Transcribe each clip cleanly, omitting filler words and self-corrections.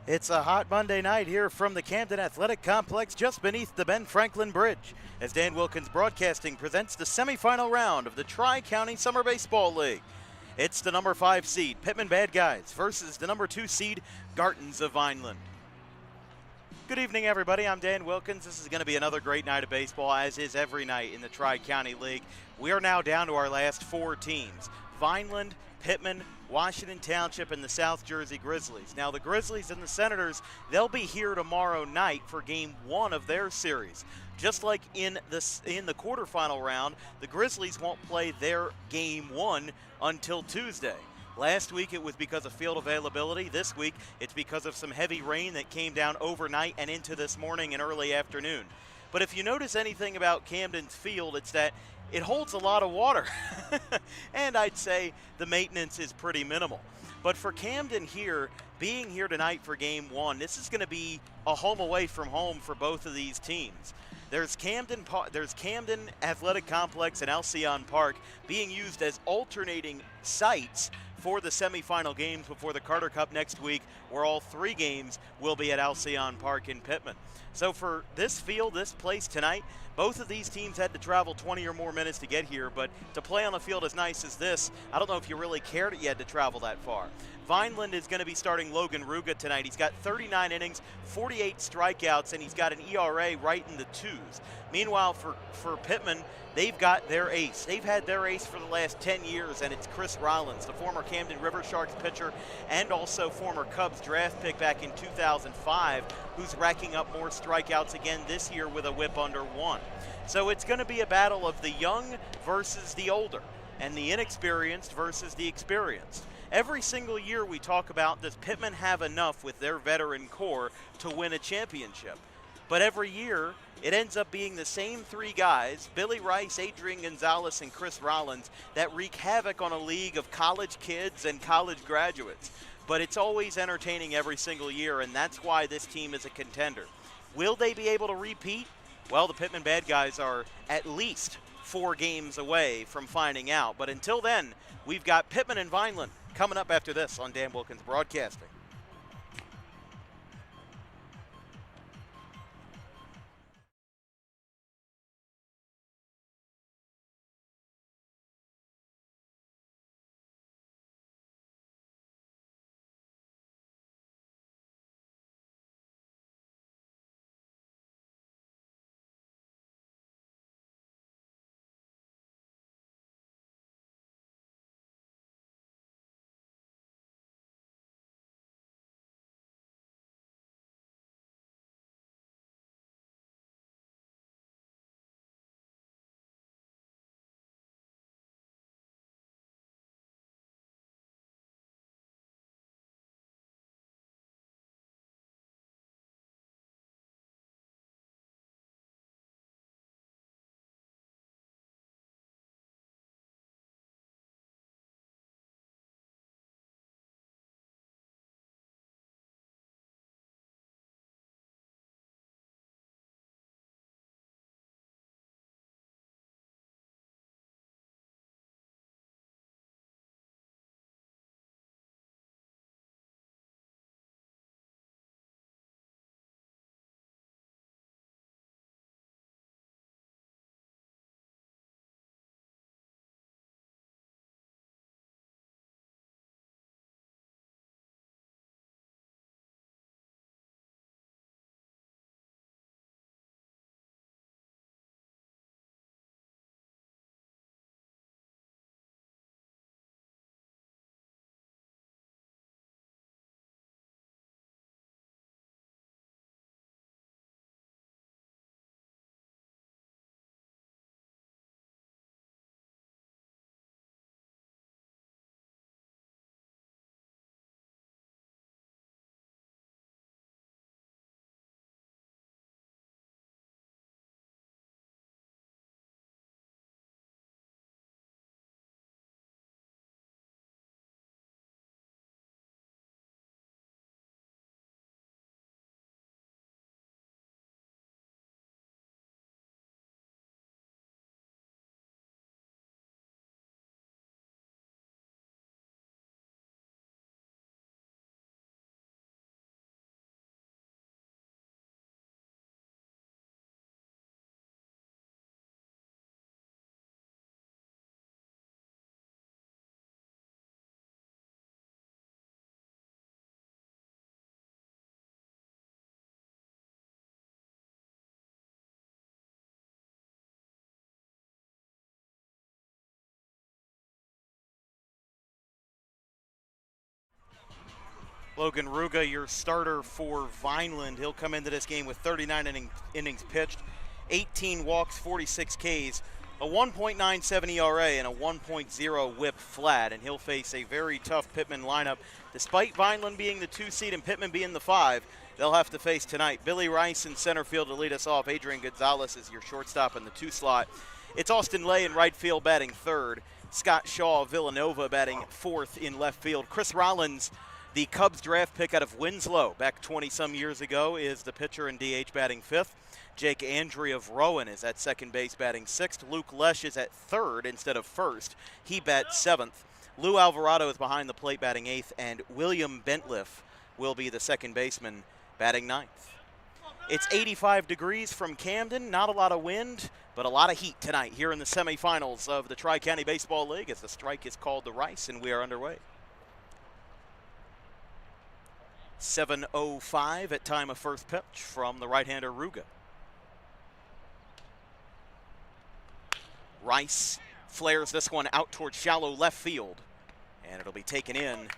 It's a hot Monday night here from the Camden Athletic Complex just beneath the Ben Franklin Bridge as Dan Wilkins Broadcasting presents the semifinal round of the Tri-County Summer Baseball League. It's the number 5 seed, Pitman Bad Guys, versus the number 2 seed, Gartons of Vineland. Good evening, everybody. I'm Dan Wilkins. This is going to be another great night of baseball, as is every night in the Tri-County League. We are now down to our last 4 teams: Vineland, Pitman, Washington Township, and the South Jersey Grizzlies. Now, the Grizzlies and the Senators, they'll be here tomorrow night for Game 1 of their series. Just like in the quarterfinal round, the Grizzlies won't play their Game 1 until Tuesday. Last week it was because of field availability. This week it's because of some heavy rain that came down overnight and into this morning and early afternoon. But if you notice anything about Camden's field, it's that it holds a lot of water. And I'd say the maintenance is pretty minimal. But for Camden here, being here tonight for Game 1, this is going to be a home away from home for both of these teams. There's Camden Athletic Complex and Alcyon Park being used as alternating sites for the semifinal games before the Carter Cup next week, where all 3 games will be at Alcyon Park in Pitman. So for this field, this place tonight, both of these teams had to travel 20 or more minutes to get here, but to play on a field as nice as this, I don't know if you really cared that you had to travel that far. Vineland is going to be starting Logan Ruga tonight. He's got 39 innings, 48 strikeouts, and he's got an ERA right in the 2s. Meanwhile, for Pitman, they've got their ace. They've had their ace for the last 10 years, and it's Chris Rollins, the former Camden River Sharks pitcher and also former Cubs draft pick back in 2005, who's racking up more strikeouts again this year with a whip under 1. So it's going to be a battle of the young versus the older, and the inexperienced versus the experienced. Every single year we talk about, does Pitman have enough with their veteran core to win a championship? But every year, it ends up being the same 3 guys, Billy Rice, Adrian Gonzalez, and Chris Rollins, that wreak havoc on a league of college kids and college graduates. But it's always entertaining every single year, and that's why this team is a contender. Will they be able to repeat? Well, the Pitman Bad Guys are at least 4 games away from finding out. But until then, we've got Pitman and Vineland coming up after this on Dan Wilkins Broadcasting. Logan Ruga, your starter for Vineland. He'll come into this game with 39 innings pitched, 18 walks, 46 Ks, a 1.97 ERA, and a 1.0 whip flat, and he'll face a very tough Pitman lineup. Despite Vineland being the 2 seed and Pitman being the 5, they'll have to face tonight. Billy Rice in center field to lead us off. Adrian Gonzalez is your shortstop in the 2 slot. It's Austin Lay in right field batting 3rd. Scott Shaw, Villanova, batting 4th in left field. Chris Rollins, the Cubs draft pick out of Winslow back 20-some years ago, is the pitcher in DH batting 5th. Jake Andry of Rowan is at second base batting 6th. Luke Lesh is at 3rd instead of 1st. He bats 7th. Lou Alvarado is behind the plate batting 8th, and William Bentliff will be the second baseman batting 9th. It's 85 degrees from Camden, not a lot of wind, but a lot of heat tonight here in the semifinals of the Tri-County Baseball League as the strike is called to Rice, and we are underway. 7:05 at time of first pitch from the right-hander Ruga. Rice flares this one out towards shallow left field, and it'll be taken in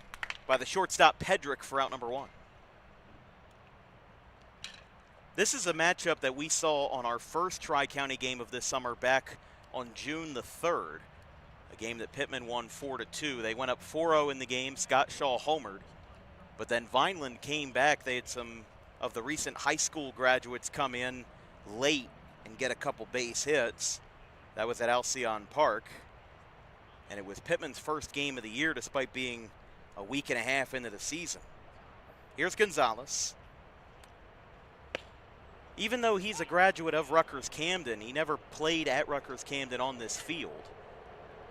by the shortstop Pedrick for out number 1. This is a matchup that we saw on our first Tri-County game of this summer back on June the 3rd, a game that Pitman won 4-2. They went up 4-0 in the game. Scott Shaw homered, but then Vineland came back. They had some of the recent high school graduates come in late and get a couple base hits. That was at Alcyon Park, and it was Pitman's first game of the year despite being a week and a half into the season. Here's Gonzalez. Even though he's a graduate of Rutgers-Camden, he never played at Rutgers-Camden on this field.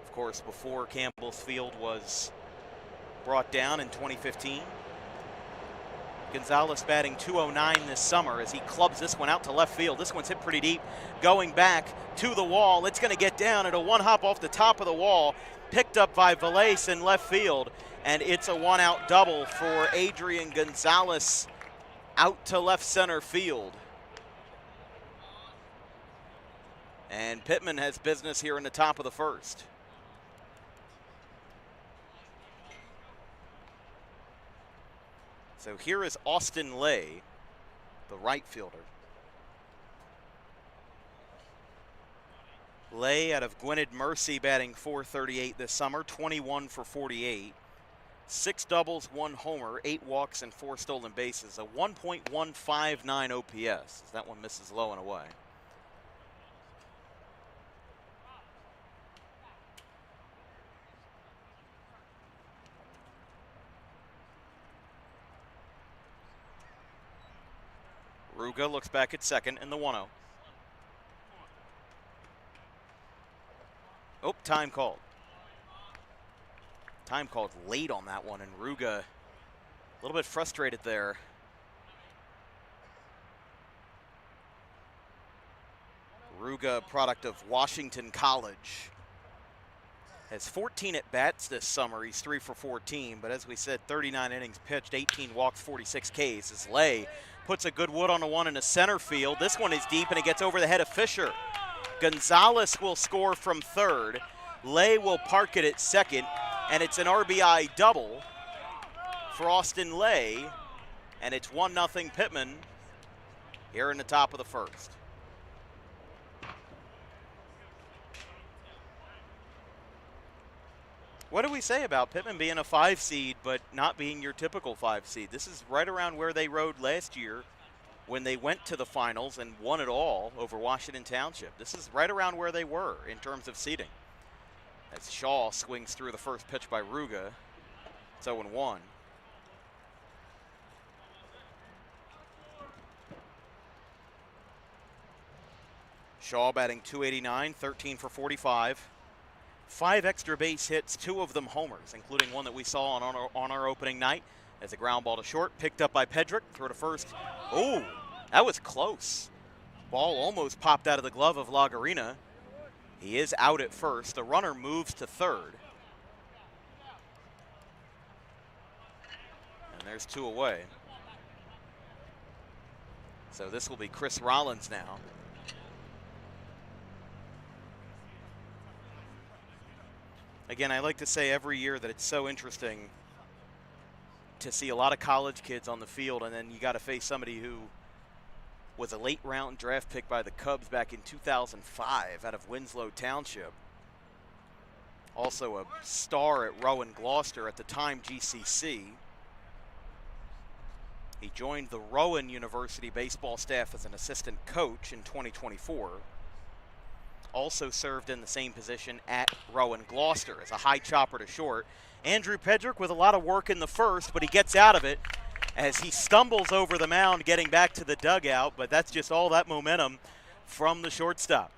Of course, before Campbell's Field was brought down in 2015. Gonzalez batting 209 this summer as he clubs this one out to left field. This one's hit pretty deep, going back to the wall. It's going to get down. It'll one-hop off the top of the wall, picked up by Velez in left field, and it's a one-out double for Adrian Gonzalez out to left center field. And Pitman has business here in the top of the first. So here is Austin Lay, the right fielder. Lay out of Gwynedd Mercy batting .438 this summer, 21 for 48. 6 doubles, 1 homer, 8 walks, and 4 stolen bases. A 1.159 OPS. That one misses low and away. Ruga looks back at second in the 1-0. Oh, time called. Time called late on that one, and Ruga a little bit frustrated there. Ruga, product of Washington College, has 14 at-bats this summer. He's 3 for 14, but as we said, 39 innings pitched, 18 walks, 46 Ks. As Lay puts a good wood on the one in the center field. This one is deep, and it gets over the head of Fisher. Gonzalez will score from third. Lay will park it at second, and it's an RBI double for Austin Lay, and it's 1-0 Pitman here in the top of the first. What do we say about Pitman being a 5 seed but not being your typical 5 seed? This is right around where they rode last year when they went to the finals and won it all over Washington Township. This is right around where they were in terms of seeding. As Shaw swings through the first pitch by Ruga. It's 0-1. Shaw batting .289, 13 for 45. 5 extra base hits, 2 of them homers, including one that we saw on our opening night as a ground ball to short, picked up by Pedrick, throw to first. Oh, that was close. Ball almost popped out of the glove of Lagarina. He is out at first. The runner moves to third. And there's 2 away. So this will be Chris Rollins now. Again, I like to say every year that it's so interesting to see a lot of college kids on the field, and then you got to face somebody who was a late round draft pick by the Cubs back in 2005 out of Winslow Township. Also a star at Rowan Gloucester, at the time GCC. He joined the Rowan University baseball staff as an assistant coach in 2024. Also served in the same position at Rowan Gloucester as a high chopper to short. Andrew Pedrick with a lot of work in the first, but he gets out of it as he stumbles over the mound getting back to the dugout, but that's just all that momentum from the shortstop.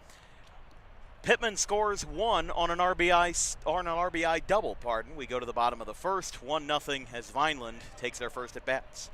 Pitman scores one on an RBI double, We go to the bottom of the first, 1-0 as Vineland takes their first at bats.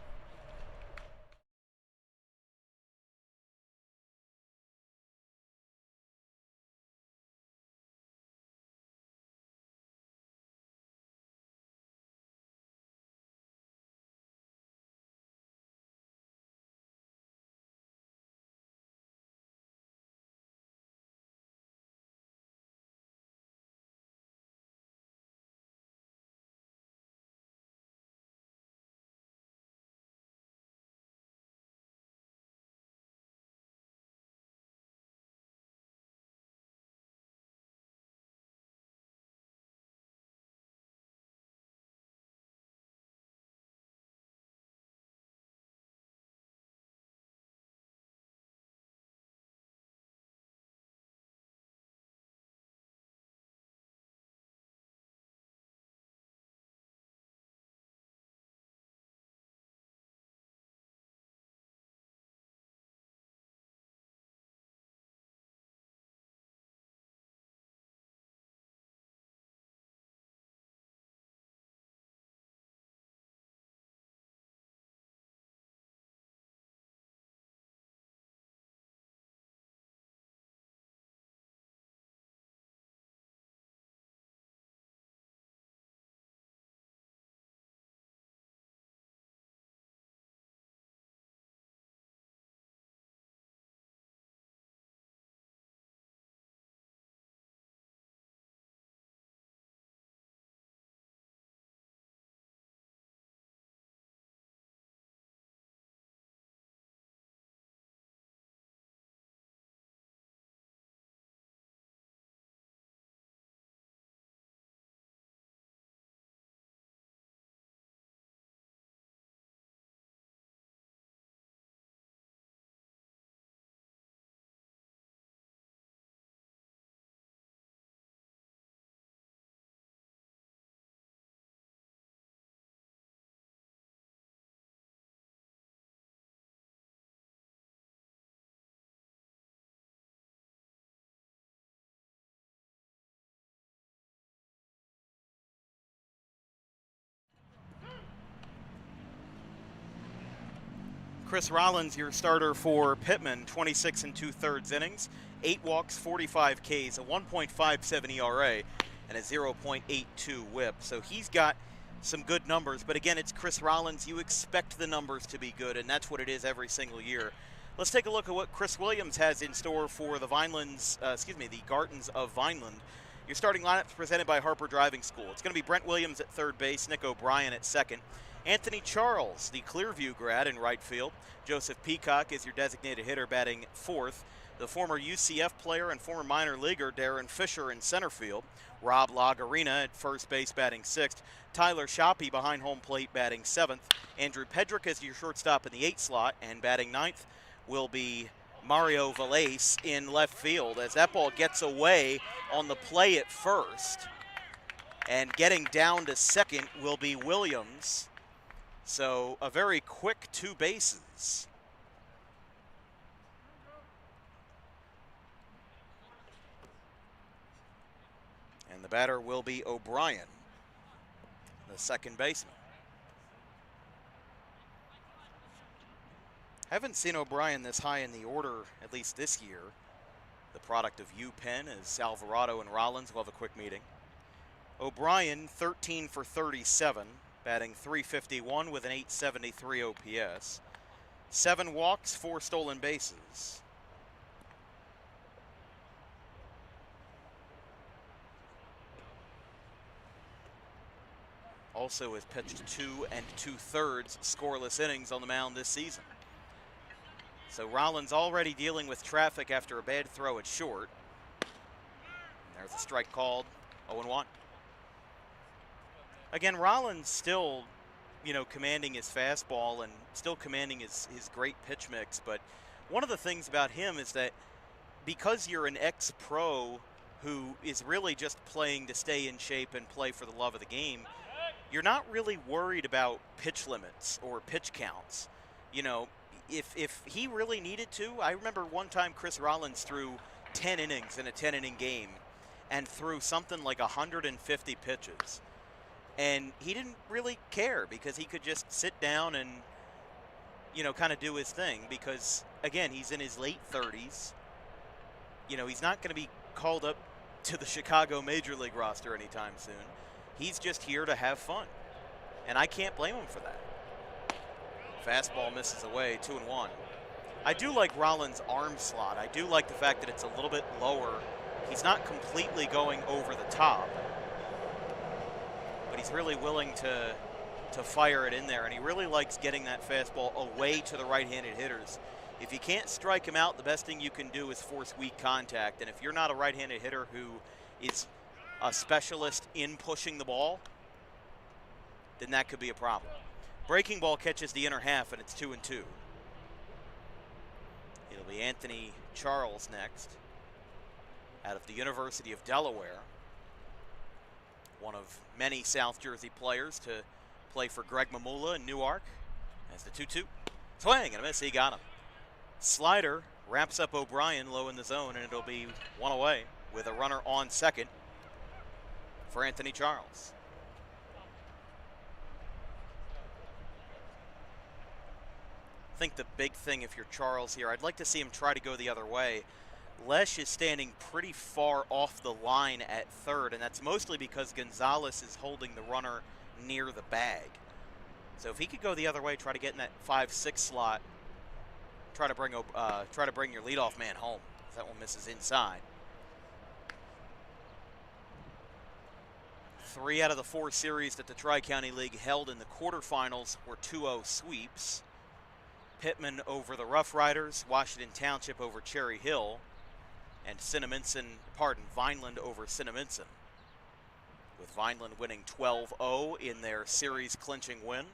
Chris Rollins, your starter for Pitman, 26 2/3 innings, 8 walks, 45 Ks, a 1.57 ERA, and a 0.82 whip. So he's got some good numbers, but again, it's Chris Rollins. You expect the numbers to be good, and that's what it is every single year. Let's take a look at what Chris Williams has in store for the the Gartons of Vineland. Your starting lineup is presented by Harper Driving School. It's going to be Brent Williams at third base, Nick O'Brien at second, Anthony Charles, the Clearview grad, in right field. Joseph Peacock is your designated hitter, batting fourth. The former UCF player and former minor leaguer Darren Fisher in center field. Rob Lagarina at first base, batting sixth. Tyler Shoppy behind home plate, batting seventh. Andrew Pedrick is your shortstop in the 8 slot, and batting ninth will be Mario Velez in left field, as that ball gets away on the play at first. And getting down to second will be Williams. So a very quick 2 bases. And the batter will be O'Brien, the second baseman. Haven't seen O'Brien this high in the order, at least this year. The product of UPenn is Alvarado and Rollins. We'll have a quick meeting. O'Brien, 13 for 37, batting .351 with an .873 OPS. 7 walks, 4 stolen bases. also has pitched 2 2/3 scoreless innings on the mound this season. So Rollins already dealing with traffic after a bad throw at short. And there's a strike called, 0-1. Again, Rollins still, commanding his fastball and still commanding his great pitch mix. But one of the things about him is that because you're an ex-pro who is really just playing to stay in shape and play for the love of the game, you're not really worried about pitch limits or pitch counts. If he really needed to, I remember one time Chris Rollins threw 10 innings in a 10-inning game and threw something like 150 pitches. And he didn't really care because he could just sit down and, kind of do his thing because, again, he's in his late 30s. He's not going to be called up to the Chicago Major League roster anytime soon. He's just here to have fun. And I can't blame him for that. Fastball misses away, 2-1. I do like Rollins' arm slot. I do like the fact that it's a little bit lower. He's not completely going over the top, but he's really willing to fire it in there, and he really likes getting that fastball away to the right-handed hitters. If you can't strike him out, the best thing you can do is force weak contact, and if you're not a right-handed hitter who is a specialist in pushing the ball, then that could be a problem. Breaking ball catches the inner half, and it's 2-2. It'll be Anthony Charles next, out of the University of Delaware. One of many South Jersey players to play for Greg Mamula in Newark. As the 2-2. Swing and a miss, he got him. Slider wraps up O'Brien low in the zone, and it'll be one away with a runner on second for Anthony Charles. I think the big thing if you're Charles here, I'd like to see him try to go the other way. Lesh is standing pretty far off the line at third, and that's mostly because Gonzalez is holding the runner near the bag. So if he could go the other way, try to get in that 5-6 slot, try to bring your leadoff man home. That one misses inside. 3 out of the 4 series that the Tri-County League held in the quarterfinals were 2-0 sweeps. Pitman over the Rough Riders, Washington Township over Cherry Hill, and Vineland over Cinnaminson, with Vineland winning 12-0 in their series-clinching win.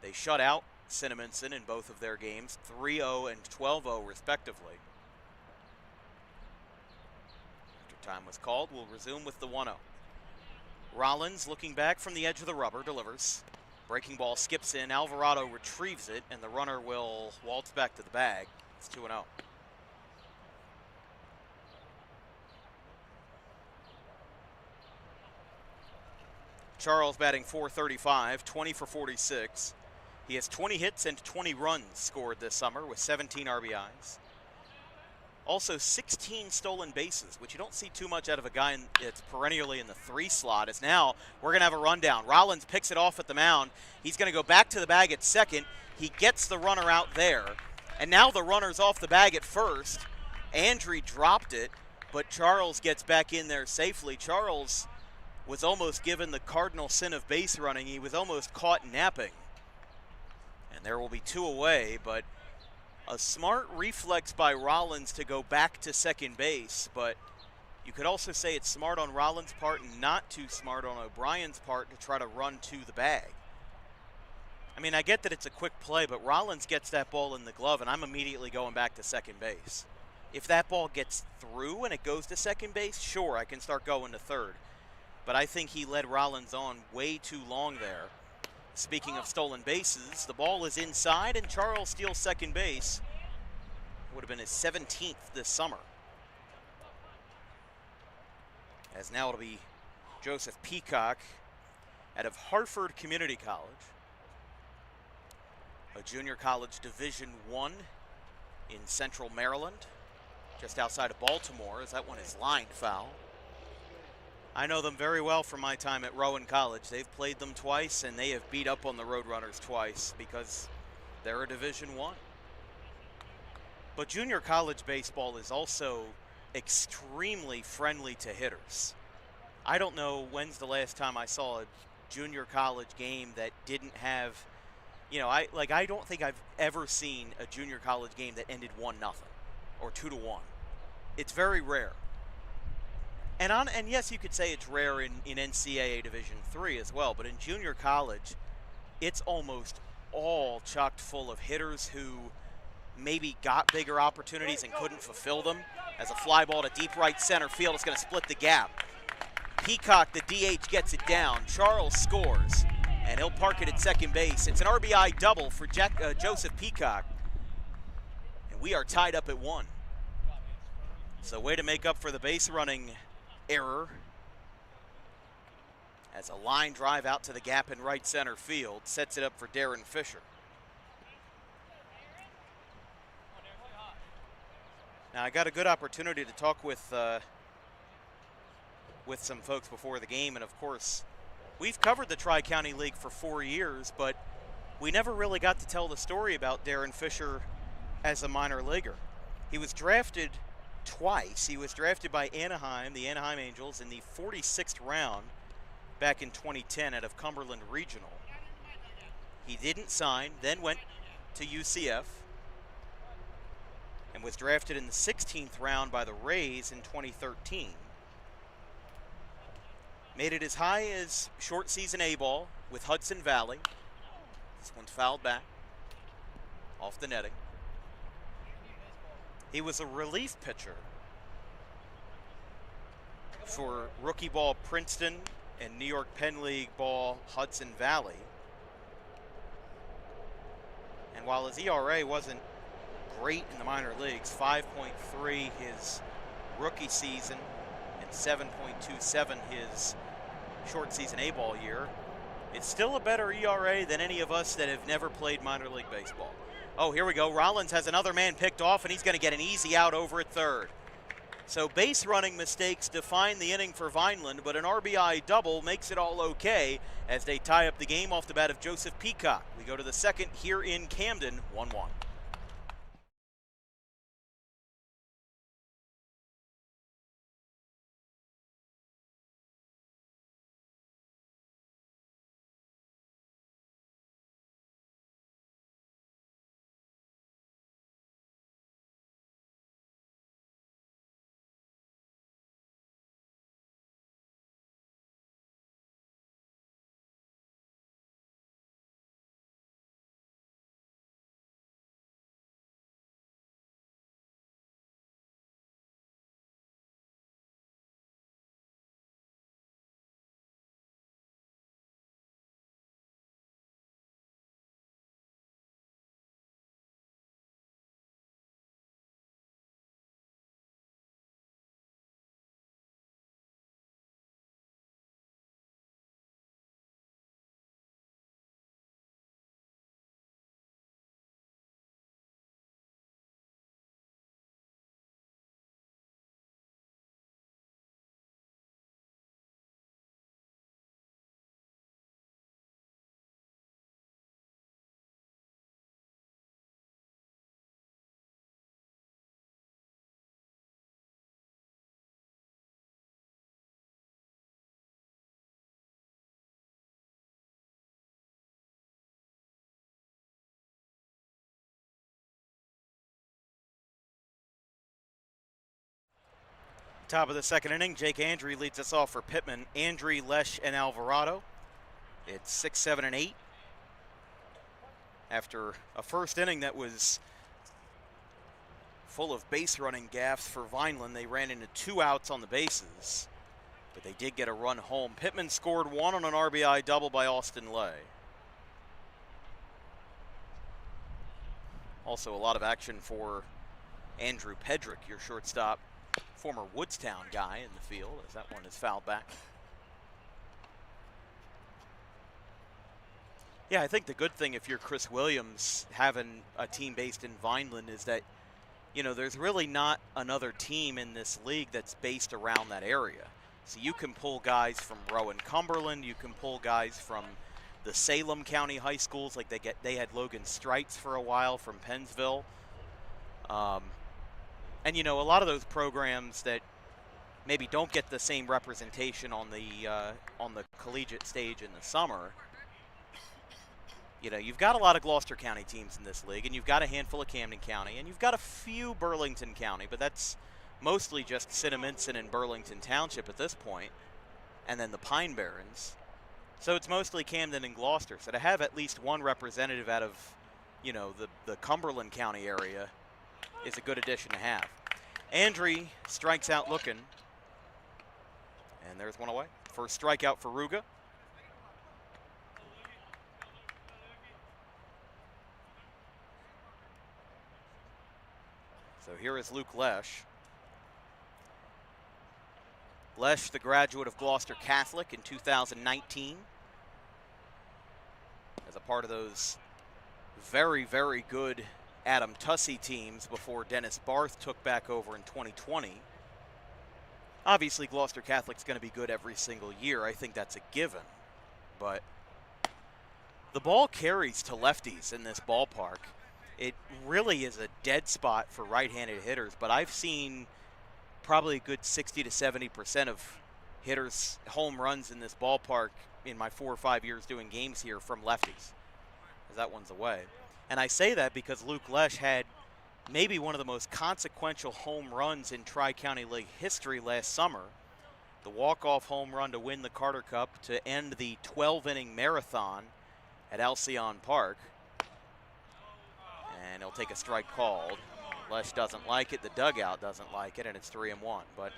They shut out Cinnaminson in both of their games, 3-0 and 12-0 respectively. After time was called, we'll resume with the 1-0. Rollins, looking back from the edge of the rubber, delivers. Breaking ball skips in, Alvarado retrieves it, and the runner will waltz back to the bag. It's 2-0. Charles batting .435, 20 for 46. He has 20 hits and 20 runs scored this summer with 17 RBIs. Also 16 stolen bases, which you don't see too much out of a guy that's perennially in the 3 slot. As now we're going to have a rundown. Rollins picks it off at the mound. He's going to go back to the bag at second. He gets the runner out there. And now the runner's off the bag at first. Andry dropped it, but Charles gets back in there safely. Charles was almost given the cardinal sin of base running. He was almost caught napping. And there will be 2 away, but a smart reflex by Rollins to go back to second base, but you could also say it's smart on Rollins' part and not too smart on O'Brien's part to try to run to the bag. I mean, I get that it's a quick play, but Rollins gets that ball in the glove, and I'm immediately going back to second base. If that ball gets through and it goes to second base, sure, I can start going to third. But I think he led Rollins on way too long there. Speaking of stolen bases, the ball is inside, and Charles steals second base. Would have been his 17th this summer. As now it'll be Joseph Peacock out of Hartford Community College, a junior college Division I in Central Maryland, just outside of Baltimore, as that one is lined foul. I know them very well from my time at Rowan College. They've played them twice, and they have beat up on the Roadrunners twice because they're a Division I. But junior college baseball is also extremely friendly to hitters. I don't know when's the last time I saw junior college game that didn't have, I don't think I've ever seen a junior college game that ended 1-0 or 2-1. It's very rare. And yes, you could say it's rare in NCAA Division III as well, but in junior college, it's almost all chocked full of hitters who maybe got bigger opportunities and couldn't fulfill them. As a fly ball to deep right center field, it's going to split the gap. Peacock, the DH, gets it down. Charles scores, and he'll park it at second base. It's an RBI double for Joseph Peacock, and we are tied up at 1. So way to make up for the base running error, as a line drive out to the gap in right center field sets it up for Darren Fisher. Now, I got a good opportunity to talk with some folks before the game, and of course, we've covered the Tri-County League for 4 years, but we never really got to tell the story about Darren Fisher as a minor leaguer. He was drafted twice. He was drafted by Anaheim, the Anaheim Angels, in the 46th round back in 2010 out of Cumberland Regional. He didn't sign, then went to UCF, and was drafted in the 16th round by the Rays in 2013. Made it as high as short season A-ball with Hudson Valley. This one's fouled back, off the netting. He was a relief pitcher for rookie ball Princeton and New York Penn League ball Hudson Valley. And while his ERA wasn't great in the minor leagues, 5.3 his rookie season and 7.27 his short season A-ball year, it's still a better ERA than any of us that have never played minor league baseball. Oh, here we go. Rollins has another man picked off, and he's going to get an easy out over at third. So base running mistakes define the inning for Vineland, but an RBI double makes it all okay as they tie up the game off the bat of Joseph Peacock. We go to the second here in Camden, 1-1. Top of the second inning, Jake Andre leads us off for Pitman. Andre, Lesh, and Alvarado. It's 6, 7, and 8. After a first inning that was full of base running gaffes for Vineland, they ran into 2 outs on the bases, but they did get a run home. Pitman scored 1 on an RBI double by Austin Lay. Also a lot of action for Andrew Pedrick, your shortstop, former Woodstown guy in the field, as that one is fouled back. Yeah, I think the good thing if you're Chris Williams having a team based in Vineland is that, you know, there's really not another team in this league that's based around that area. So you can pull guys from Rowan Cumberland, you can pull guys from the Salem County high schools, like they had Logan Streitz for a while from Pennsville. And, you know, a lot of those programs that maybe don't get the same representation on the collegiate stage in the summer. You know, you've got a lot of Gloucester County teams in this league, and you've got a handful of Camden County, and you've got a few Burlington County, but that's mostly just Cinnaminson and Burlington Township at this point, and then the Pine Barrens. So it's mostly Camden and Gloucester. So to have at least one representative out of, you know, the Cumberland County area is a good addition to have. Andre strikes out looking, and there's one away. First strikeout for Ruga. So here is Luke Lesh. Lesh, the graduate of Gloucester Catholic in 2019. As a part of those very, very good Adam Tussey teams before Dennis Barth took back over in 2020. Obviously, Gloucester Catholic's going to be good every single year. I think that's a given. But the ball carries to lefties in this ballpark. It really is a dead spot for right-handed hitters, but I've seen probably a good 60 to 70% of hitters' home runs in this ballpark in my 4 or 5 years doing games here from lefties, as that one's away. And I say that because Luke Lesh had maybe one of the most consequential home runs in Tri-County League history last summer. The walk-off home run to win the Carter Cup to end the 12-inning marathon at Alcyon Park. And he'll take a strike called. Lesh doesn't like it, the dugout doesn't like it, and it's 3-1. But,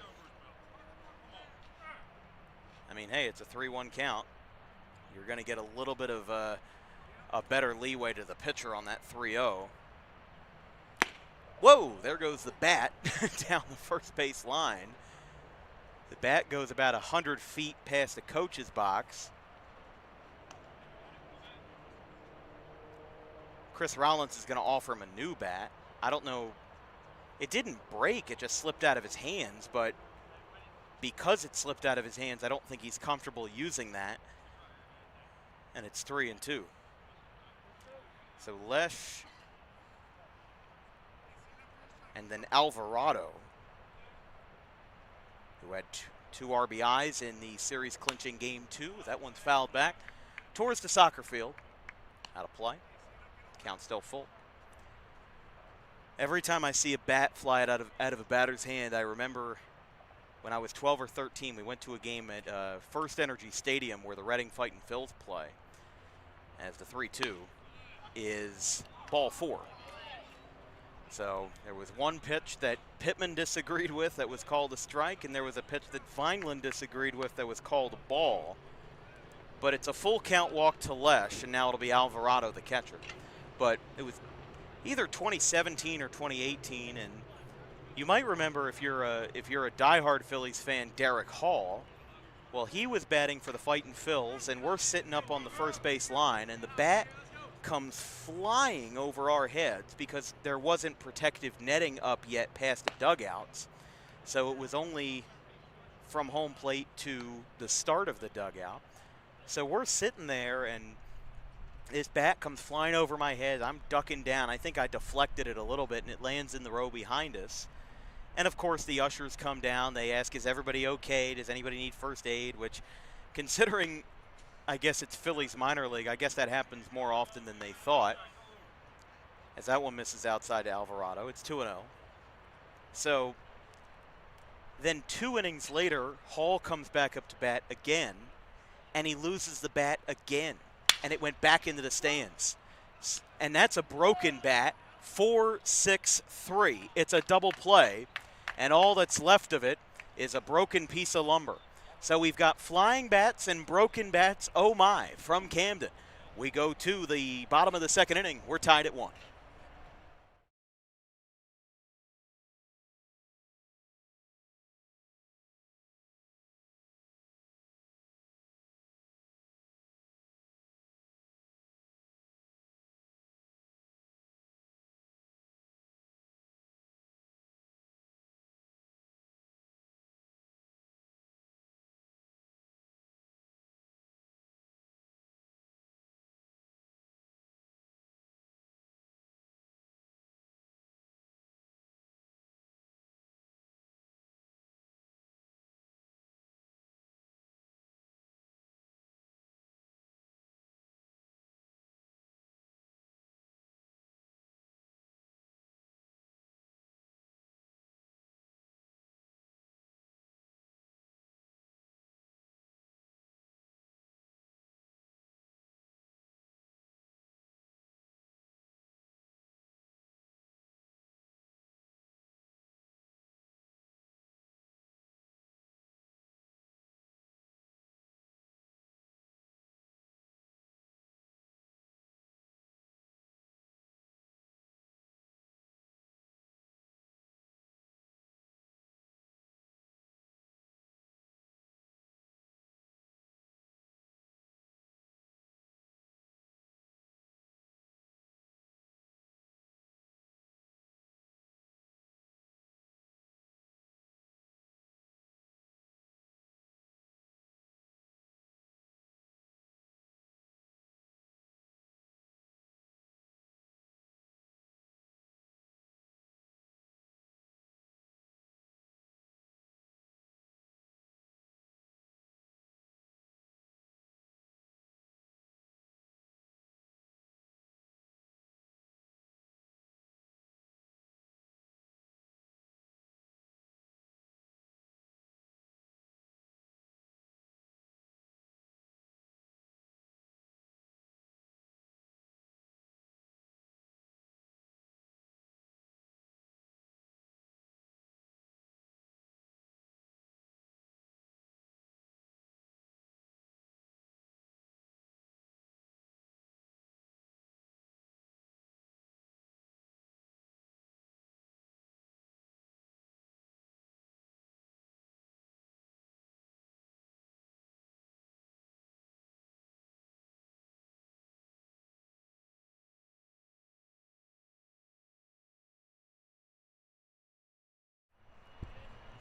I mean, hey, it's a 3-1 count. You're going to get a little bit of a better leeway to the pitcher on that 3-0. Whoa, there goes the bat down the first base line. The bat goes about 100 feet past the coach's box. Chris Rollins is going to offer him a new bat. I don't know. It didn't break. It just slipped out of his hands. But because it slipped out of his hands, I don't think he's comfortable using that. And it's 3-2. So Lesh and then Alvarado, who had two RBIs in the series clinching game 2. That one's fouled back towards the soccer field. Out of play. Count still full. Every time I see a bat fly out of a batter's hand, I remember when I was 12 or 13, we went to a game at First Energy Stadium where the Reading Fightin' Phils play. As the 3-2 is ball 4. So there was one pitch that Pitman disagreed with that was called a strike, and there was a pitch that Vineland disagreed with that was called a ball. But it's a full count walk to Lesh, and now it'll be Alvarado, the catcher. But it was either 2017 or 2018, and you might remember if you're a diehard Phillies fan, Derek Hall. Well, he was batting for the Fightin' Phils, and we're sitting up on the first base line, and the bat comes flying over our heads because there wasn't protective netting up yet past the dugouts. So it was only from home plate to the start of the dugout. So we're sitting there, and this bat comes flying over my head. I'm ducking down. I think I deflected it a little bit, and it lands in the row behind us. And, of course, the ushers come down. They ask, is everybody okay? Does anybody need first aid? Which, considering, I guess it's Phillies minor league, I guess that happens more often than they thought. As that one misses outside to Alvarado. It's 2-0. So then 2 innings later, Hall comes back up to bat again, and he loses the bat again. And it went back into the stands. And that's a broken bat, 4-6-3. It's a double play, and all that's left of it is a broken piece of lumber. So we've got flying bats and broken bats, oh my, from Camden. We go to the bottom of the second inning. We're tied at 1.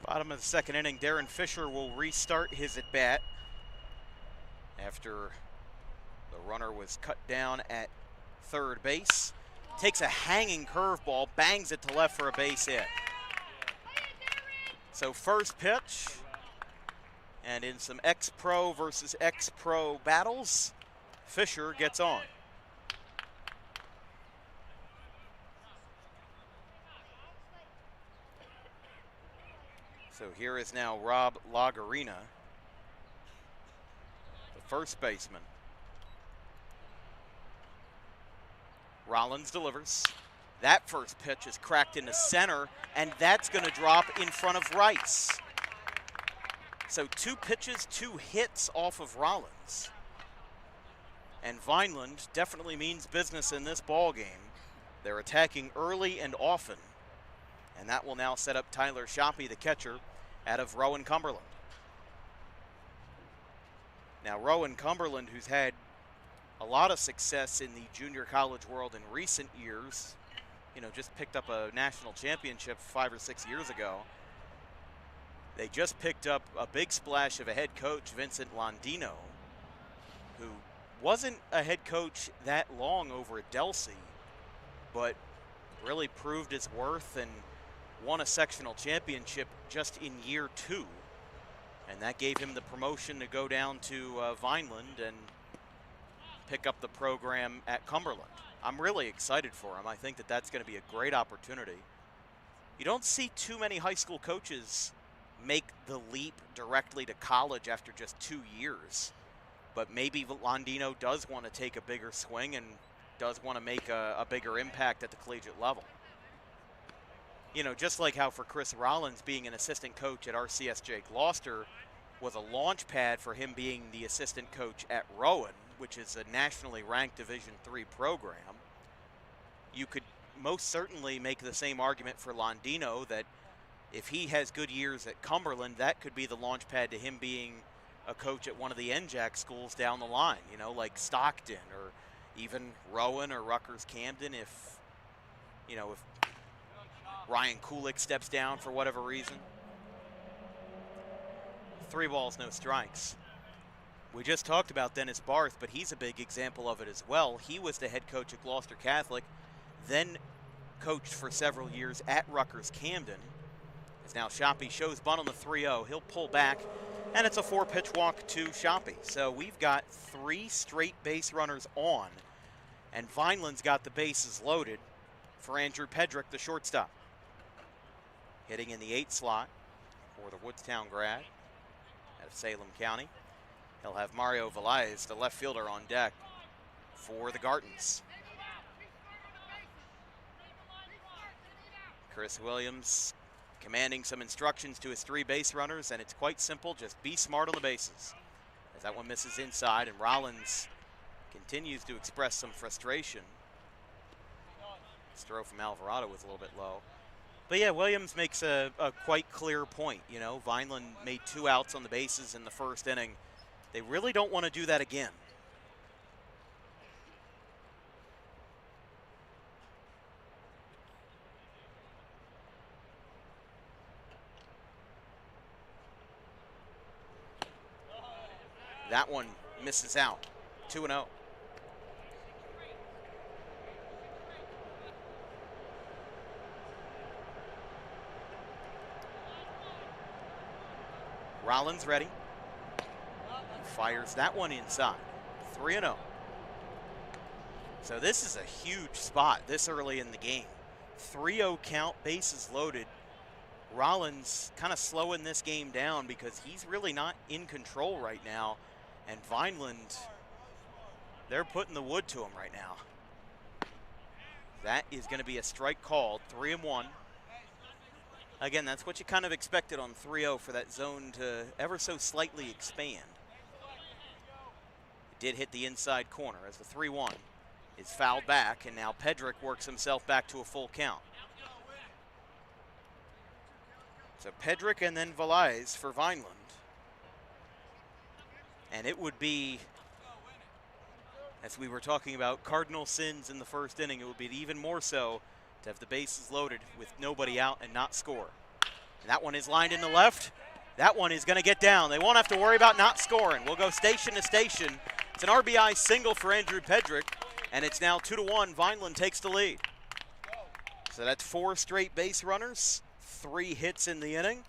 Bottom of the second inning, Darren Fisher will restart his at-bat after the runner was cut down at third base. Takes a hanging curveball, bangs it to left for a base hit. So first pitch, and in some ex-pro versus ex-pro battles, Fisher gets on. So here is now Rob Lagarina, the first baseman. Rollins delivers. That first pitch is cracked into center, and that's going to drop in front of Rice. So 2 pitches, 2 hits off of Rollins. And Vineland definitely means business in this ball game. They're attacking early and often, and that will now set up Tyler Shoppe, the catcher, out of Rowan Cumberland. Now Rowan Cumberland, who's had a lot of success in the junior college world in recent years, just picked up a national championship 5 or 6 years ago. They just picked up a big splash of a head coach, Vincent Landino, who wasn't a head coach that long over at Delsea, but really proved his worth and won a sectional championship just in year 2. And that gave him the promotion to go down to Vineland and pick up the program at Cumberland. I'm really excited for him. I think that that's going to be a great opportunity. You don't see too many high school coaches make the leap directly to college after just 2 years. But maybe Landino does want to take a bigger swing and does want to make a bigger impact at the collegiate level. Just like how for Chris Rollins, being an assistant coach at RCSJ Gloucester was a launch pad for him being the assistant coach at Rowan, which is a nationally ranked Division III program. You could most certainly make the same argument for Landino that if he has good years at Cumberland, that could be the launch pad to him being a coach at one of the NJAC schools down the line, like Stockton or even Rowan or Rutgers Camden if Ryan Kulik steps down for whatever reason. 3 balls, no strikes. We just talked about Dennis Barth, but he's a big example of it as well. He was the head coach at Gloucester Catholic, then coached for several years at Rutgers Camden. As now Shoppe shows bunt on the 3-0. He'll pull back, and it's a 4-pitch walk to Shoppe. So we've got 3 straight base runners on, and Vineland's got the bases loaded for Andrew Pedrick, the shortstop. Hitting in the 8 slot for the Woodstown grad out of Salem County. He'll have Mario Velez, the left fielder, on deck for the Gartons. Chris Williams commanding some instructions to his 3 base runners, and it's quite simple. Just be smart on the bases. As that one misses inside, and Rollins continues to express some frustration. His throw from Alvarado was a little bit low. But yeah, Williams makes a quite clear point. Vineland made 2 outs on the bases in the first inning. They really don't want to do that again. That one misses out. 2-0. Rollins ready. Fires that one inside. 3-0. So this is a huge spot this early in the game. 3-0 count, bases loaded. Rollins kind of slowing this game down because he's really not in control right now. And Vineland, they're putting the wood to him right now. That is going to be a strike called. 3-1. Again, that's what you kind of expected on 3-0 for that zone to ever so slightly expand. It did hit the inside corner as the 3-1 is fouled back, and now Pedrick works himself back to a full count. So Pedrick and then Velez for Vineland. And it would be, as we were talking about cardinal sins in the first inning, it would be even more so to have the bases loaded with nobody out and not score. And that one is lined in the left. That one is going to get down. They won't have to worry about not scoring. We'll go station to station. It's an RBI single for Andrew Pedrick, and it's now 2-1. Vineland takes the lead. So that's 4 straight base runners, 3 hits in the inning.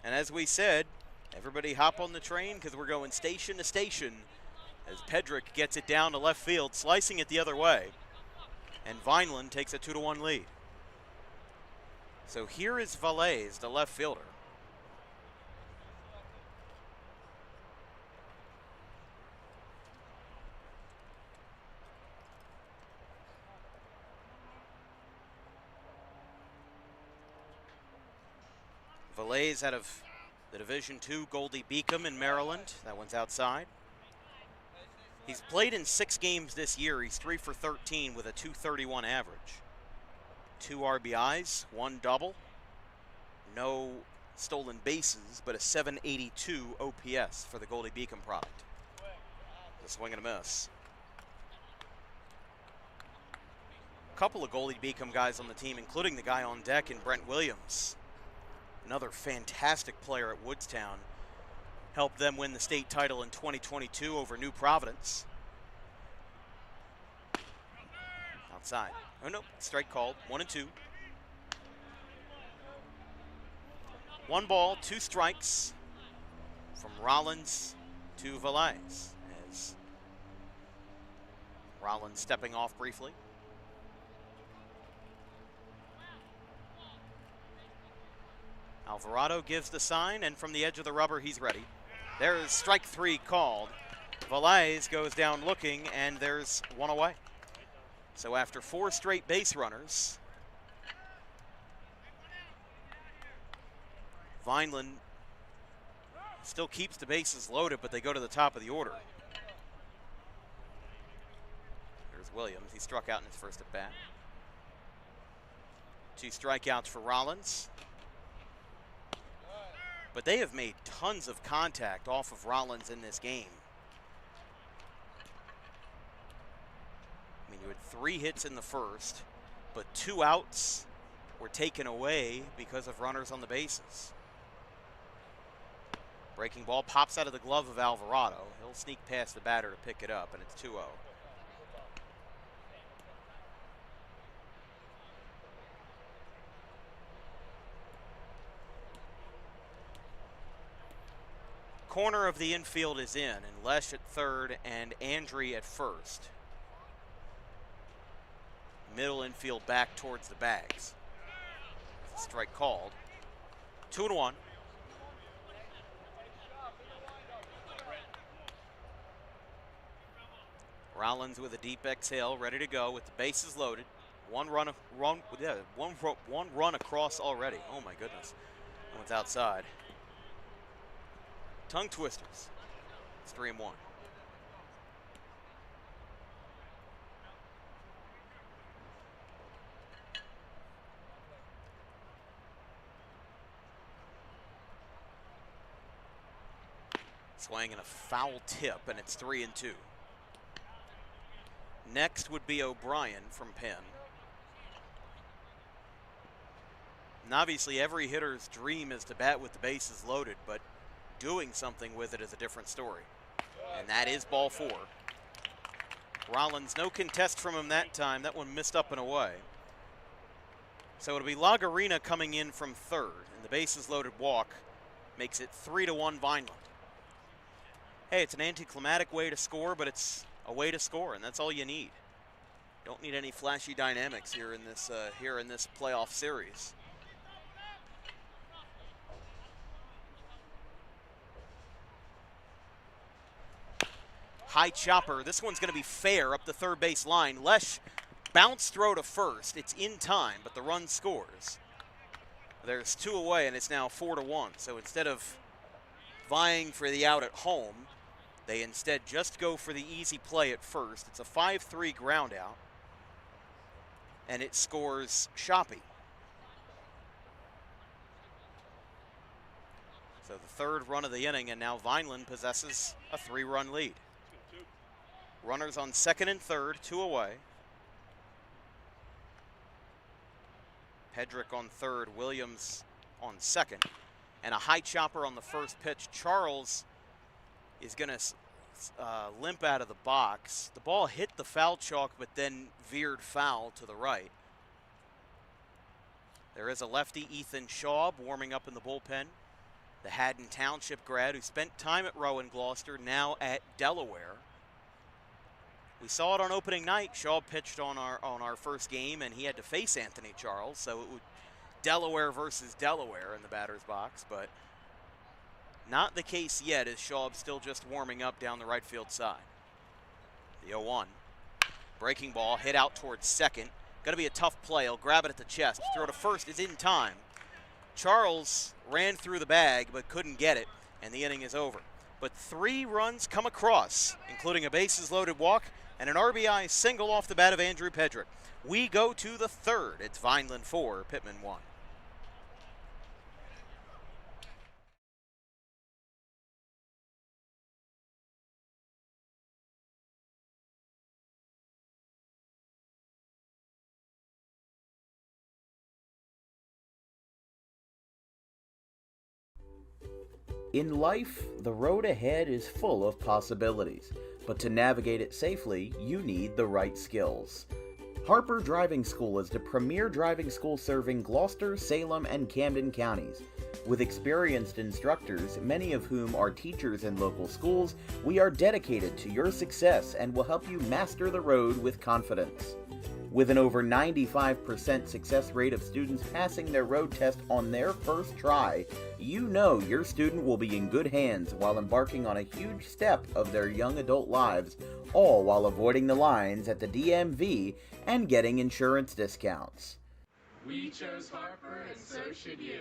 And as we said, everybody hop on the train because we're going station to station as Pedrick gets it down to left field, slicing it the other way. And Vineland takes a 2-1 lead. So here is Valais, the left fielder. Valais out of the Division II Goldie Beacom in Maryland. That one's outside. He's played in 6 games this year. He's 3 for 13 with a .231 average. 2 RBIs, 1 double. No stolen bases, but a .782 OPS for the Goldie Beacom product. A swing and a miss. A couple of Goldie Beacom guys on the team, including the guy on deck in Brent Williams. Another fantastic player at Woodstown. Helped them win the state title in 2022 over New Providence. Outside. Oh no, strike called. 1-2. 1 ball, 2 strikes from Rollins to Valais. As Rollins stepping off briefly. Alvarado gives the sign, and from the edge of the rubber, he's ready. There's strike 3 called. Valais goes down looking, and there's 1 away. So after 4 straight base runners, Vineland still keeps the bases loaded, but they go to the top of the order. There's Williams. He struck out in his first at bat. 2 strikeouts for Rollins. But they have made tons of contact off of Rollins in this game. I mean, you had 3 hits in the first, but 2 outs were taken away because of runners on the bases. Breaking ball pops out of the glove of Alvarado. He'll sneak past the batter to pick it up, and it's 2-0. Corner of the infield is in, and Lesh at third and Andre at first. Middle infield back towards the bags. Strike called. 2-1. Rollins with a deep exhale, ready to go with the bases loaded. One run across already. Oh my goodness. That one's outside. Tongue twisters. It's 3-1. Swing and a foul tip, and it's 3-2. Next would be O'Brien from Penn. And obviously every hitter's dream is to bat with the bases loaded, but doing something with it is a different story. And that is ball 4. Rollins, no contest from him that time. That one missed up and away. So it'll be Lagarina coming in from third, and the bases loaded walk makes it 3-1 Vineland. Hey, it's an anticlimactic way to score, but it's a way to score, and that's all you need. Don't need any flashy dynamics here in this playoff series. High chopper. This one's going to be fair up the third base line. Lesh bounce throw to first. It's in time, but the run scores. There's 2 away, and it's now 4-1. So instead of vying for the out at home, they instead just go for the easy play at first. It's a 5-3 ground out, and it scores Shoppy. So the third run of the inning, and now Vineland possesses a 3-run lead. Runners on second and third, 2 away. Pedrick on third, Williams on second. And a high chopper on the first pitch. Charles is going to limp out of the box. The ball hit the foul chalk, but then veered foul to the right. There is a lefty, Ethan Schaub, warming up in the bullpen. The Haddon Township grad who spent time at Rowan Gloucester, now at Delaware. We saw it on opening night. Schaub pitched on our first game, and he had to face Anthony Charles, so it would Delaware versus Delaware in the batter's box, but not the case yet, as Schaub still just warming up down the right field side. The 0-1. Breaking ball hit out towards second. Going to be a tough play. He'll grab it at the chest. Throw to first is in time. Charles ran through the bag but couldn't get it, and the inning is over. But 3 runs come across, including a bases-loaded walk and an RBI single off the bat of Andrew Pedrick. We go to the third. It's Vineland 4, Pitman 1. In life, the road ahead is full of possibilities, but to navigate it safely, you need the right skills. Harper Driving School is the premier driving school serving Gloucester, Salem, and Camden counties. With experienced instructors, many of whom are teachers in local schools, we are dedicated to your success and will help you master the road with confidence. With an over 95% success rate of students passing their road test on their first try, you know your student will be in good hands while embarking on a huge step of their young adult lives, all while avoiding the lines at the DMV and getting insurance discounts. We chose Harper, and so should you.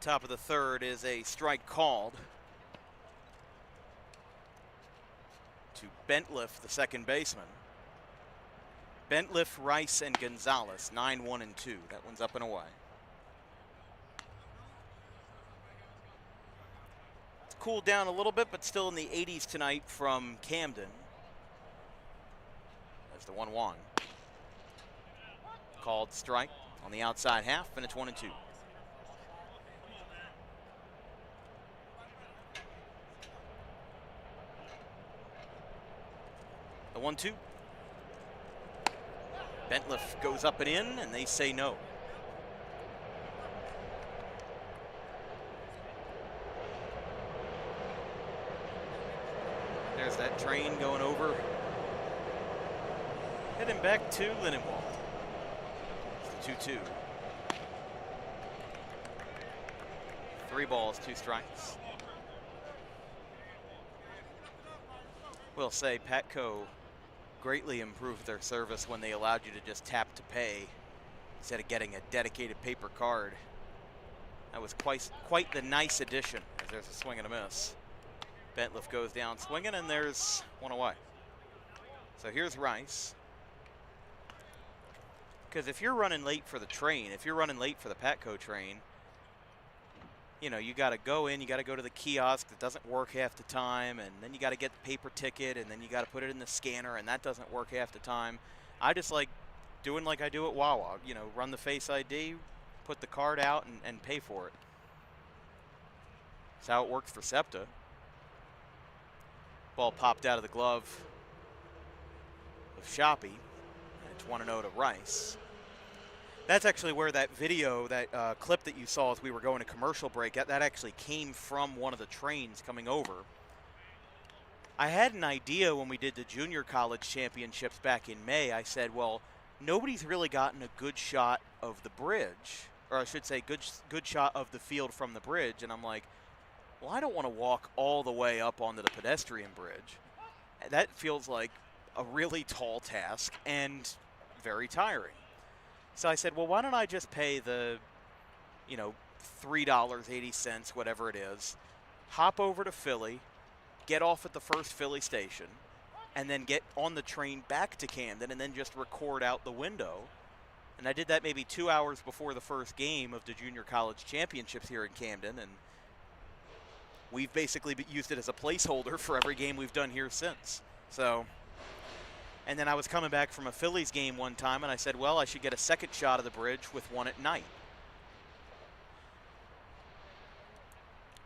Top of the third is a strike called to Bentliff, the second baseman. Bentliff, Rice, and Gonzalez, 9-1 and 2. That one's up and away. It's cooled down a little bit, but still in the 80s tonight from Camden. There's the 1-1. Called strike on the outside half, and it's 1-2. The 1-2. Bentliff goes up and in, and they say no. There's that train going over. Heading back to Lindenwald. It's the 2-2. 3 balls, 2 strikes. We'll say Patco greatly improved their service when they allowed you to just tap to pay instead of getting a dedicated paper card. That was quite the nice addition, as there's a swing and a miss. Bentliff goes down swinging, and there's one away. So here's Rice. Because if you're running late for the train, if you're running late for the Patco train, you know, you got to go in, you got to go to the kiosk that doesn't work half the time, and then you got to get the paper ticket, and then you got to put it in the scanner, and that doesn't work half the time. I just like doing like I do at Wawa, you know, run the Face ID, put the card out, and pay for it. That's how it works for SEPTA. Ball popped out of the glove of Shoppy, and it's 1-0 to Rice. That's actually where that video, that clip that you saw as we were going to commercial break, that actually came from one of the trains coming over. I had an idea when we did the junior college championships back in May. I said, well, nobody's really gotten a good shot of the bridge, or I should say good shot of the field from the bridge. And I'm like, well, I don't want to walk all the way up onto the pedestrian bridge. That feels like a really tall task and very tiring. So I said, well, why don't I just pay the, $3.80, whatever it is, hop over to Philly, get off at the first Philly station, and then get on the train back to Camden and then just record out the window. And I did that maybe 2 hours before the first game of the Junior College Championships here in Camden, and we've basically used it as a placeholder for every game we've done here since. So, and then I was coming back from a Phillies game one time, and I said, well, I should get a second shot of the bridge with one at night.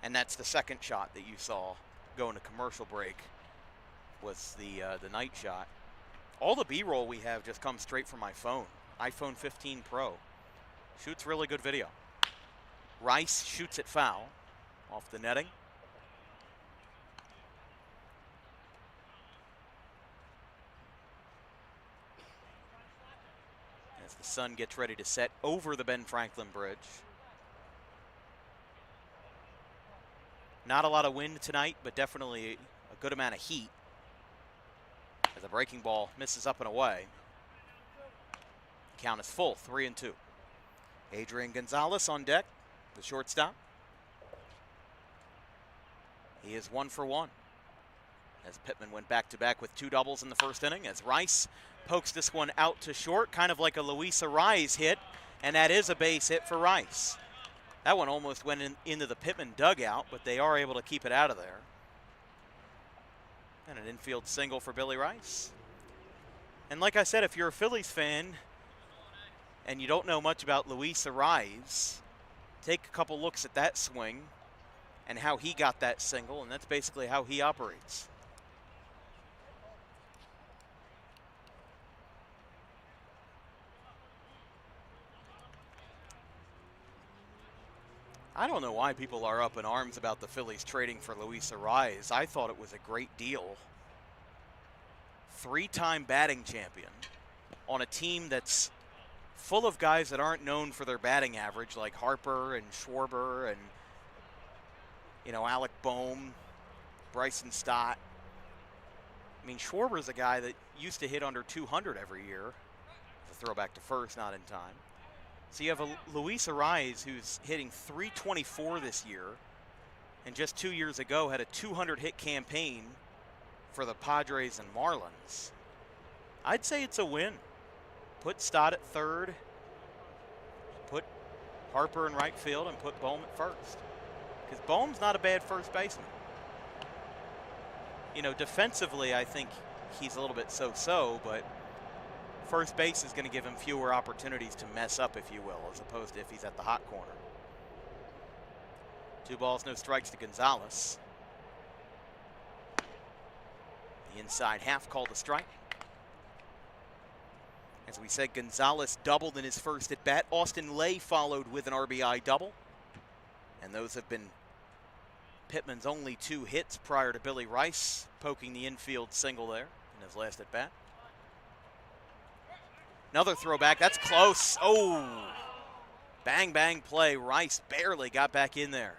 And that's the second shot that you saw going to commercial break, was the night shot. All the B-roll we have just comes straight from my phone. iPhone 15 Pro. Shoots really good video. Rice shoots it foul off the netting. As the sun gets ready to set over the Ben Franklin Bridge. Not a lot of wind tonight, but definitely a good amount of heat. As a breaking ball misses up and away. Count is full, 3-2. Adrian Gonzalez on deck, the shortstop. He is 1 for 1. As Pitman went back-to-back with 2 doubles in the first inning, as Rice pokes this one out to short, kind of like a Luis Arraez hit, and that is a base hit for Rice. That one almost went into the Pitman dugout, but they are able to keep it out of there. And an infield single for Billy Rice. And like I said, if you're a Phillies fan and you don't know much about Luis Arraez, take a couple looks at that swing and how he got that single, and that's basically how he operates. I don't know why people are up in arms about the Phillies trading for Luis Arraez. I thought it was a great deal. 3-time batting champion on a team that's full of guys that aren't known for their batting average, like Harper and Schwarber and, Alec Boehm, Bryson Stott. I mean, Schwarber's a guy that used to hit under 200 every year. The throwback to first, not in time. So you have a Luis Arraez who's hitting .324 this year, and just 2 years ago had a 200-hit campaign for the Padres and Marlins. I'd say it's a win. Put Stott at third, put Harper in right field, and put Boehm at first. Because Boehm's not a bad first baseman. Defensively, I think he's a little bit so-so, but first base is going to give him fewer opportunities to mess up, if you will, as opposed to if he's at the hot corner. 2 balls, no strikes to Gonzalez. The inside half called a strike. As we said, Gonzalez doubled in his first at bat. Austin Lay followed with an RBI double. And those have been Pitman's only 2 hits prior to Billy Rice poking the infield single there in his last at bat. Another throwback, that's close. Oh, bang, bang play. Rice barely got back in there.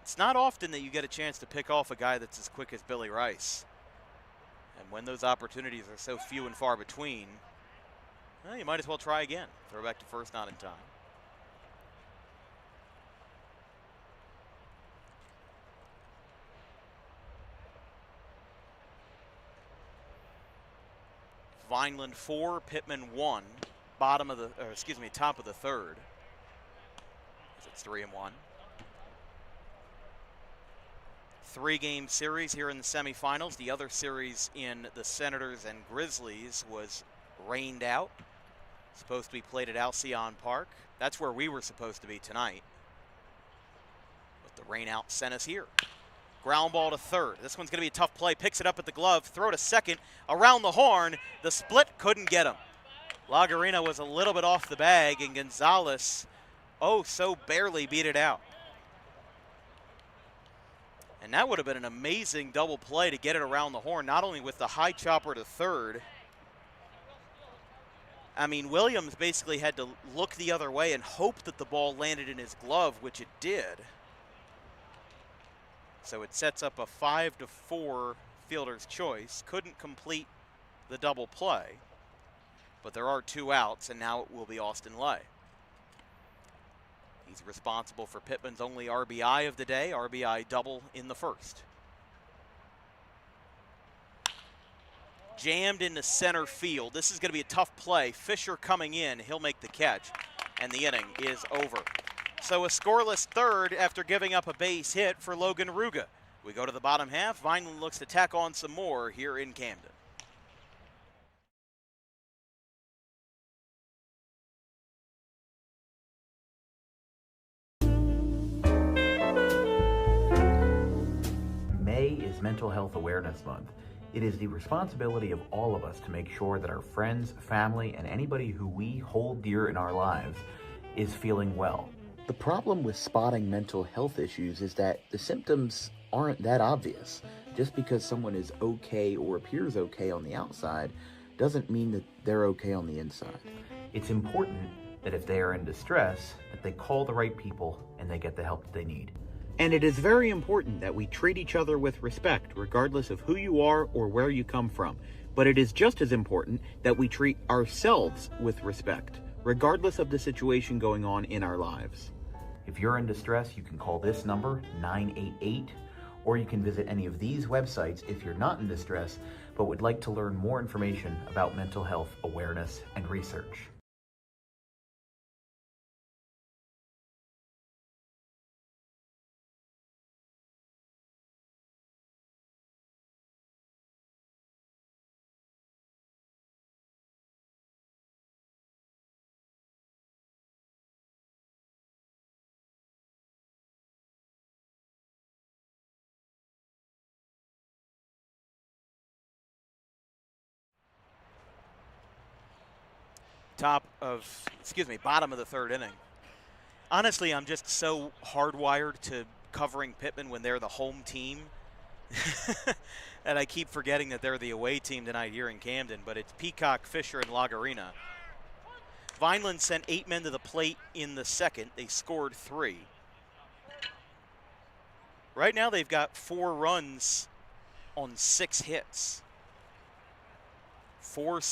It's not often that you get a chance to pick off a guy that's as quick as Billy Rice. And when those opportunities are so few and far between, well, you might as well try again. Throw back to first, not in time. Vineland 4, Pitman 1, top of the third. It's 3-1. 3-game series here in the semifinals. The other series in the Senators and Grizzlies was rained out. Supposed to be played at Alcyon Park. That's where we were supposed to be tonight. But the rain out sent us here. Ground ball to third. This one's going to be a tough play. Picks it up at the glove. Throw to second. Around the horn. The split couldn't get him. Lagarina was a little bit off the bag, and Gonzalez, so barely beat it out. And that would have been an amazing double play to get it around the horn, not only with the high chopper to third. I mean, Williams basically had to look the other way and hope that the ball landed in his glove, which it did. So it sets up a 5-4 fielder's choice. Couldn't complete the double play, but there are 2 outs, and now it will be Austin Lay. He's responsible for Pitman's only RBI of the day, RBI double in the first. Jammed into center field. This is going to be a tough play. Fisher coming in. He'll make the catch, and the inning is over. So a scoreless third after giving up a base hit for Logan Ruga. We go to the bottom half. Vineland looks to tack on some more here in Camden. May is Mental Health Awareness Month. It is the responsibility of all of us to make sure that our friends, family, and anybody who we hold dear in our lives is feeling well. The problem with spotting mental health issues is that the symptoms aren't that obvious. Just because someone is okay or appears okay on the outside doesn't mean that they're okay on the inside. It's important that if they are in distress, that they call the right people and they get the help that they need. And it is very important that we treat each other with respect, regardless of who you are or where you come from. But it is just as important that we treat ourselves with respect, regardless of the situation going on in our lives. If you're in distress, you can call this number, 988, or you can visit any of these websites if you're not in distress, but would like to learn more information about mental health awareness and research. Bottom of the third inning. Honestly, I'm just so hardwired to covering Pitman when they're the home team. And I keep forgetting that they're the away team tonight here in Camden, but it's Peacock, Fisher, and Lagarina. Vineland sent 8 men to the plate in the second. They scored 3. Right now they've got 4 runs on 6 hits. 5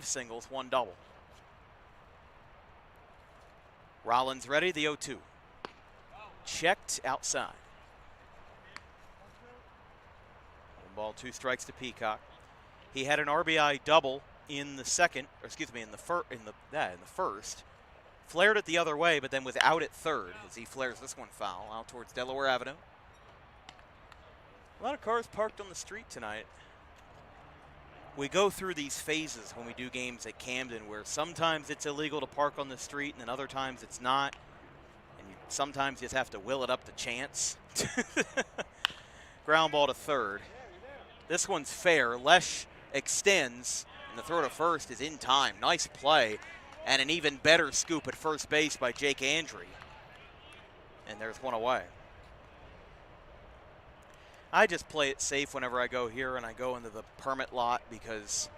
singles, 1 double. Rollins ready, the 0-2. Checked outside. 1 ball, 2 strikes to Peacock. He had an RBI double in the first. Flared it the other way, but then was out at third as he flares this one foul out towards Delaware Avenue. A lot of cars parked on the street tonight. We go through these phases when we do games at Camden where sometimes it's illegal to park on the street and then other times it's not. And sometimes you just have to will it up to chance. Ground ball to third. This one's fair. Lesh extends, and the throw to first is in time. Nice play, and an even better scoop at first base by Jake Andre. And there's one away. I just play it safe whenever I go here and I go into the permit lot because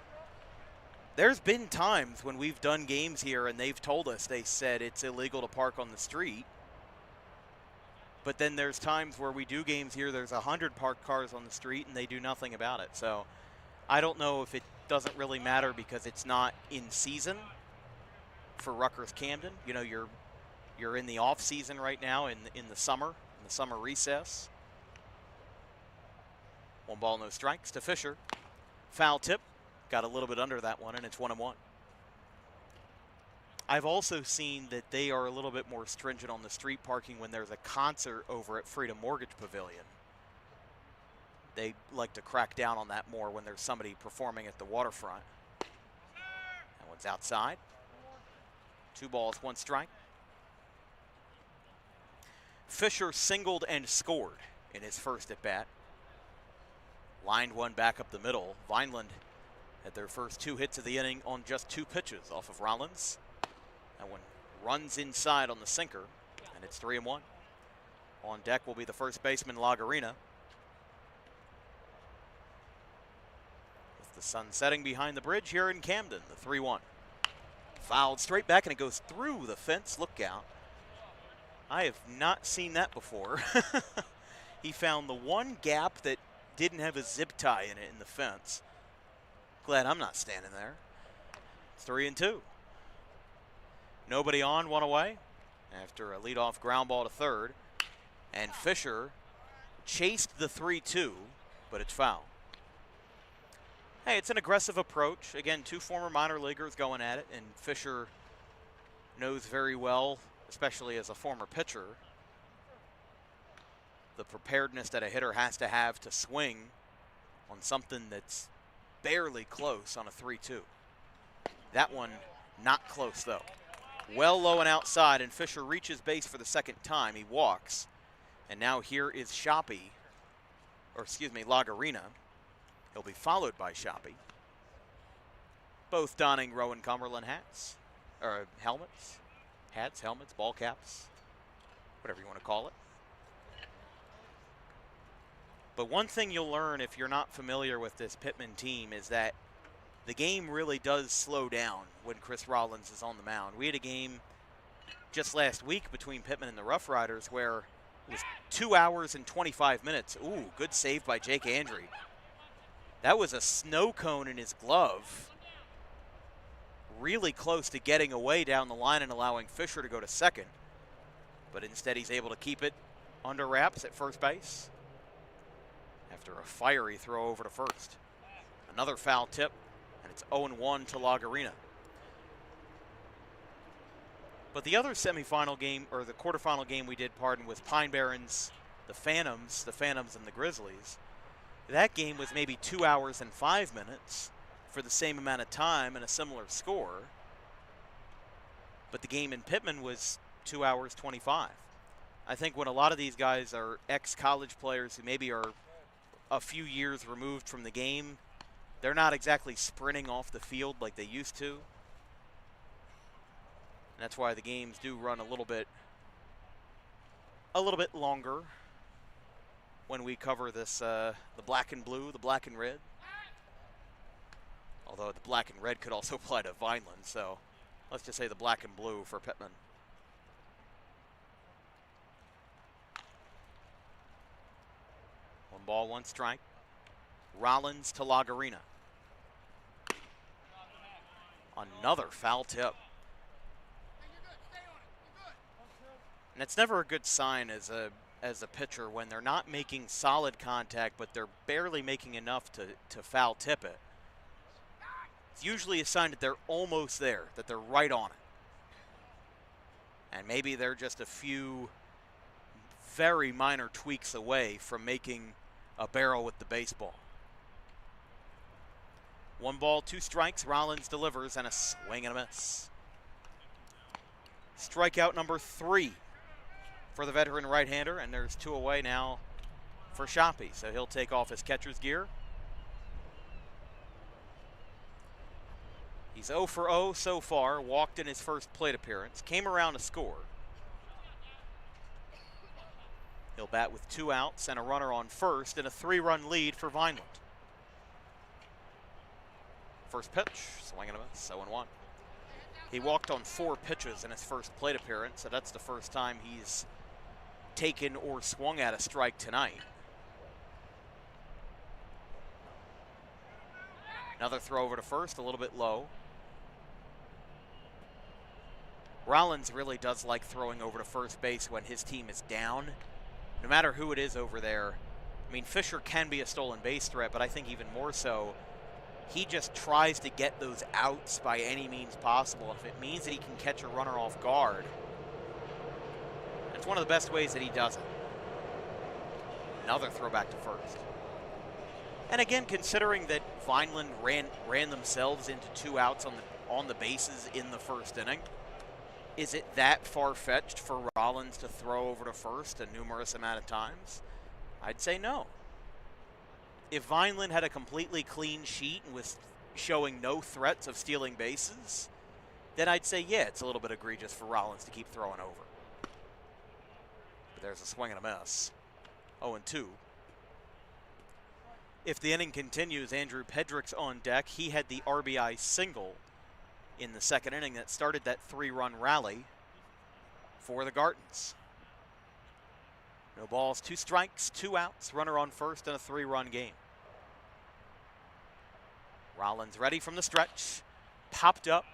there's been times when we've done games here and they've told us, they said it's illegal to park on the street. But then there's times where we do games here, there's 100 parked cars on the street and they do nothing about it. So I don't know if it doesn't really matter because it's not in season for Rutgers Camden. You know, you're in the off season right now in the summer recess. 1 ball, no strikes to Fisher. Foul tip, got a little bit under that one, and it's 1-1. I've also seen that they are a little bit more stringent on the street parking when there's a concert over at Freedom Mortgage Pavilion. They like to crack down on that more when there's somebody performing at the waterfront. That one's outside. 2 balls, 1 strike. Fisher singled and scored in his first at bat. Lined one back up the middle. Vineland had their first 2 hits of the inning on just 2 pitches off of Rollins. That one runs inside on the sinker, and it's 3-1. On deck will be the first baseman, Lagarina. With the sun setting behind the bridge here in Camden, the 3-1. Fouled straight back, and it goes through the fence. Look out. I have not seen that before. He found the one gap that didn't have a zip tie in it in the fence. Glad I'm not standing there. It's 3-2. Nobody on, one away after a leadoff ground ball to third. And Fisher chased the 3-2, but it's foul. Hey, it's an aggressive approach. Again, two former minor leaguers going at it, and Fisher knows very well, especially as a former pitcher, the preparedness that a hitter has to have to swing on something that's barely close on a 3-2. That one not close, though. Well low and outside, and Fisher reaches base for the second time. He walks, and now here is Lagarina. He'll be followed by Shoppy. Both donning Rowan Cumberland hats, or helmets. Hats, helmets, ball caps, whatever you want to call it. But one thing you'll learn if you're not familiar with this Pitman team is that the game really does slow down when Chris Rollins is on the mound. We had a game just last week between Pitman and the Rough Riders where it was 2 hours and 25 minutes. Ooh, good save by Jake Andre. That was a snow cone in his glove. Really close to getting away down the line and allowing Fisher to go to second. But instead he's able to keep it under wraps at first base after a fiery throw over to first. Another foul tip, and it's 0-1 to Lagarina. But the other semifinal game, or the quarterfinal game we did, with Pine Barrens, the Phantoms and the Grizzlies, that game was maybe 2 hours and 5 minutes for the same amount of time and a similar score. But the game in Pitman was 2 hours 25. I think when a lot of these guys are ex-college players who maybe are a few years removed from the game, they're not exactly sprinting off the field like they used to. And that's why the games do run a little bit longer when we cover this, the black and blue, the black and red. Although the black and red could also apply to Vineland, so let's just say the black and blue for Pitman. One ball, one strike. Rollins to Lagarina. Another foul tip. And it's never a good sign as a pitcher when they're not making solid contact, but they're barely making enough to foul tip it. It's usually a sign that they're almost there, that they're right on it. And maybe they're just a few very minor tweaks away from making a barrel with the baseball. One ball, two strikes. Rollins delivers, and a swing and a miss. Strikeout number 3 for the veteran right-hander, and there's 2 away now for Shoppy, so he'll take off his catcher's gear. He's 0 for 0 so far, walked in his first plate appearance, came around to score. He'll bat with 2 outs and a runner on first and a 3-run lead for Vineland. First pitch, swing and a miss, 0-1. He walked on 4 pitches in his first plate appearance, so that's the first time he's taken or swung at a strike tonight. Another throw over to first, a little bit low. Rollins really does like throwing over to first base when his team is down, no matter who it is over there. I mean, Fisher can be a stolen base threat, but I think even more so, he just tries to get those outs by any means possible. If it means that he can catch a runner off guard, that's one of the best ways that he does it. Another throw back to first. And again, considering that Vineland ran themselves into 2 outs on the bases in the first inning, is it that far-fetched for Rollins to throw over to first a numerous amount of times? I'd say no. If Vineland had a completely clean sheet and was showing no threats of stealing bases, then I'd say, yeah, it's a little bit egregious for Rollins to keep throwing over. But There's a swing and a miss. 0-2. If the inning continues, Andrew Pedrick's on deck. He had the RBI single in the second inning that started that 3-run rally for the Gartons. No balls, 2 strikes, 2 outs, runner on first, and a 3-run game. Rollins ready from the stretch, popped up,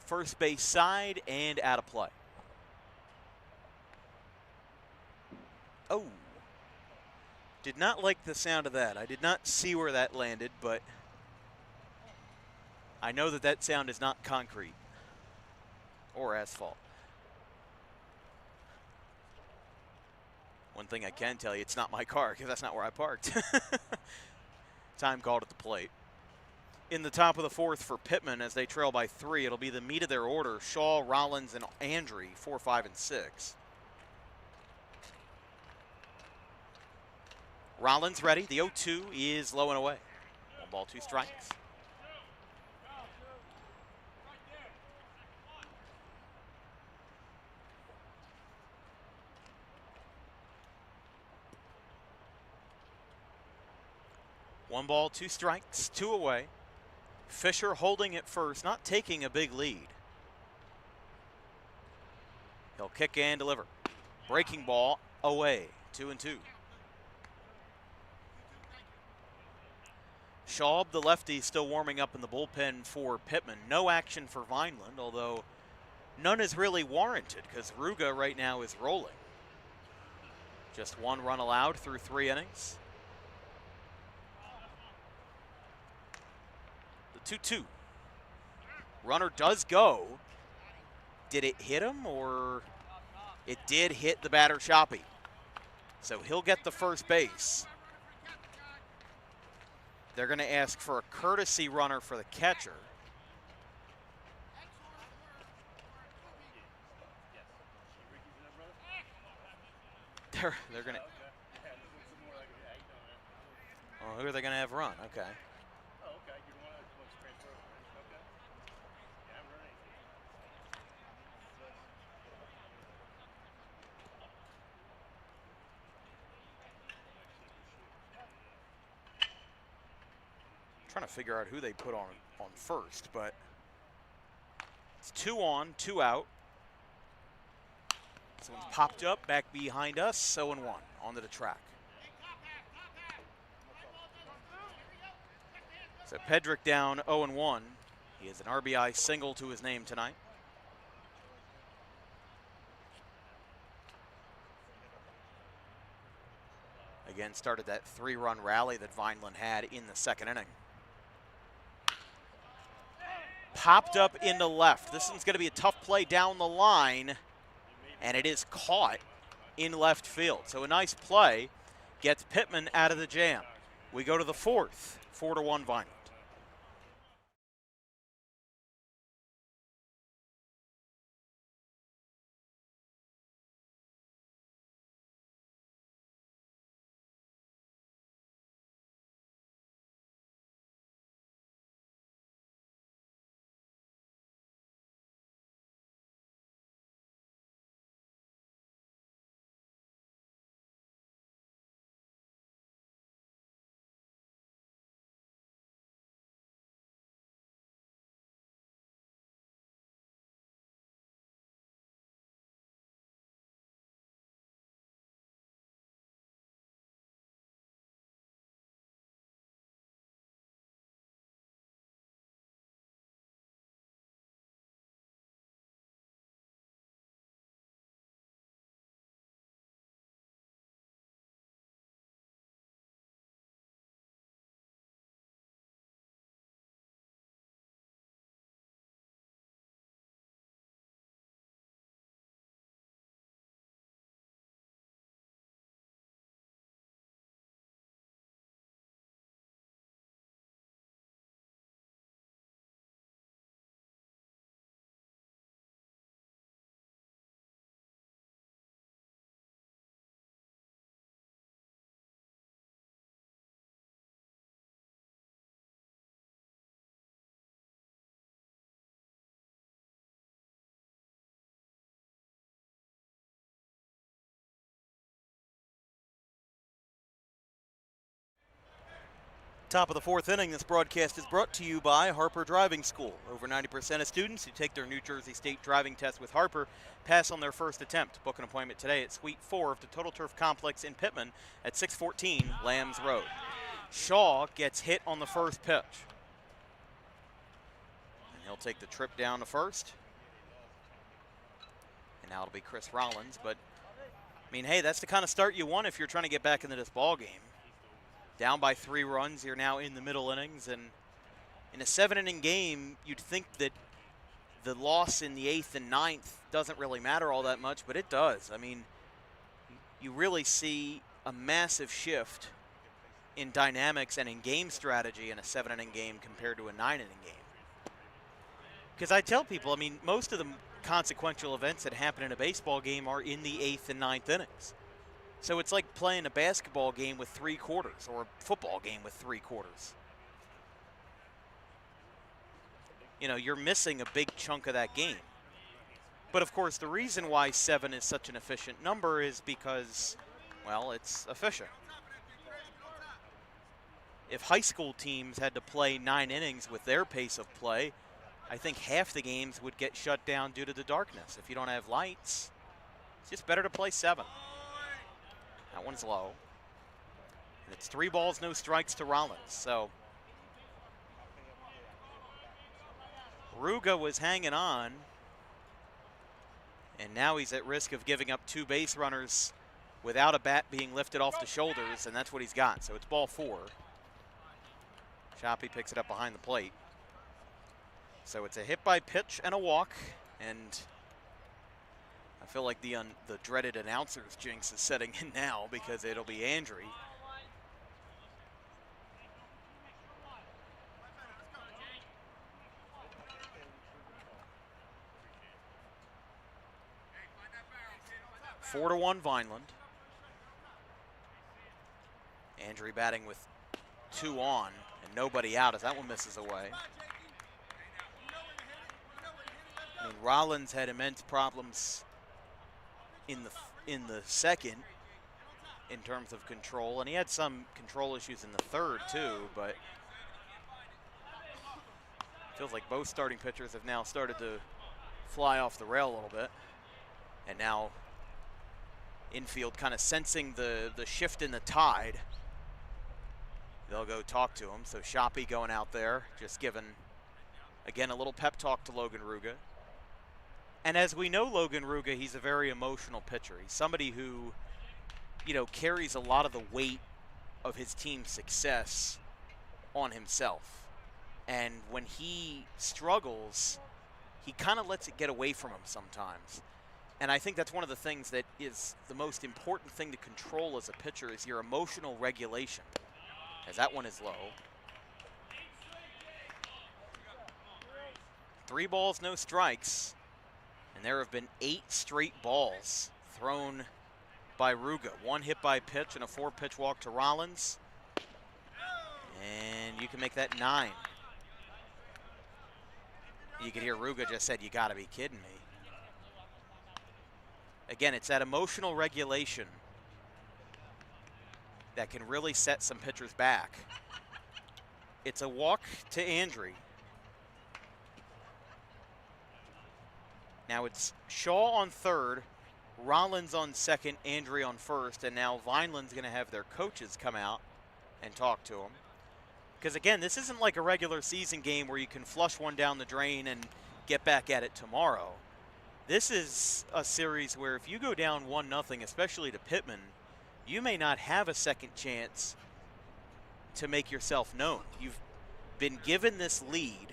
first base side, and out of play. Oh, did not like the sound of that. I did not see where that landed, but I know that that sound is not concrete or asphalt. One thing I can tell you, it's not my car because that's not where I parked. Time called at the plate. In the top of the 4th for Pitman as they trail by 3. It'll be the meat of their order. Shaw, Rollins, and Andre, 4, 5, and 6. Rollins ready. The 0-2 is low and away. 1 ball, 2 strikes. One ball, 2 strikes, 2 away. Fisher holding at first, not taking a big lead. He'll kick and deliver. Breaking ball away, 2-2. Schaub, the lefty, still warming up in the bullpen for Pitman. No action for Vineland, although none is really warranted because Ruga right now is rolling. Just 1 run allowed through 3 innings. 2-2. Runner does go. Did it hit him, or it did hit the batter Choppy? So he'll get the first base. They're going to ask for a courtesy runner for the catcher. They're going to. Well, who are they going to have run? Okay. Trying to figure out who they put on first, but it's 2 on, 2 out. Someone's popped up back behind us, 0-1 onto the track. So Pedrick down 0-1. He has an RBI single to his name tonight. Again, started that 3-run rally that Vineland had in the second inning. Popped up into left. This one's going to be a tough play down the line, and it is caught in left field. So a nice play gets Pitman out of the jam. We go to the 4th, 4-1 Vineland. Top of the fourth inning, this broadcast is brought to you by Harper Driving School. Over 90% of students who take their New Jersey State driving test with Harper pass on their first attempt. Book an appointment today at Suite 4 of the Total Turf Complex in Pitman at 614 Lambs Road. Shaw gets hit on the first pitch. And he'll take the trip down to first. And now it'll be Chris Rollins. But, I mean, hey, that's the kind of start you want if you're trying to get back into this ball game. Down by 3 runs, you're now in the middle innings, and in a 7-inning game, you'd think that the loss in the 8th and 9th doesn't really matter all that much, but it does. I mean, you really see a massive shift in dynamics and in game strategy in a 7-inning game compared to a 9-inning game. Because I tell people, I mean, most of the consequential events that happen in a baseball game are in the 8th and 9th innings. So it's like playing a basketball game with 3 quarters or a football game with 3 quarters. You know, you're missing a big chunk of that game. But of course, the reason why 7 is such an efficient number is because, well, it's efficient. If high school teams had to play 9 innings with their pace of play, I think half the games would get shut down due to the darkness. If you don't have lights, it's just better to play 7. That one's low. And it's 3 balls, no strikes to Rollins. So Ruga was hanging on, and now he's at risk of giving up 2 base runners without a bat being lifted off the shoulders, and that's what he's got. So it's ball 4. Shoppy picks it up behind the plate. So it's a hit by pitch and a walk, and I feel like the dreaded announcer's jinx is setting in now because it'll be Andre. Four to 1 Vineland. Andre batting with 2 on and nobody out as that one misses away. I mean, Rollins had immense problems in the second in terms of control, and he had some control issues in the third too, but it feels like both starting pitchers have now started to fly off the rail a little bit, and now infield kind of sensing the shift in the tide. They'll go talk to him. So Shoppy going out there, just giving again a little pep talk to Logan Ruga. And as we know Logan Ruga, he's a very emotional pitcher. He's somebody who, you know, carries a lot of the weight of his team's success on himself. And when he struggles, he kind of lets it get away from him sometimes. And I think that's one of the things that is the most important thing to control as a pitcher is your emotional regulation. As that one is low. 3 balls, no strikes. And there have been 8 straight balls thrown by Ruga. 1 hit by pitch and a 4-pitch walk to Rollins. And you can make that 9. You could hear Ruga just said, "You gotta be kidding me." Again, it's that emotional regulation that can really set some pitchers back. It's a walk to Andre. Now it's Shaw on third, Rollins on second, Andre on first, and now Vineland's going to have their coaches come out and talk to him. Because again, this isn't like a regular season game where you can flush one down the drain and get back at it tomorrow. This is a series where if you go down 1-0, especially to Pitman, you may not have a second chance to make yourself known. You've been given this lead,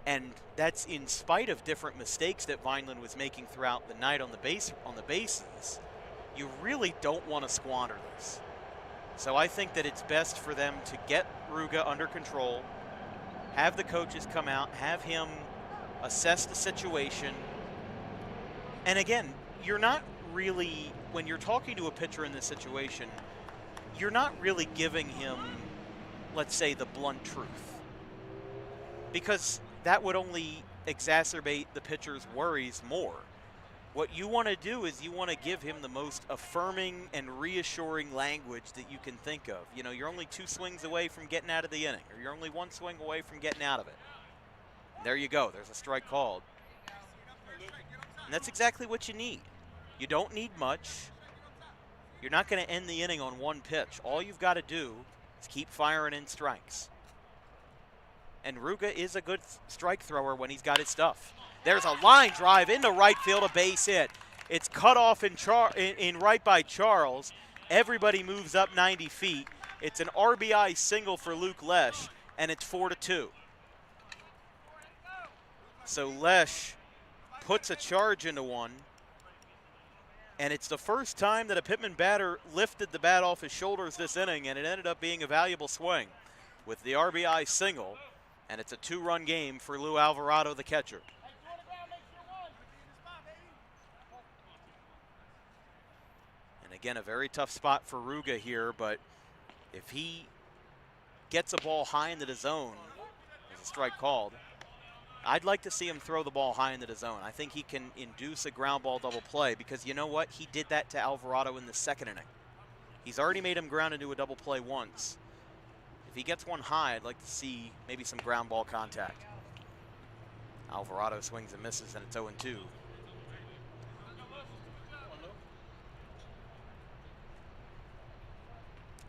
and that's in spite of different mistakes that Vineland was making throughout the night on the bases. You really don't want to squander this. So I think that it's best for them to get Ruga under control, have the coaches come out, have him assess the situation. And again, you're not really, when you're talking to a pitcher in this situation, you're not really giving him, let's say, the blunt truth. Because that would only exacerbate the pitcher's worries more. What you want to do is you want to give him the most affirming and reassuring language that you can think of. You know, you're only 2 swings away from getting out of the inning, or you're only 1 swing away from getting out of it. And there you go. There's a strike called. And that's exactly what you need. You don't need much. You're not going to end the inning on 1 pitch. All you've got to do is keep firing in strikes. And Ruga is a good strike thrower when he's got his stuff. There's a line drive into right field, a base hit. It's cut off in right by Charles. Everybody moves up 90 feet. It's an RBI single for Luke Lesh, and it's 4-2. So Lesh puts a charge into one, and it's the first time that a Pitman batter lifted the bat off his shoulders this inning, and it ended up being a valuable swing with the RBI single, and it's a 2-run game for Lou Alvarado, the catcher. And again, a very tough spot for Ruga here, but if he gets a ball high into the zone, there's a strike called. I'd like to see him throw the ball high into the zone. I think he can induce a ground ball double play because you know what? He did that to Alvarado in the 2nd inning. He's already made him ground into a double play once. If he gets one high, I'd like to see maybe some ground ball contact. Alvarado swings and misses, and it's 0-2.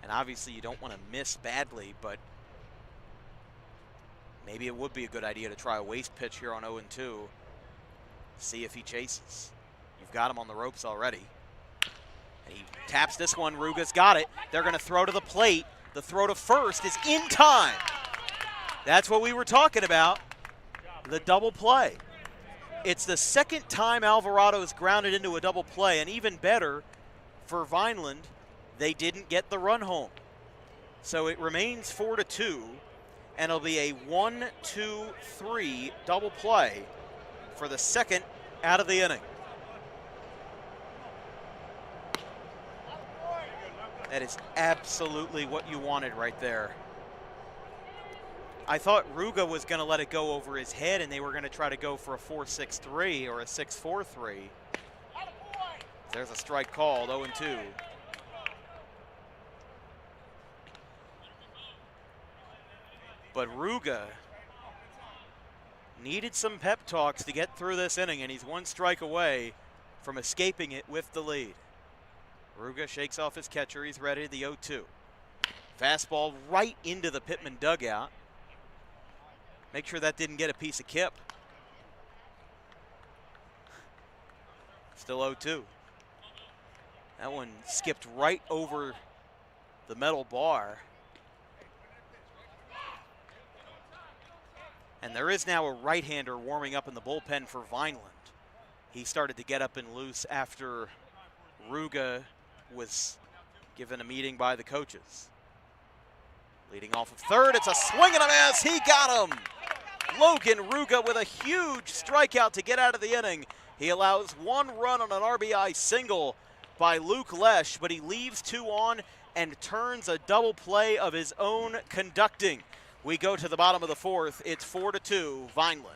And obviously you don't want to miss badly, but maybe it would be a good idea to try a waste pitch here on 0-2. See if he chases. You've got him on the ropes already. And he taps this one. Ruga's got it. They're going to throw to the plate. The throw to first is in time. That's what we were talking about. The double play. It's the 2nd time Alvarado has grounded into a double play, and even better for Vineland, they didn't get the run home. So it remains 4-2. And it'll be a 1-2-3 double play for the 2nd out of the inning. That is absolutely what you wanted right there. I thought Ruga was going to let it go over his head and they were going to try to go for a 4-6-3 or a 6-4-3. There's a strike called, 0-2. But Ruga needed some pep talks to get through this inning, and he's 1 strike away from escaping it with the lead. Ruga shakes off his catcher. He's ready, the 0-2. Fastball right into the Pitman dugout. Make sure that didn't get a piece of Kip. Still 0-2. That one skipped right over the metal bar. And there is now a right-hander warming up in the bullpen for Vineland. He started to get up and loose after Ruga was given a meeting by the coaches. Leading off of third, it's a swing and a miss. He got him. Logan Ruga with a huge strikeout to get out of the inning. He allows 1 run on an RBI single by Luke Lesh, but he leaves 2 on and turns a double play of his own conducting. We go to the bottom of the 4th. It's 4-2, Vineland.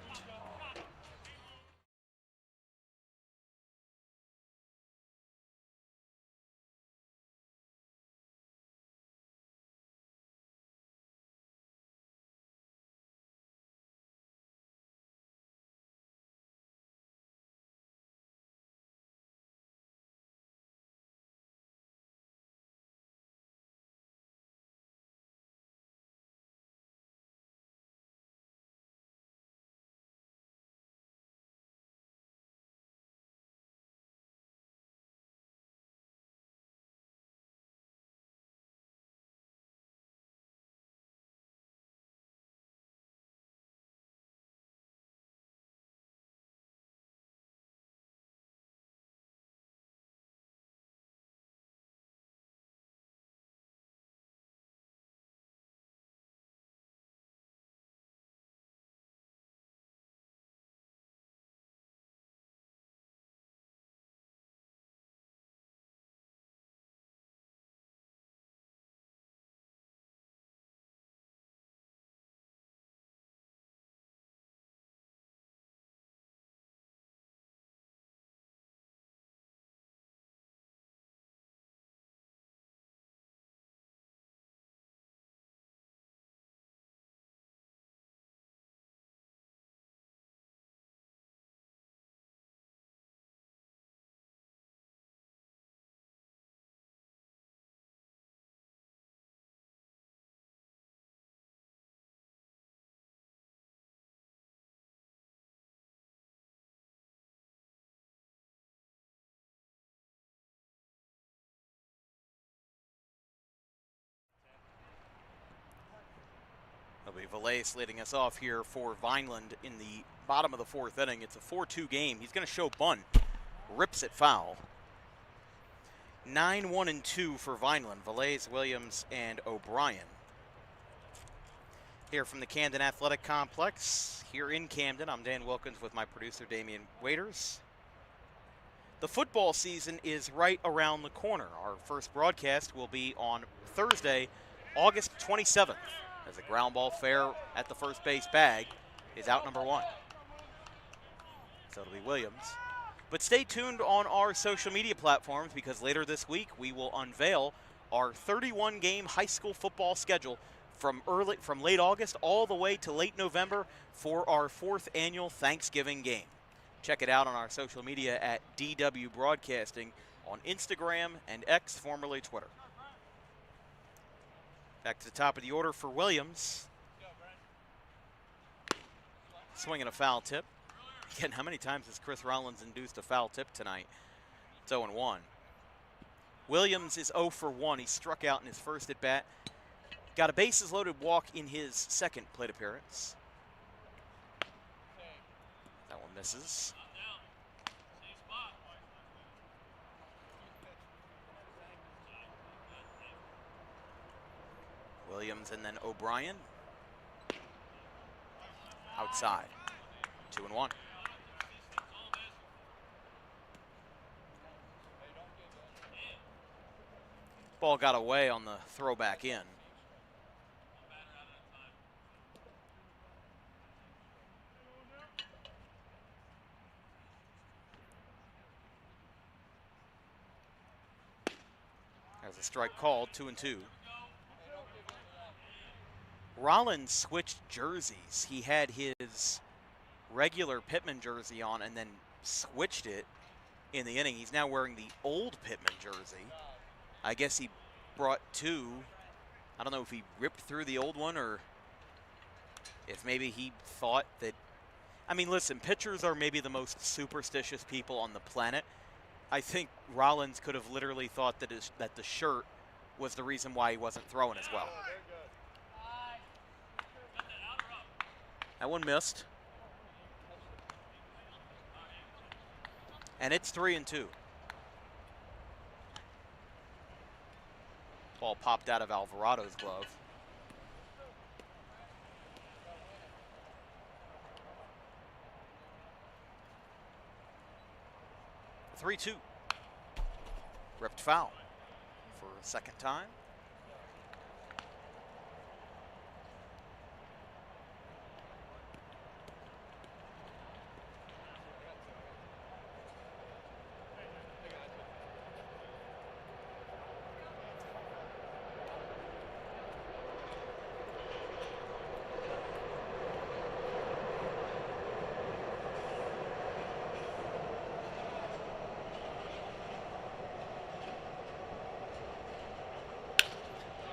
be Valais leading us off here for Vineland in the bottom of the fourth inning. It's a 4-2 game. He's going to show bunt. Rips it foul. 9-1-2 for Vineland. Valais, Williams, and O'Brien. Here from the Camden Athletic Complex, here in Camden, I'm Dan Wilkins with my producer, Damian Waiters. The football season is right around the corner. Our first broadcast will be on Thursday, August 27th, as the ground ball fair at the first base bag is out number 1. So it'll be Williams. But stay tuned on our social media platforms, because later this week we will unveil our 31-game high school football schedule from late August all the way to late November for our 4th annual Thanksgiving game. Check it out on our social media at DW Broadcasting on Instagram and X, formerly Twitter. Back to the top of the order for Williams. Swinging a foul tip. Again, how many times has Chris Rollins induced a foul tip tonight? It's 0-1. Williams is 0 for 1. He struck out in his first at bat. Got a bases loaded walk in his second plate appearance. That one misses. Williams and then O'Brien. Outside. 2-1. Ball got away on the throwback in. There's a strike called, 2-2. Rollins switched jerseys. He had his regular Pitman jersey on and then switched it in the inning. He's now wearing the old Pitman jersey. I guess he brought 2. I don't know if he ripped through the old one or if maybe he thought that. I mean, listen, pitchers are maybe the most superstitious people on the planet. I think Rollins could have literally thought that that the shirt was the reason why he wasn't throwing as well. That one missed. And it's 3-2. Ball popped out of Alvarado's glove. The 3-2. Ripped foul for a second time.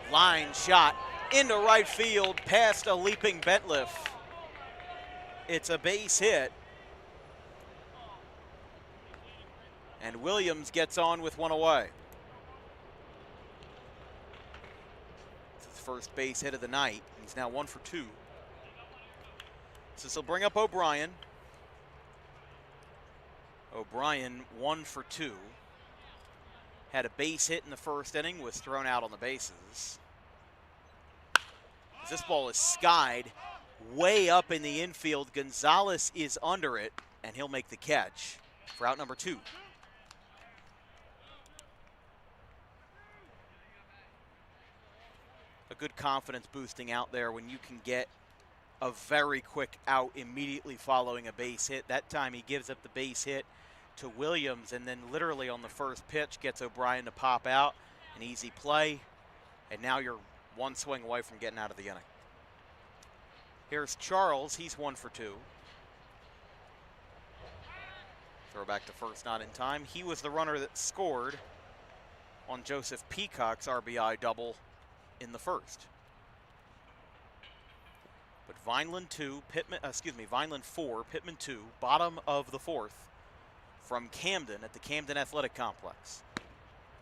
Line shot into right field past a leaping Bentliff. It's a base hit. And Williams gets on with one away. It's his first base hit of the night. He's now 1 for 2. So this will bring up O'Brien. O'Brien 1 for 2. Had a base hit in the first inning, was thrown out on the bases. This ball is skied way up in the infield. Gonzalez is under it, and he'll make the catch for out number 2. A good confidence boosting out there when you can get a very quick out immediately following a base hit. That time he gives up the base hit to Williams, and then literally on the first pitch gets O'Brien to pop out. An easy play, and now you're one swing away from getting out of the inning. Here's Charles. He's 1 for 2. Throw back to first, not in time. He was the runner that scored on Joseph Peacock's RBI double in the first. But Vineland 4, Pitman 2, bottom of the 4th from Camden at the Camden Athletic Complex.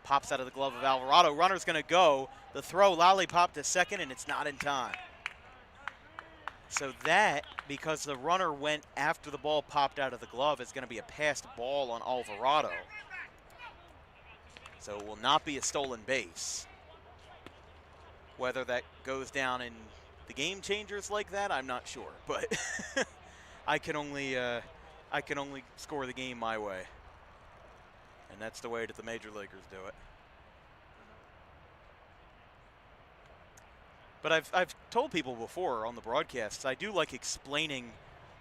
Pops out of the glove of Alvarado. Runner's going to go. The throw lollipop to second, and it's not in time. So that, because the runner went after the ball popped out of the glove, is going to be a passed ball on Alvarado. So it will not be a stolen base. Whether that goes down in the game changers like that, I'm not sure. But I can only score the game my way. And that's the way that the major leaguers do it. But I've told people before on the broadcasts, I do like explaining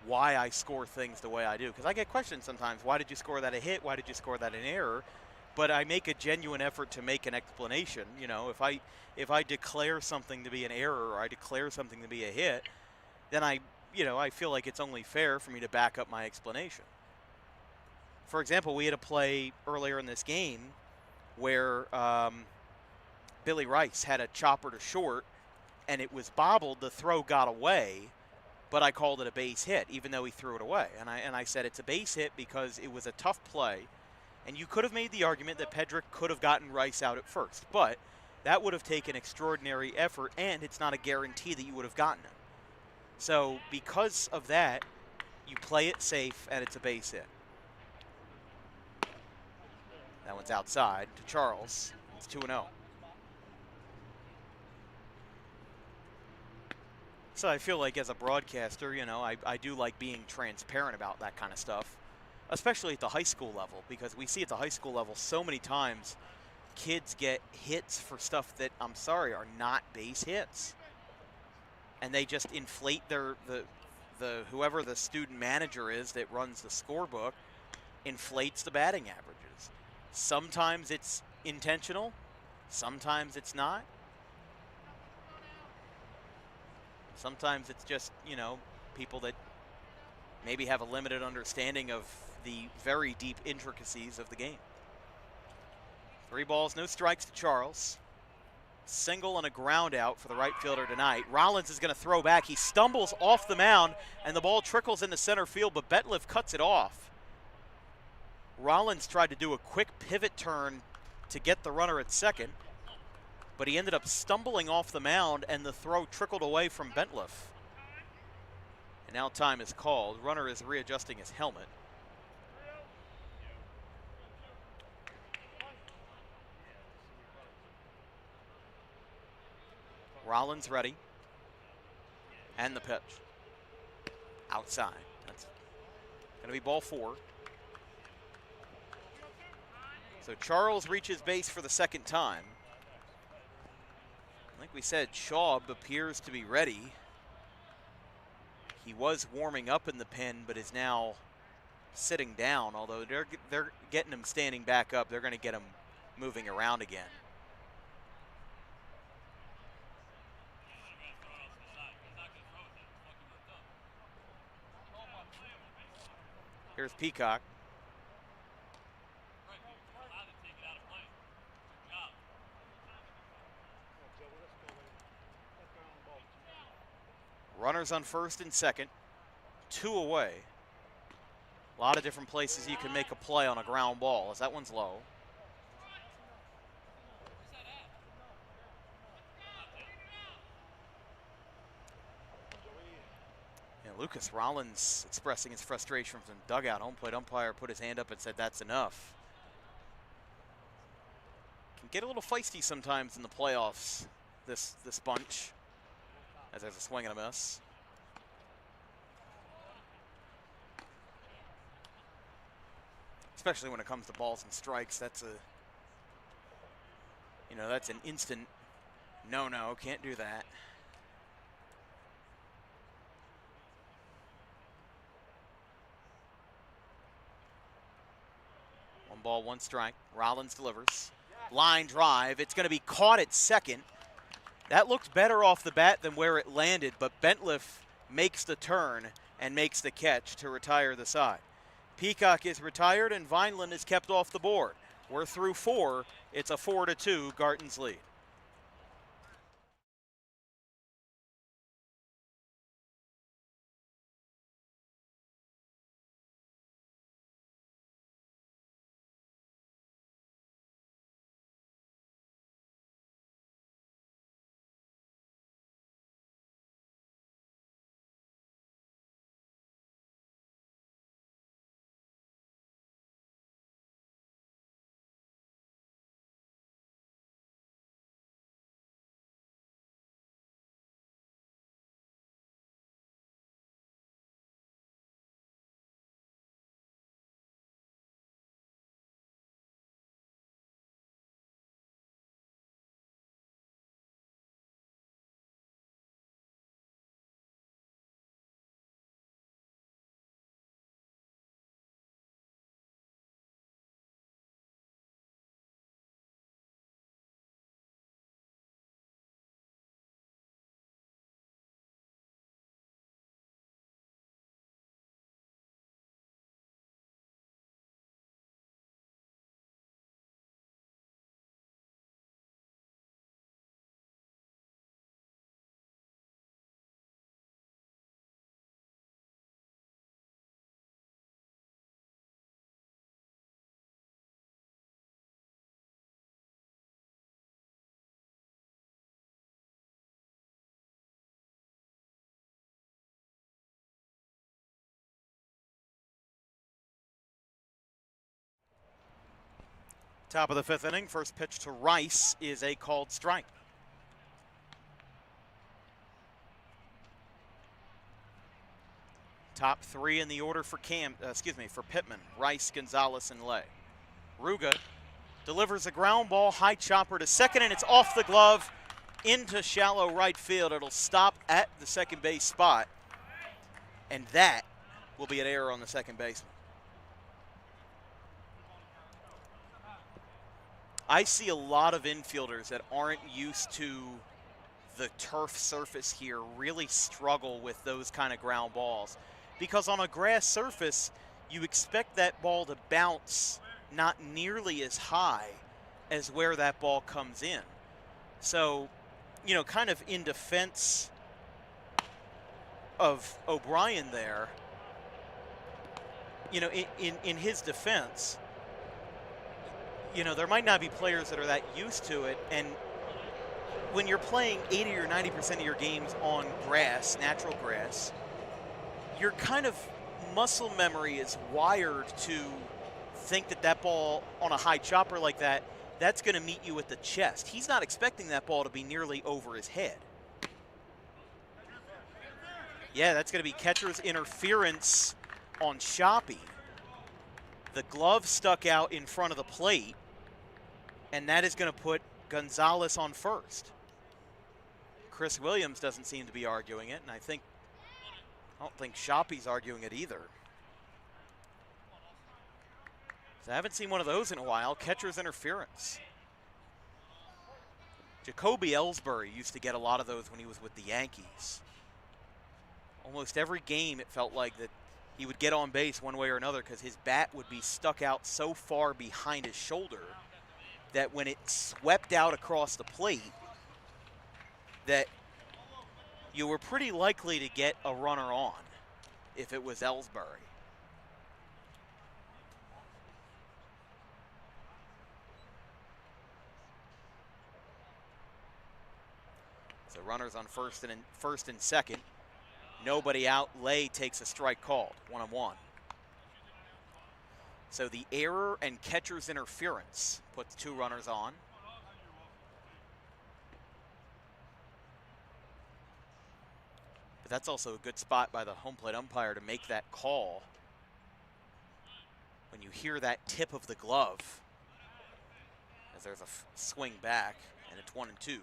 why I score things the way I do. Because I get questions sometimes, why did you score that a hit? Why did you score that an error? But I make a genuine effort to make an explanation. You know, if I declare something to be an error or I declare something to be a hit, then I feel like it's only fair for me to back up my explanation. For example, we had a play earlier in this game where Billy Rice had a chopper to short, and it was bobbled. The throw got away, but I called it a base hit, even though he threw it away. And I said it's a base hit because it was a tough play, and you could have made the argument that Pedrick could have gotten Rice out at first, but that would have taken extraordinary effort, and it's not a guarantee that you would have gotten him. So because of that, you play it safe, and it's a base hit. That one's outside to Charles. It's 2-0. So I feel like as a broadcaster, I do like being transparent about that kind of stuff, especially at the high school level, because we see at the high school level so many times kids get hits for stuff that, I'm sorry, are not base hits. And they just inflate the whoever the student manager is that runs the scorebook inflates the batting averages. Sometimes it's intentional, sometimes it's not. Sometimes it's just, people that maybe have a limited understanding of the very deep intricacies of the game. 3 balls, no strikes to Charles. Single and a ground out for the right fielder tonight. Rollins is going to throw back. He stumbles off the mound, and the ball trickles into center field, but Betliff cuts it off. Rollins tried to do a quick pivot turn to get the runner at second, but he ended up stumbling off the mound, and the throw trickled away from Bentliff. And now time is called. Runner is readjusting his helmet. Rollins ready. And the pitch. Outside. That's going to be ball 4. So Charles reaches base for the second time. Like we said, Schaub appears to be ready. He was warming up in the pen, but is now sitting down. Although they're getting him standing back up, they're going to get him moving around again. Here's Peacock. Runners on first and second, 2 away. A lot of different places you can make a play on a ground ball, as that one's low. And Lucas Rollins expressing his frustration from the dugout. Home plate umpire put his hand up and said that's enough. Can get a little feisty sometimes in the playoffs, this bunch. As there's a swing and a miss. Especially when it comes to balls and strikes, that's that's an instant no, can't do that. One ball, one strike. Rollins delivers. Line drive. It's going to be caught at second. That looked better off the bat than where it landed, but Bentliff makes the turn and makes the catch to retire the side. Peacock is retired, and Vineland is kept off the board. We're through 4. It's a 4-2 Garton's lead. Top of the 5th inning, first pitch to Rice is a called strike. Top 3 in the order for Pitman, Rice, Gonzalez, and Lay. Ruga delivers a ground ball, high chopper to second, and it's off the glove into shallow right field. It'll stop at the second base spot, and that will be an error on the second baseman. I see a lot of infielders that aren't used to the turf surface here really struggle with those kind of ground balls, because on a grass surface, you expect that ball to bounce not nearly as high as where that ball comes in. So, kind of in defense of O'Brien there, in his defense, there might not be players that are that used to it, and when you're playing 80 or 90% of your games on grass, natural grass, your kind of muscle memory is wired to think that ball on a high chopper like that, that's going to meet you at the chest. He's not expecting that ball to be nearly over his head. Yeah, that's going to be catcher's interference on Shoppy. The glove stuck out in front of the plate, and that is going to put Gonzalez on first. Chris Williams doesn't seem to be arguing it, and I don't think Shoppy's arguing it either. So I haven't seen one of those in a while. Catcher's interference. Jacoby Ellsbury used to get a lot of those when he was with the Yankees. Almost every game it felt like that he would get on base one way or another because his bat would be stuck out so far behind his shoulder that when it swept out across the plate, that you were pretty likely to get a runner on if it was Ellsbury. So runners on first and second. Nobody out. Lay takes a strike called. 1-1. So the error and catcher's interference puts 2 runners on. But that's also a good spot by the home plate umpire to make that call when you hear that tip of the glove, as there's a swing back, and it's 1-2.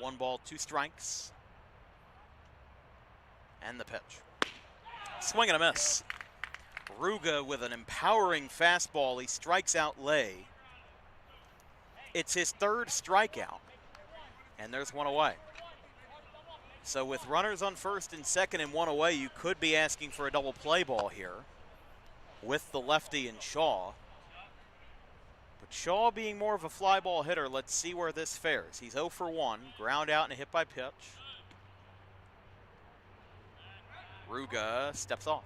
One ball, 2 strikes. And the pitch. Swing and a miss. Ruga with an empowering fastball. He strikes out Lay. It's his 3rd strikeout. And there's 1 away. So with runners on first and second and 1 away, you could be asking for a double play ball here with the lefty and Shaw. But Shaw being more of a fly ball hitter, let's see where this fares. He's 0 for 1, ground out and a hit by pitch. Ruga steps off.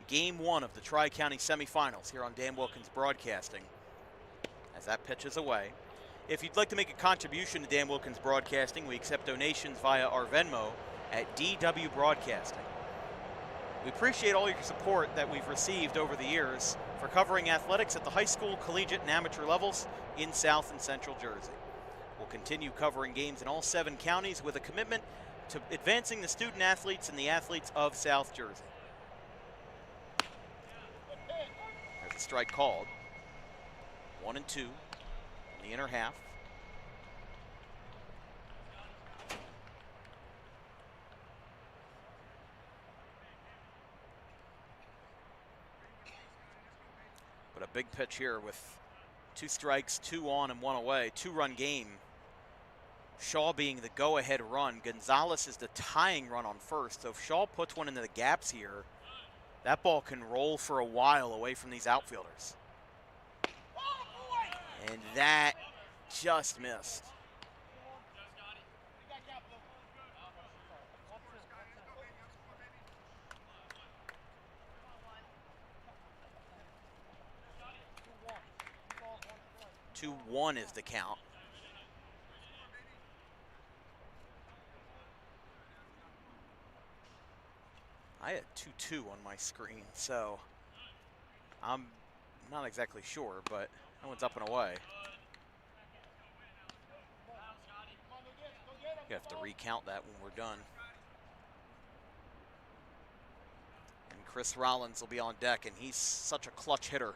Game 1 of the Tri-County Semifinals here on Dan Wilkins Broadcasting, as that pitch is away. If you'd like to make a contribution to Dan Wilkins Broadcasting, we accept donations via our Venmo at DW Broadcasting. We appreciate all your support that we've received over the years for covering athletics at the high school, collegiate, and amateur levels in South and Central Jersey. We'll continue covering games in all 7 counties with a commitment to advancing the student athletes and the athletes of South Jersey. There's a strike called. 1-2 in the inner half. But a big pitch here with 2 strikes, 2 on and 1 away. 2-run game. Shaw being the go-ahead run. Gonzalez is the tying run on first. So if Shaw puts one into the gaps here, that ball can roll for a while away from these outfielders. And that just missed. Two 1 is the count. I had 2-2 on my screen, so I'm not exactly sure, but that one's up and away. You have to recount that when we're done. And Chris Rollins will be on deck, and he's such a clutch hitter.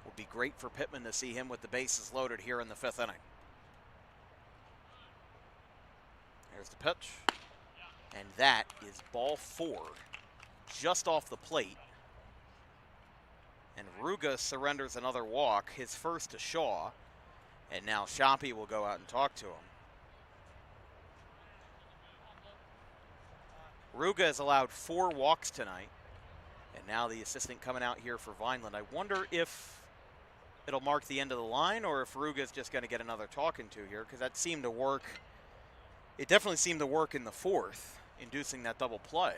Would be great for Pitman to see him with the bases loaded here in the 5th inning. Here's the pitch. And that is ball 4, just off the plate. And Ruga surrenders another walk, his first to Shaw. And now Shoppy will go out and talk to him. Ruga has allowed 4 walks tonight. And now the assistant coming out here for Vineland. I wonder if it'll mark the end of the line or if Ruga's just going to get another talking to here, because that seemed to work. It definitely seemed to work in the 4th, inducing that double play.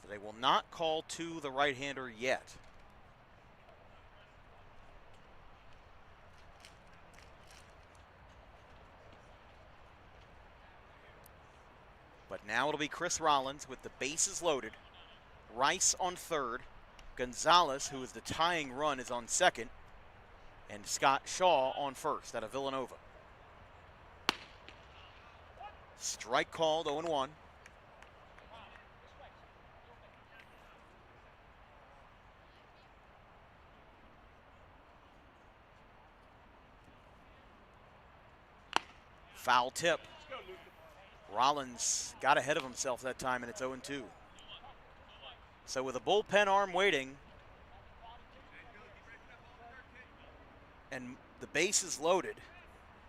So they will not call to the right-hander yet. But now it'll be Chris Rollins with the bases loaded. Rice on third. Gonzalez, who is the tying run, is on second. And Scott Shaw on first out of Villanova. Strike called, 0-1. Foul tip. Rollins got ahead of himself that time, and it's 0-2. So with a bullpen arm waiting, and the bases loaded,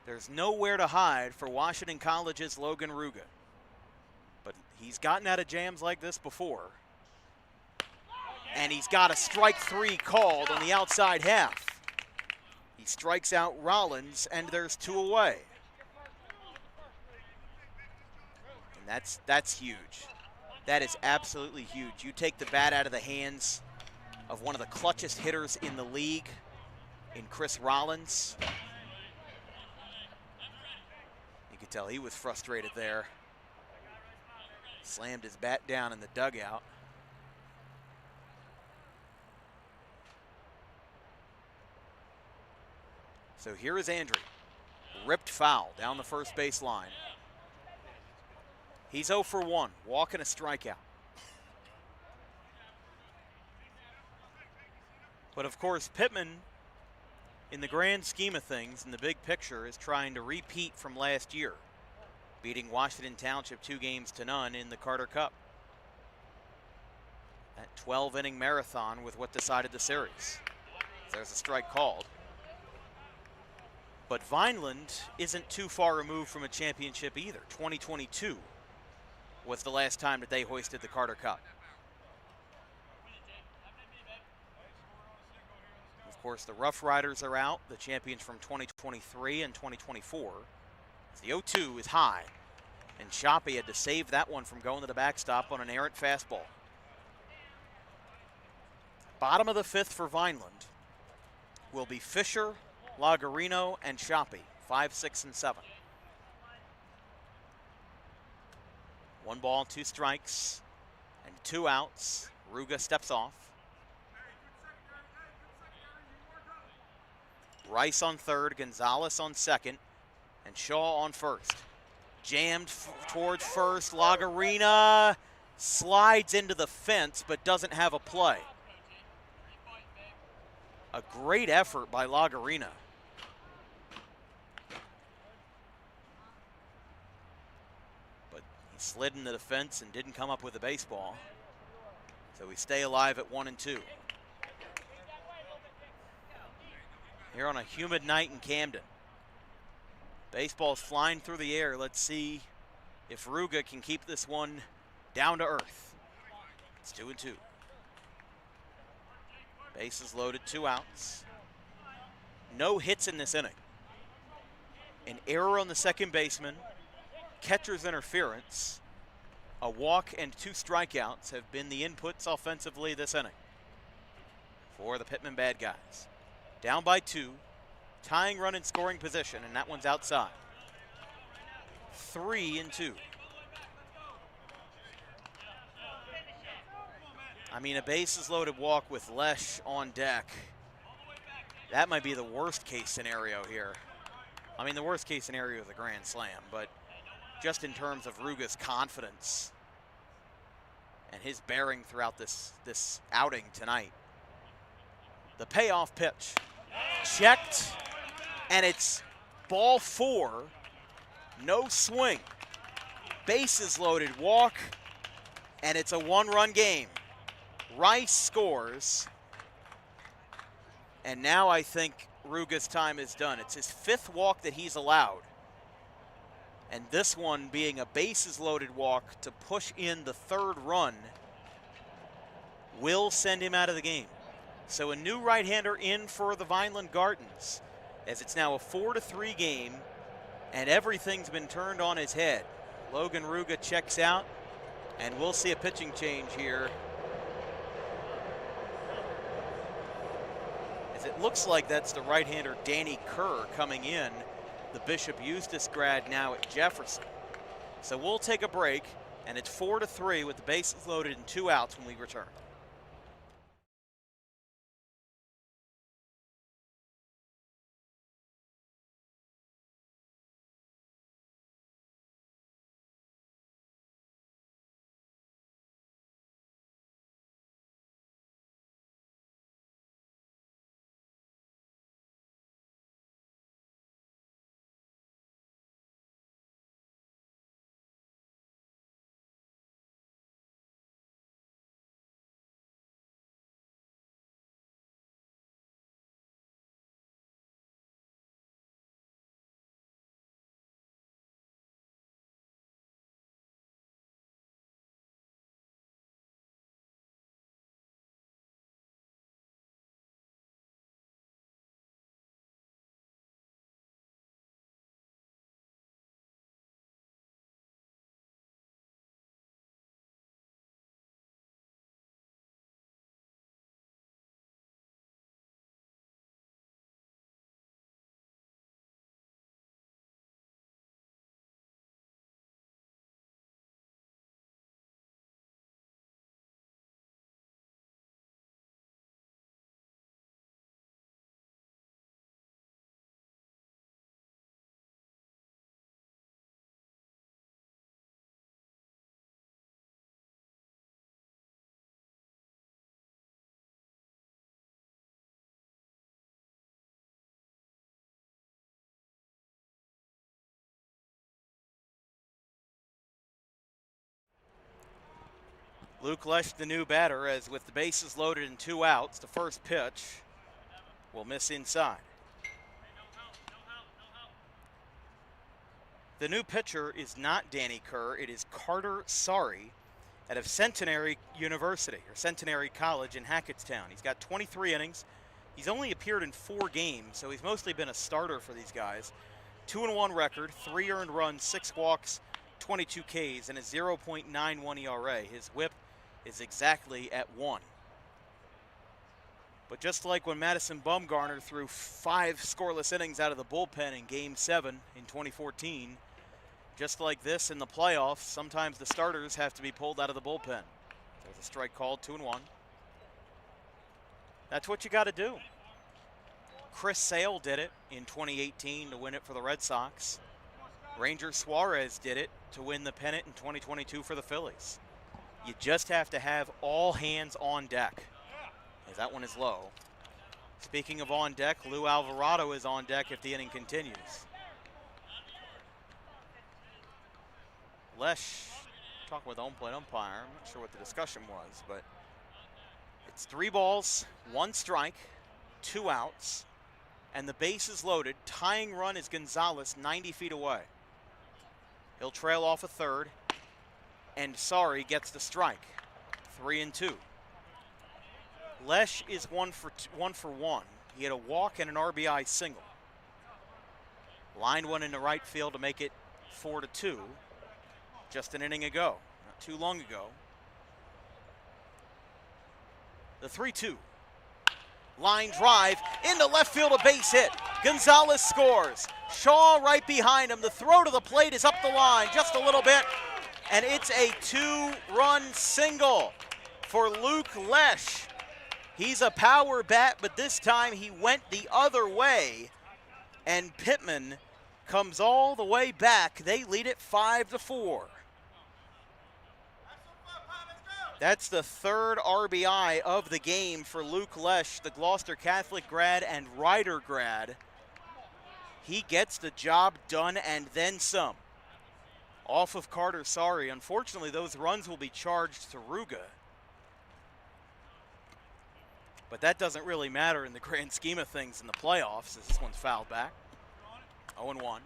there's nowhere to hide for Washington College's Logan Ruga. But he's gotten out of jams like this before. And he's got a strike 3 called on the outside half. He strikes out Rollins, and there's 2 away. That's huge. That is absolutely huge. You take the bat out of the hands of one of the clutchest hitters in the league, in Chris Rollins. You could tell he was frustrated there. Slammed his bat down in the dugout. So here is Andrew. Ripped foul down the first base line. He's 0 for 1, walk and a strikeout. But of course, Pitman, in the grand scheme of things, in the big picture, is trying to repeat from last year, beating Washington Township 2-0 in the Carter Cup. That 12-inning marathon with what decided the series. There's a strike called. But Vineland isn't too far removed from a championship either. 2022 was the last time that they hoisted the Carter Cup. Of course, the Rough Riders are out, the champions from 2023 and 2024. The 0-2 is high, and Shoppy had to save that one from going to the backstop on an errant fastball. Bottom of the 5th for Vineland will be Fisher, Lagarino, and Shoppy, 5, 6, and 7. 1 ball, 2 strikes, and 2 outs. Ruga steps off. Rice on third, Gonzalez on second, and Shaw on first. Jammed towards first. Lagarina slides into the fence, but doesn't have a play. A great effort by Lagarina. He slid into the fence and didn't come up with a baseball. So we stay alive at 1-2. here on a humid night in Camden. Baseball's flying through the air. Let's see if Ruga can keep this one down to earth. It's 2-2. Bases loaded, 2 outs. No hits in this inning. An error on the second baseman, catcher's interference, a walk, and 2 strikeouts have been the inputs offensively this inning for the Pitman bad guys. Down by 2, tying run in scoring position, and that one's outside. 3-2. I mean, a bases loaded walk with Lesh on deck. That might be the worst case scenario here. I mean, the worst case scenario is a grand slam, but just in terms of Ruga's confidence and his bearing throughout this outing tonight. The payoff pitch, checked, and it's ball 4, no swing. Bases loaded walk, and it's a 1-run game. Rice scores, and now I think Ruga's time is done. It's his 5th walk that he's allowed, and this one being a bases loaded walk to push in the 3rd run will send him out of the game. So a new right-hander in for the Vineland Gartons, as it's now a 4-3 game, and everything's been turned on his head. Logan Ruga checks out, and we'll see a pitching change here. As it looks like that's the right-hander Danny Kerr coming in, the Bishop Eustis grad now at Jefferson. So we'll take a break, and it's 4-3 with the bases loaded and 2 outs when we return. Luke Lesh, the new batter, as with the bases loaded and 2 outs, the first pitch will miss inside. The new pitcher is not Danny Kerr, it is Carter Sari out of Centenary University, or Centenary College in Hackettstown. He's got 23 innings. He's only appeared in 4 games, so he's mostly been a starter for these guys. 2-1 record, 3 earned runs, 6 walks, 22 Ks, and a 0.91 ERA. His whip is exactly at 1. But just like when Madison Bumgarner threw 5 scoreless innings out of the bullpen in Game 7 in 2014, just like this in the playoffs, sometimes the starters have to be pulled out of the bullpen. There's a strike called, 2-1. That's what you got to do. Chris Sale did it in 2018 to win it for the Red Sox. Ranger Suarez did it to win the pennant in 2022 for the Phillies. You just have to have all hands on deck, as that one is low. Speaking of on deck, Lou Alvarado is on deck if the inning continues. Lesh talking with home plate umpire. I'm not sure what the discussion was, but it's 3 balls, 1 strike, 2 outs, and the base is loaded. Tying run is Gonzalez, 90 feet away. He'll trail off a third, and Sari gets the strike. 3-2. Lesh is 1 for 1. He had a walk and an RBI single. Lined one into right field to make it 4-2. Just an inning ago, not too long ago. The 3-2. Line drive into left field, a base hit. Gonzalez scores. Shaw right behind him. The throw to the plate is up the line just a little bit, and it's a 2-run single for Luke Lesh. He's a power bat, but this time he went the other way, and Pitman comes all the way back. They lead it 5-4. That's the third RBI of the game for Luke Lesh, the Gloucester Catholic grad and Rider grad. He gets the job done and then some. Off of Carter Sari. Unfortunately, those runs will be charged to Ruga. But that doesn't really matter in the grand scheme of things in the playoffs, as this one's fouled back. 0-1.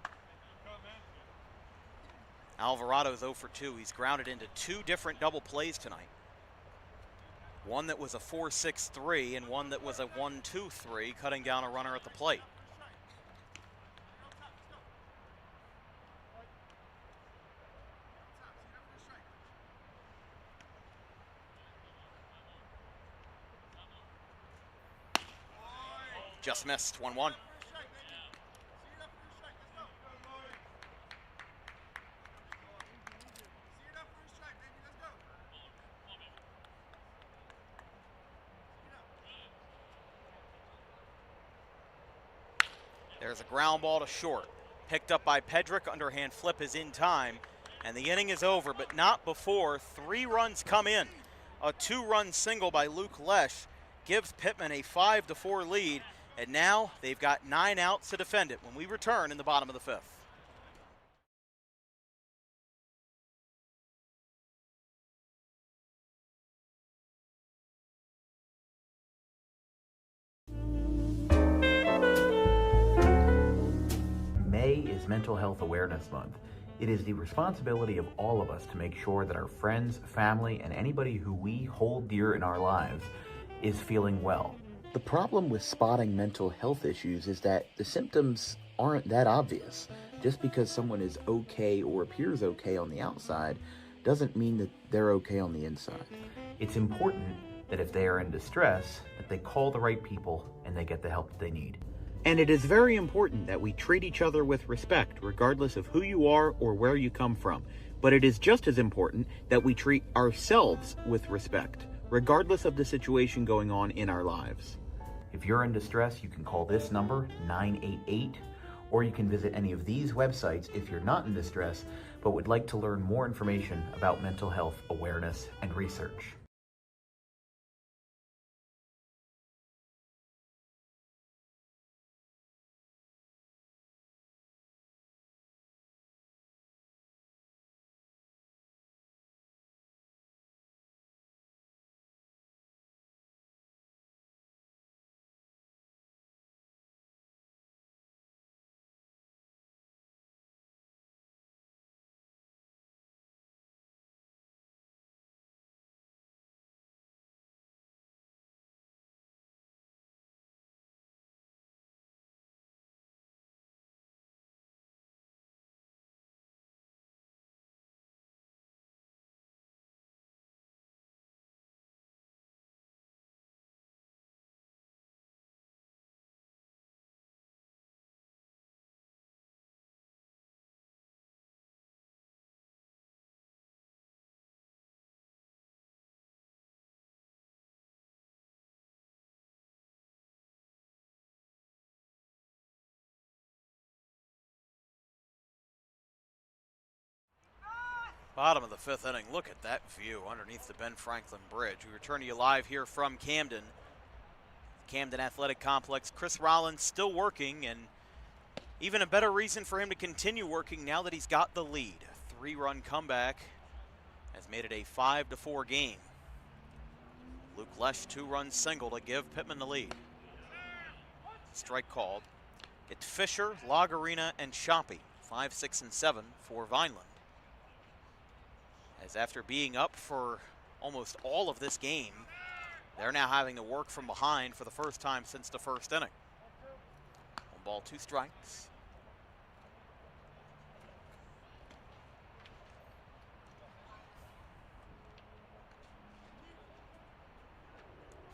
Alvarado's 0 for 2. He's grounded into 2 different double plays tonight. One that was a 4-6-3 and one that was a 1-2-3, cutting down a runner at the plate. Just missed, 1-1. There's a ground ball to short. Picked up by Pedrick. Underhand flip is in time. And the inning is over, but not before 3 runs come in. A 2-run single by Luke Lesh gives Pitman a 5-4 lead. And now they've got 9 outs to defend it when we return in the bottom of the 5th. May is Mental Health Awareness Month. It is the responsibility of all of us to make sure that our friends, family, and anybody who we hold dear in our lives is feeling well. The problem with spotting mental health issues is that the symptoms aren't that obvious. Just because someone is okay or appears okay on the outside doesn't mean that they're okay on the inside. It's important that if they are in distress, that they call the right people and they get the help that they need. And it is very important that we treat each other with respect, regardless of who you are or where you come from. But it is just as important that we treat ourselves with respect, regardless of the situation going on in our lives. If you're in distress, you can call this number, 988, or you can visit any of these websites if you're not in distress, but would like to learn more information about mental health awareness and research. Bottom of the 5th inning. Look at that view underneath the Ben Franklin Bridge. We return to you live here from Camden. Camden Athletic Complex. Chris Rollins still working, and even a better reason for him to continue working now that he's got the lead. A 3-run comeback has made it a 5-4 game. Luke Lesh, 2-run single to give Pitman the lead. Strike called. It's Fisher, Lagarina, and Shoppy, 5, 6, and 7 for Vineland. As after being up for almost all of this game, they're now having to work from behind for the first time since the first inning. 1 ball, 2 strikes.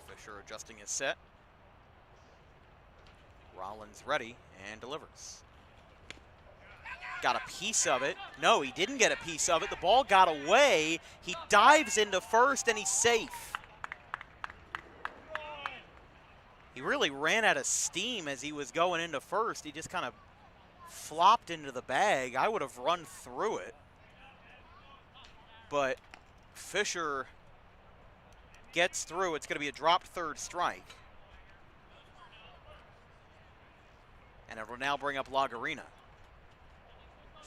Fisher adjusting his set. Rollins ready and delivers. Got a piece of it. No, he didn't get a piece of it. The ball got away. He dives into first and he's safe. He really ran out of steam as he was going into first. He just kind of flopped into the bag. I would have run through it. But Fisher gets through. It's going to be a dropped third strike. And it will now bring up Lagarina.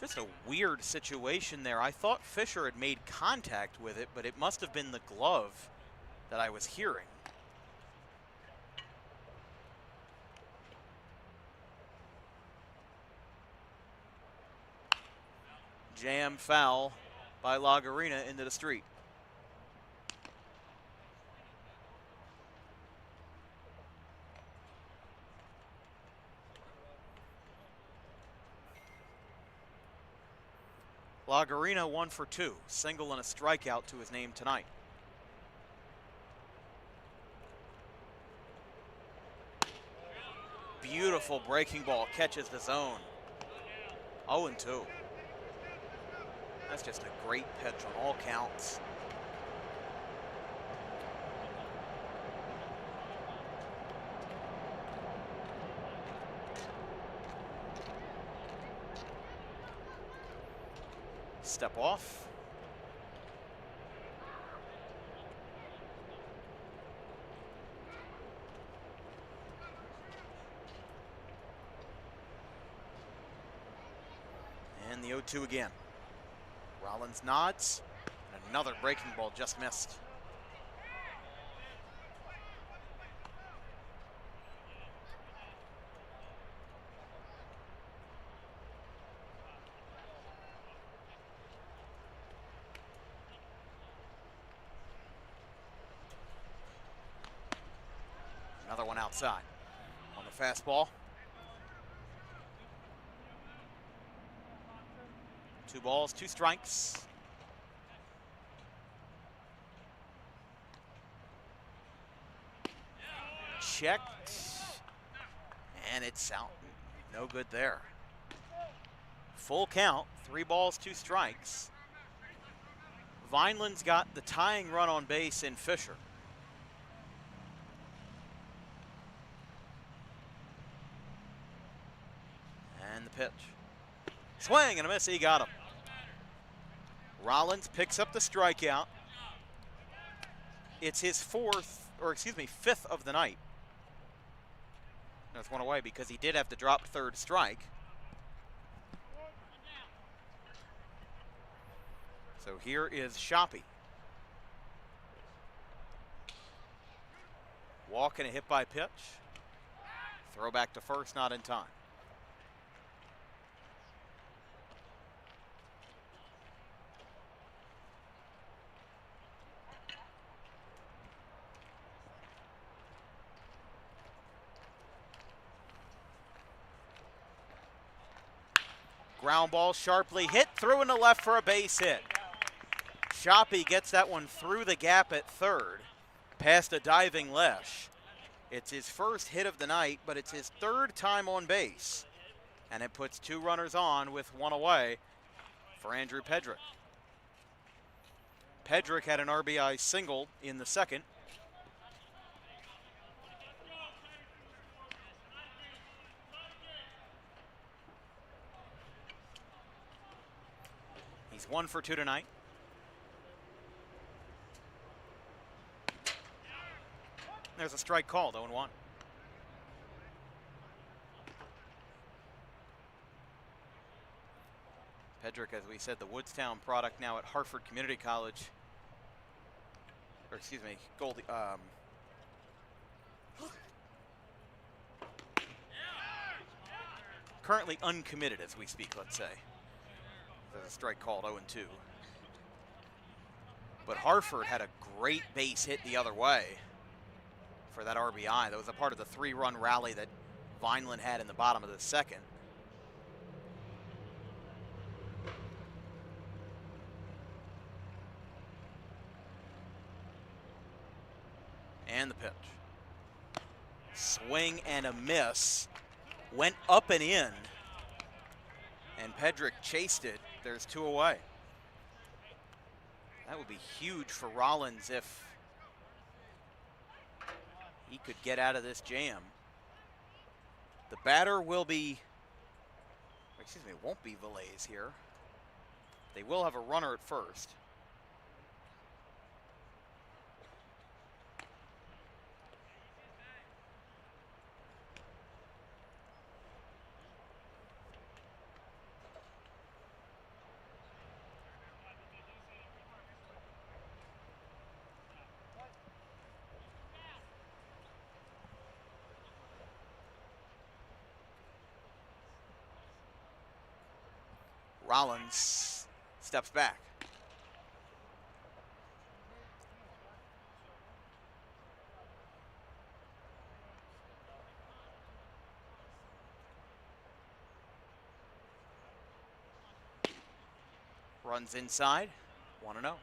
Just a weird situation there. I thought Fisher had made contact with it, but it must have been the glove that I was hearing. Jam foul by Lagarina into the street. Lagarina 1 for 2, single and a strikeout to his name tonight. Beautiful breaking ball, catches the zone. 0-2. That's just a great pitch on all counts. Step off. And the 0-2 again. Rollins nods, and another breaking ball just missed. Another one outside on the fastball. 2 balls, 2 strikes. Checked. And it's out. No good there. Full count, 3 balls, 2 strikes. Vineland's got the tying run on base in Fisher. And the pitch. Swing and a miss, he got him. Rollins picks up the strikeout. It's his fifth of the night. That's one away because he did have to drop third strike. So here is Shoppy. Walk and a hit by pitch. Throw back to first, not in time. Ground ball sharply hit through into left for a base hit. Shoppy gets that one through the gap at third, past a diving Lesh. It's his first hit of the night, but it's his 3rd time on base. And it puts 2 runners on with 1 away for Andrew Pedrick. Pedrick had an RBI single in the 2nd. He's 1 for 2 tonight. There's a strike called, 0-1. Pedrick, as we said, the Woodstown product now at Hartford Community College. Or excuse me, Goldie. currently uncommitted as we speak, let's say. There's a strike called 0-2. But Harford had a great base hit the other way for that RBI. That was a part of the 3-run rally that Vineland had in the bottom of the second. And the pitch. Swing and a miss. Went up and in. And Pedrick chased it. There's 2 away. That would be huge for Rollins if he could get out of this jam. The batter will be, excuse me, it won't be Velez here. They will have a runner at first. Rollins steps back. Runs inside, 1-0.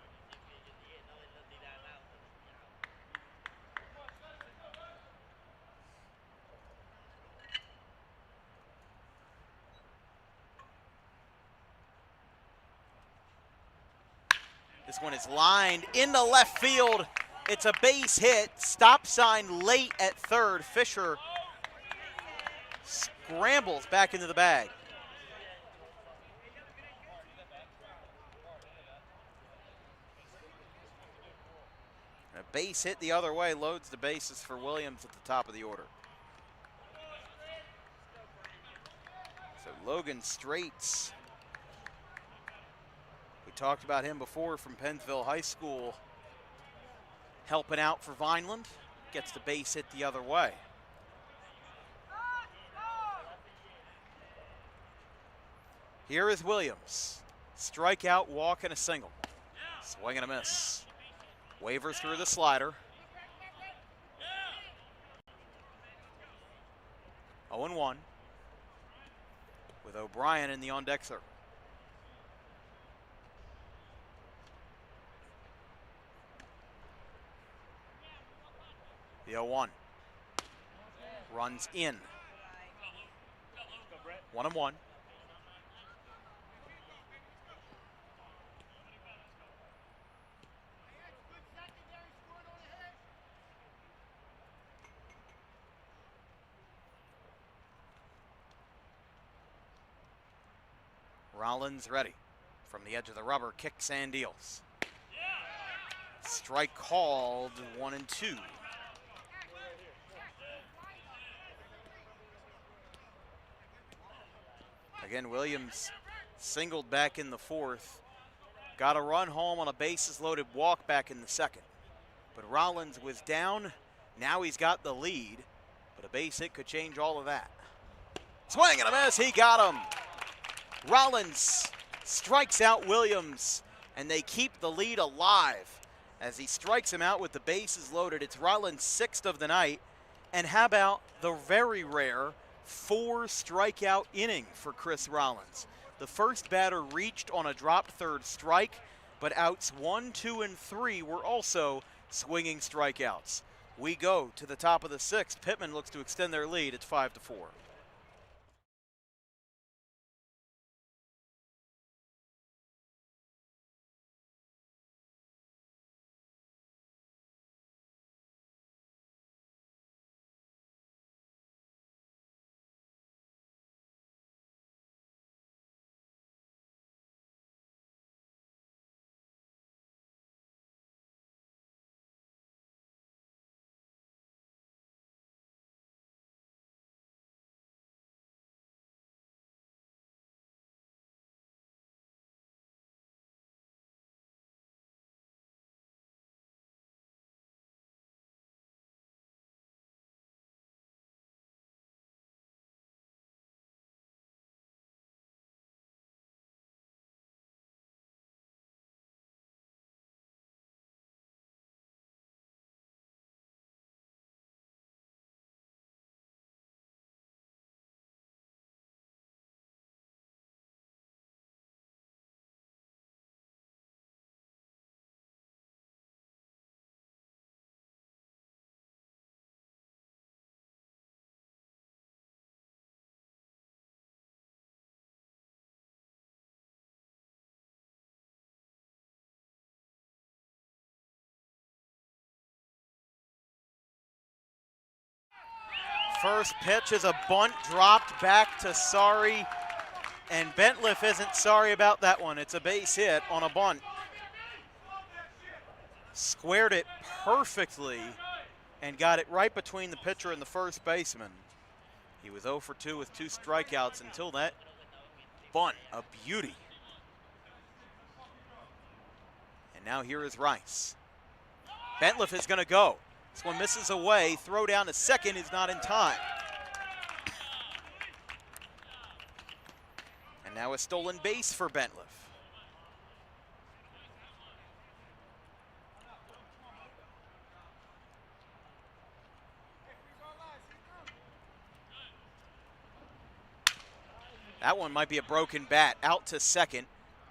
This one is lined into left field. It's a base hit. Stop sign late at third. Fisher scrambles back into the bag. A base hit the other way loads the bases for Williams at the top of the order. So Logan Straits, we talked about him before from Pennsville High School, helping out for Vineland, gets the base hit the other way. Here is Williams. Strikeout, walk, and a single. Swing and a miss. Wavers through the slider. 0-1 with O'Brien in the on-deck circle. The 0-1 runs in. 1-1. Rollins ready. From the edge of the rubber, kicks and deals. Strike called, 1-2. Again, Williams singled back in the fourth. Got a run home on a bases loaded walk back in the second. But Rollins was down. Now he's got the lead. But a base hit could change all of that. Swing and a miss. He got him. Rollins strikes out Williams, and they keep the lead alive as he strikes him out with the bases loaded. It's Rollins' 6th of the night. And how about the very rare 4-strikeout inning for Chris Rollins? The first batter reached on a dropped third strike, but outs 1, 2, and 3 were also swinging strikeouts. We go to the top of the 6th. Pitman looks to extend their lead. It's 5-4. first pitch is a bunt dropped back to Sari, and Bentliff isn't sorry about that one. It's a base hit on a bunt. Squared it perfectly and got it right between the pitcher and the first baseman. He was 0 for 2 with 2 strikeouts until that bunt, a beauty. And now here is Rice. Bentliff is going to go. This one misses away. Throw down to second is not in time. And now a stolen base for Bentliff. That one might be a broken bat. Out to second,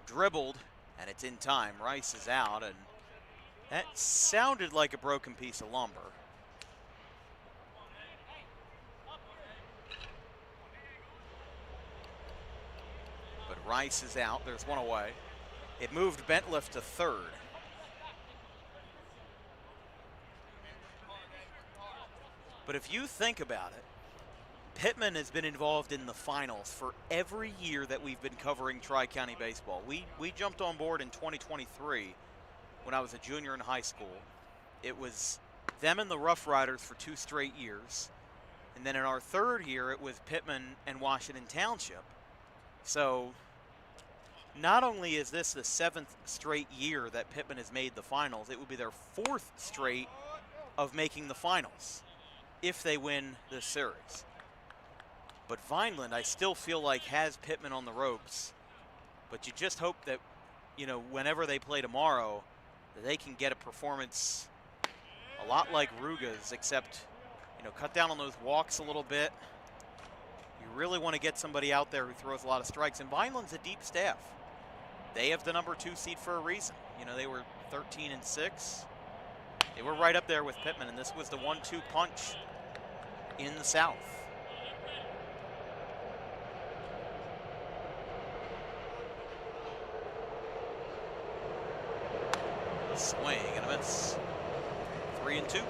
dribbled, and it's in time. Rice is out, and that sounded like a broken piece of lumber. But Rice is out. There's one away. It moved Bentliff to third. But if you think about it, Pitman has been involved in the finals for every year that we've been covering Tri-County baseball. We jumped on board in 2023 when I was a junior in high school. It was them and the Rough Riders for 2 straight years. And then in our third year, it was Pitman and Washington Township. So not only is this the 7th straight year that Pitman has made the finals, it would be their 4th straight of making the finals if they win this series. But Vineland, I still feel like, has Pitman on the ropes. But you just hope that, you know, whenever they play tomorrow, that they can get a performance a lot like Ruga's, except, you know, cut down on those walks a little bit. You really want to get somebody out there who throws a lot of strikes. And Vineland's a deep staff. They have the number 2 seed for a reason. You know, they were 13-6. They were right up there with Pitman, and this was the 1-2 punch in the South. Swing and a miss. 3-2.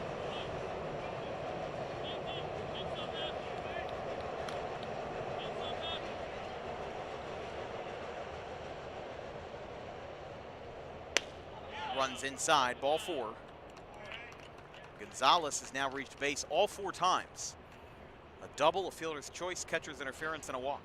Runs inside, ball 4. Gonzalez has now reached base all 4 times. A double, a fielder's choice, catcher's interference, and a walk.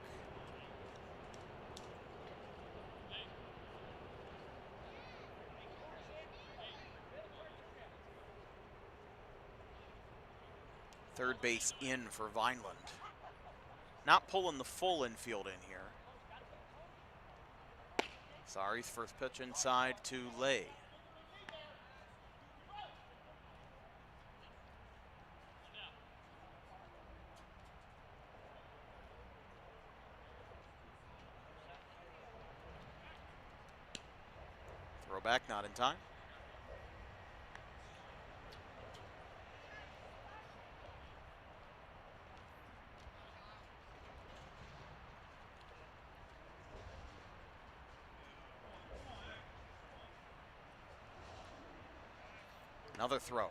Third base in for Vineland. Not pulling the full infield in here. Sari's first pitch inside to Lay. Throwback not in time. Another throw.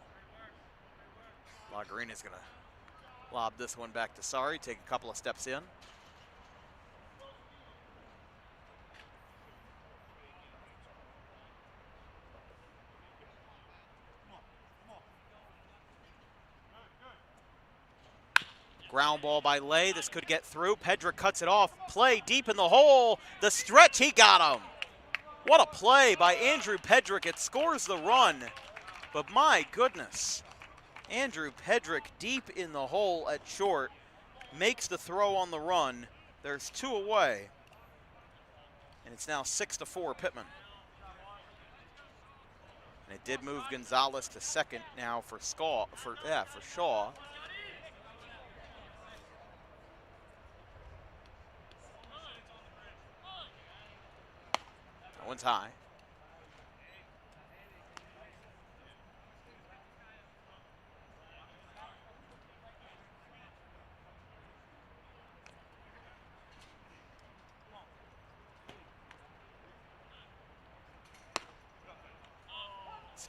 Lagarina's going to lob this one back to Sari, take a couple of steps in. Ground ball by Lay. This could get through. Pedrick cuts it off. Play deep in the hole. The stretch, he got him. What a play by Andrew Pedrick. It scores the run. But my goodness, Andrew Pedrick deep in the hole at short makes the throw on the run. There's 2 away. And it's now 6-4 Pitman. And it did move Gonzalez to second now for Shaw. That one's high.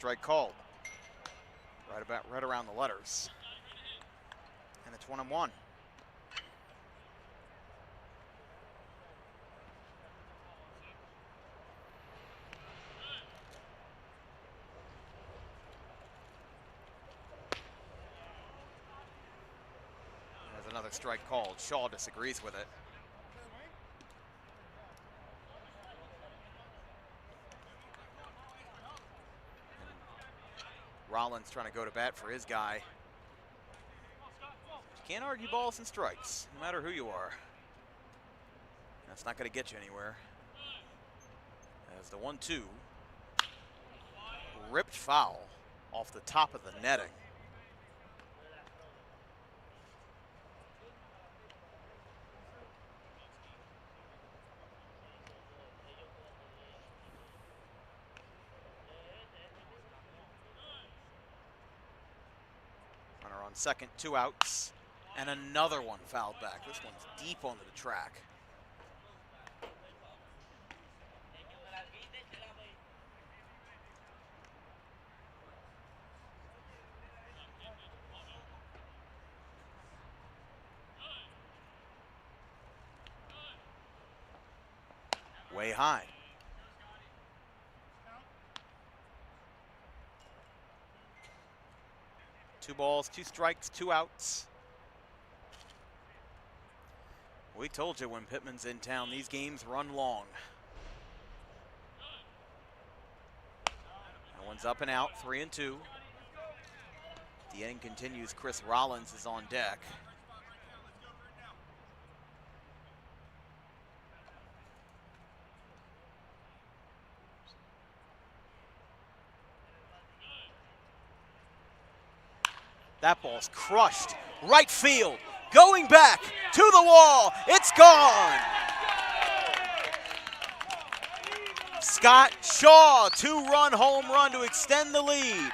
Strike called. Right around the letters. And It's 1-1. There's another strike called. Shaw disagrees with it. Rollins trying to go to bat for his guy. You can't argue balls and strikes, no matter who you are. That's not going to get you anywhere. As the 1-2. Ripped foul off the top of the netting. Runner on second, 2 outs. And another one fouled back. This one's deep onto the track. Way high. Two balls, 2 strikes, 2 outs. We told you when Pitman's in town, these games run long. That one's up and out, 3-2. The inning continues. Chris Rollins is on deck. That ball's crushed. Right field. Going back to the wall. It's gone. Scott Shaw, 2-run home run to extend the lead.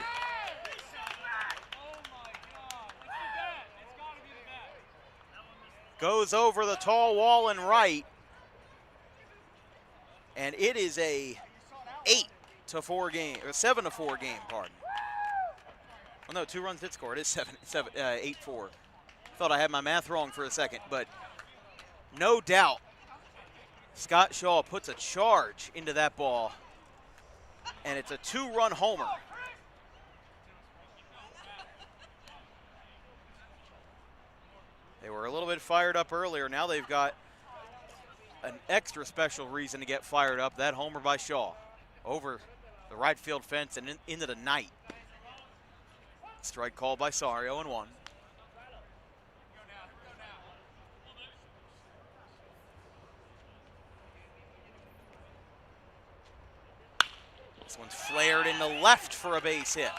Goes over the tall wall and right. And it is a 8-4 game, or 7-4 game, pardon. Well, no, 2 runs did score. It is 8-4. Thought I had my math wrong for a second, but no doubt Scott Shaw puts a charge into that ball, and it's a 2-run homer. They were a little bit fired up earlier. Now they've got an extra special reason to get fired up. That homer by Shaw over the right field fence and into the night. Strike called by Sarri, 0-1. This one's flared into left for a base hit.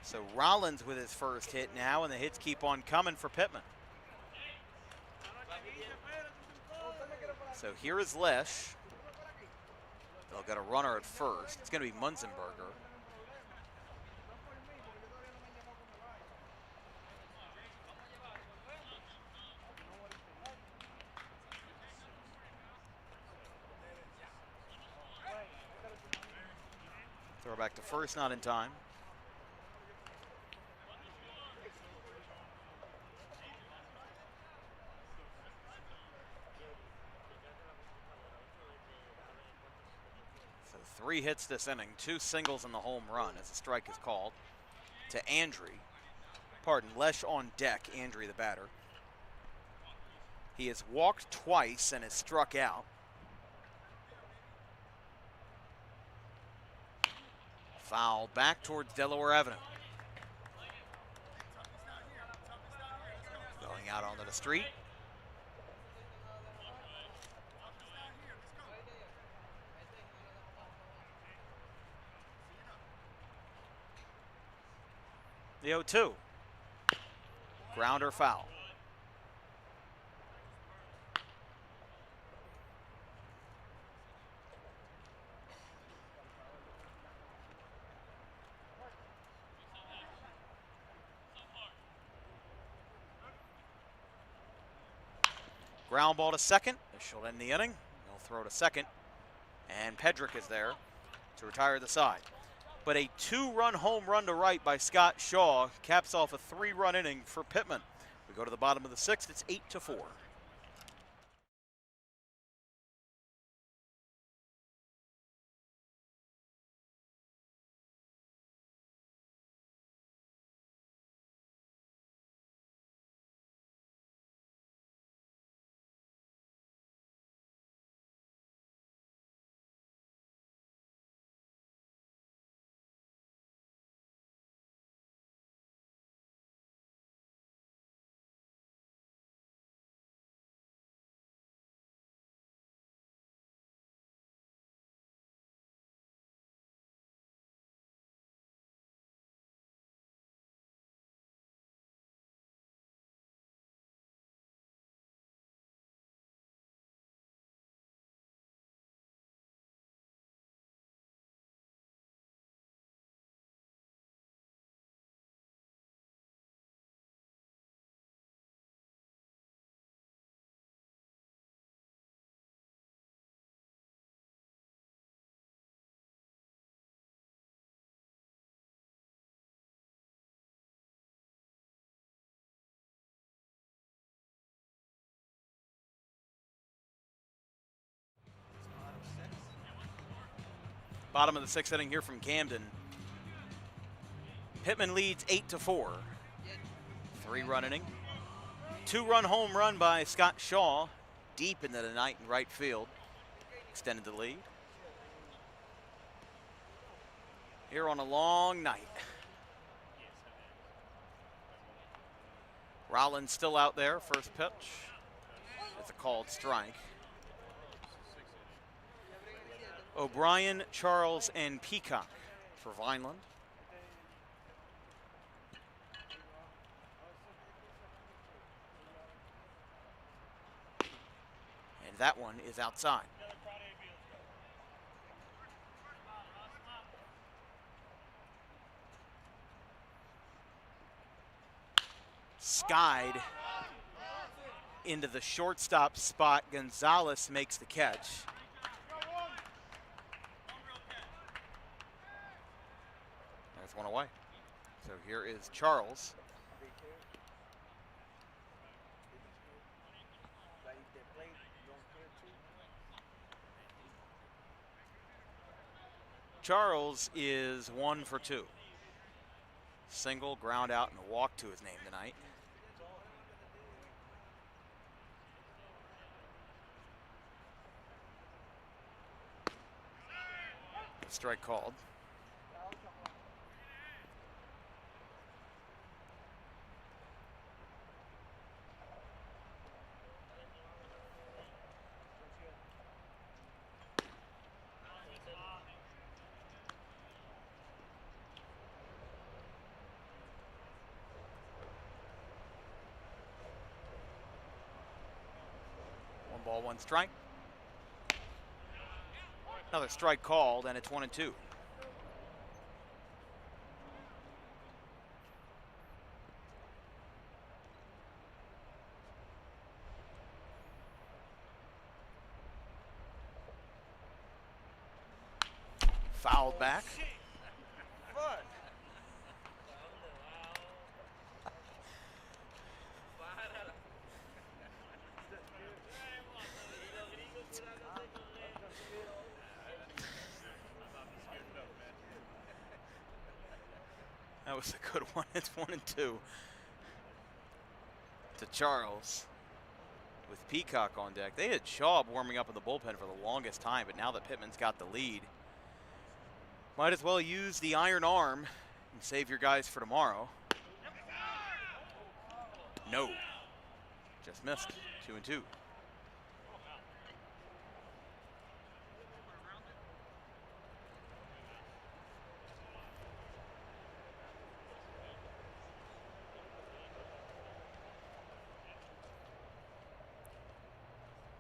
So Rollins with his first hit now, and the hits keep on coming for Pitman. So here is Lesh. They'll get a runner at first. It's going to be Munzenberger. Throw back to first, not in time. So 3 hits this inning, 2 singles and the home run as the strike is called to Andry. Pardon, Lesh on deck, Andry the batter. He has walked twice and has struck out. Foul back towards Delaware Avenue. Going out onto the street. The 0-2. Grounder foul. Ground ball to second. This should end the inning. They'll throw to second And Pedrick is there to retire the side. But a 2-run home run to right by Scott Shaw caps off a 3-run inning for Pitman. We go to the bottom of the 6th. It's 8-4. Bottom of the 6th inning here from Camden. Pitman leads 8-4. 3-run inning. 2-run home run by Scott Shaw, deep into the night in right field. Extended the lead. Here on a long night. Rollins still out there, first pitch. It's a called strike. O'Brien, Charles, and Peacock for Vineland. And that one is outside. Skied into the shortstop spot. Gonzalez makes the catch. There's one away. So here is Charles. Charles is 1 for 2. Single, ground out, and a walk to his name tonight. Strike called. One ball, one strike. Another strike called, and it's 1-2. Fouled back. That was a good one. It's 1-2 to Charles with Peacock on deck. They had Shaw warming up in the bullpen for the longest time, but now that Pitman's got the lead, might as well use the iron arm and save your guys for tomorrow. No. Just missed. 2-2.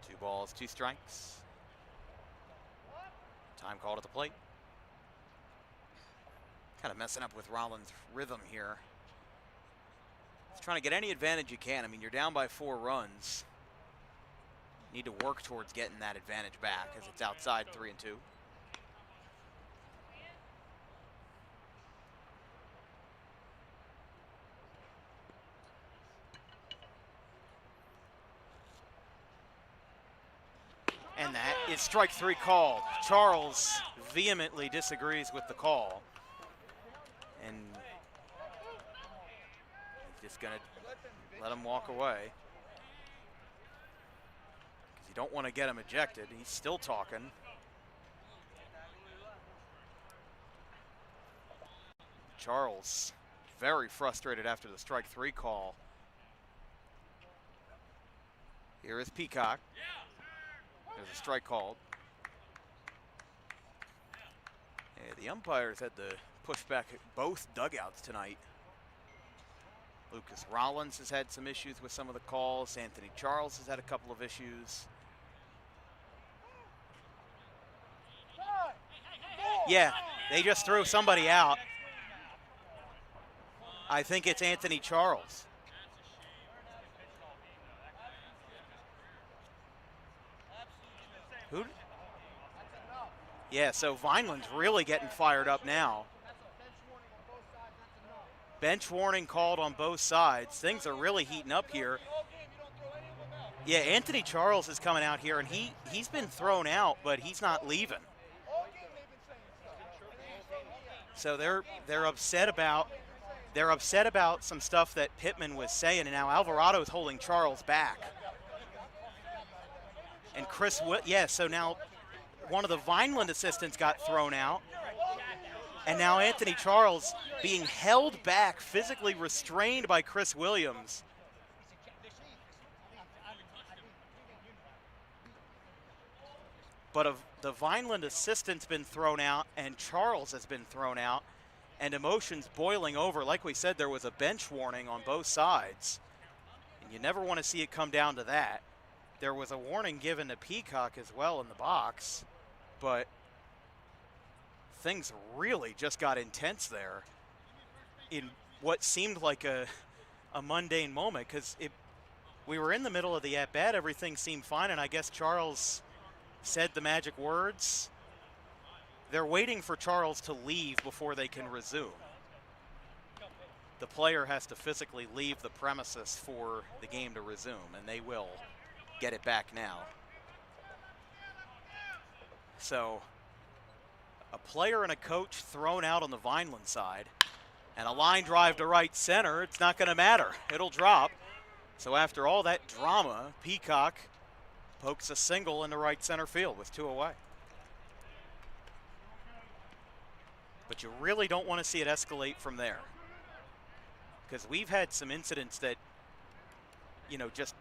Two balls, two strikes. Time called at the plate. Kind of messing up with Rollins' rhythm here. He's trying to get any advantage you can. I mean, you're down by 4 runs. need to work towards getting that advantage back as it's outside 3-2. And that is strike 3 called. Charles vehemently disagrees with the call. And he's just going to let him walk away. Because you don't want to get him ejected. He's still talking. Charles very frustrated after the strike 3 call. Here is Peacock. There's a strike called. Yeah, the umpires had to push back at both dugouts tonight. Lucas Rollins has had some issues with some of the calls. Anthony Charles has had a couple of issues. Yeah, they just threw somebody out. I think it's Anthony Charles. Who? Yeah, so Vineland's really getting fired up now. Bench warning called on both sides. Things are really heating up here. Yeah, Anthony Charles is coming out here, and he's been thrown out, but he's not leaving. So they're upset about some stuff that Pitman was saying, and now Alvarado's holding Charles back. And so now one of the Vineland assistants got thrown out. And now Anthony Charles being held back, physically restrained by Chris Williams. But the Vineland assistant's been thrown out, and Charles has been thrown out, and emotions boiling over. Like we said, there was a bench warning on both sides. And you never want to see it come down to that. There was a warning given to Peacock as well in the box, but things really just got intense there in what seemed like a mundane moment, because we were in the middle of the at-bat, everything seemed fine, and I guess Charles said the magic words. They're waiting for Charles to leave before they can resume. The player has to physically leave the premises for the game to resume, and they will get it back now. So a player and a coach thrown out on the Vineland side, and a line drive to right center. It's not going to matter. It'll drop. So after all that drama, Peacock pokes a single into right center field with 2 away. But you really don't want to see it escalate from there, because we've had some incidents that, just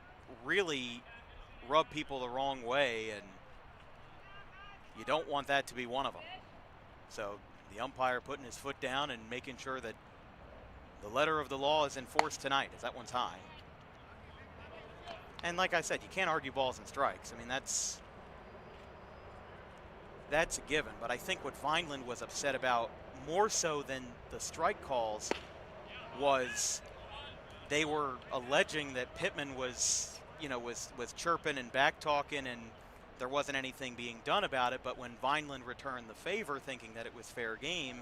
really rub people the wrong way, and you don't want that to be one of them. So the umpire putting his foot down and making sure that the letter of the law is enforced tonight, as that one's high. And like I said, you can't argue balls and strikes. I mean, that's a given. But I think what Vineland was upset about, more so than the strike calls, was they were alleging that Pitman was chirping and back talking, and there wasn't anything being done about it. But when Vineland returned the favor, thinking that it was fair game,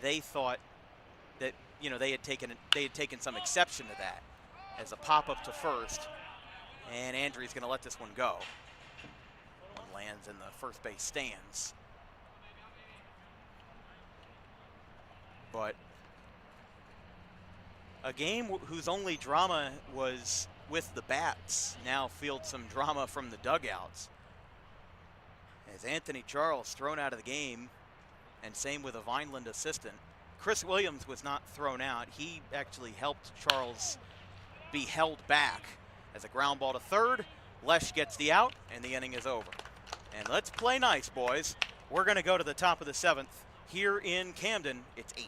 they thought that they had taken some exception to that as a pop up to first, and Andre's going to let this one go. One lands in the first base stands. But a game whose only drama was with the bats now fields some drama from the dugouts, as Anthony Charles thrown out of the game, and same with a Vineland assistant. Chris Williams was not thrown out. He actually helped Charles be held back as a ground ball to third. Lesh gets the out, and the inning is over. And let's play nice, boys. We're going to go to the top of the 7th. Here in Camden, it's 8-4.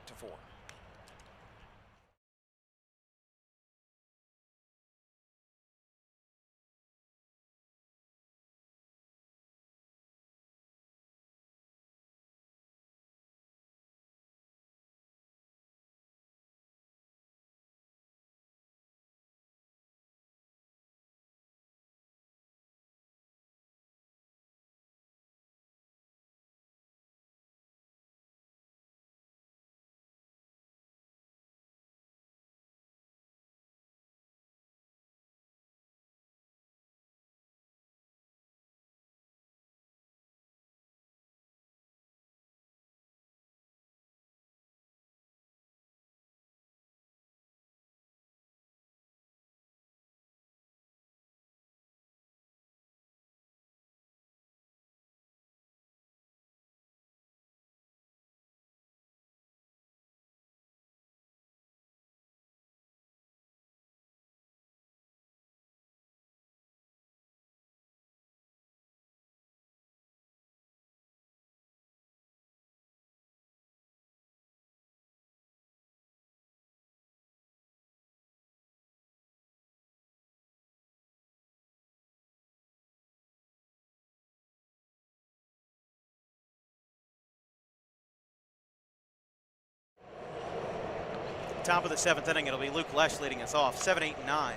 Top of the 7th inning, it'll be Luke Lesh leading us off, 7, 8, and 9.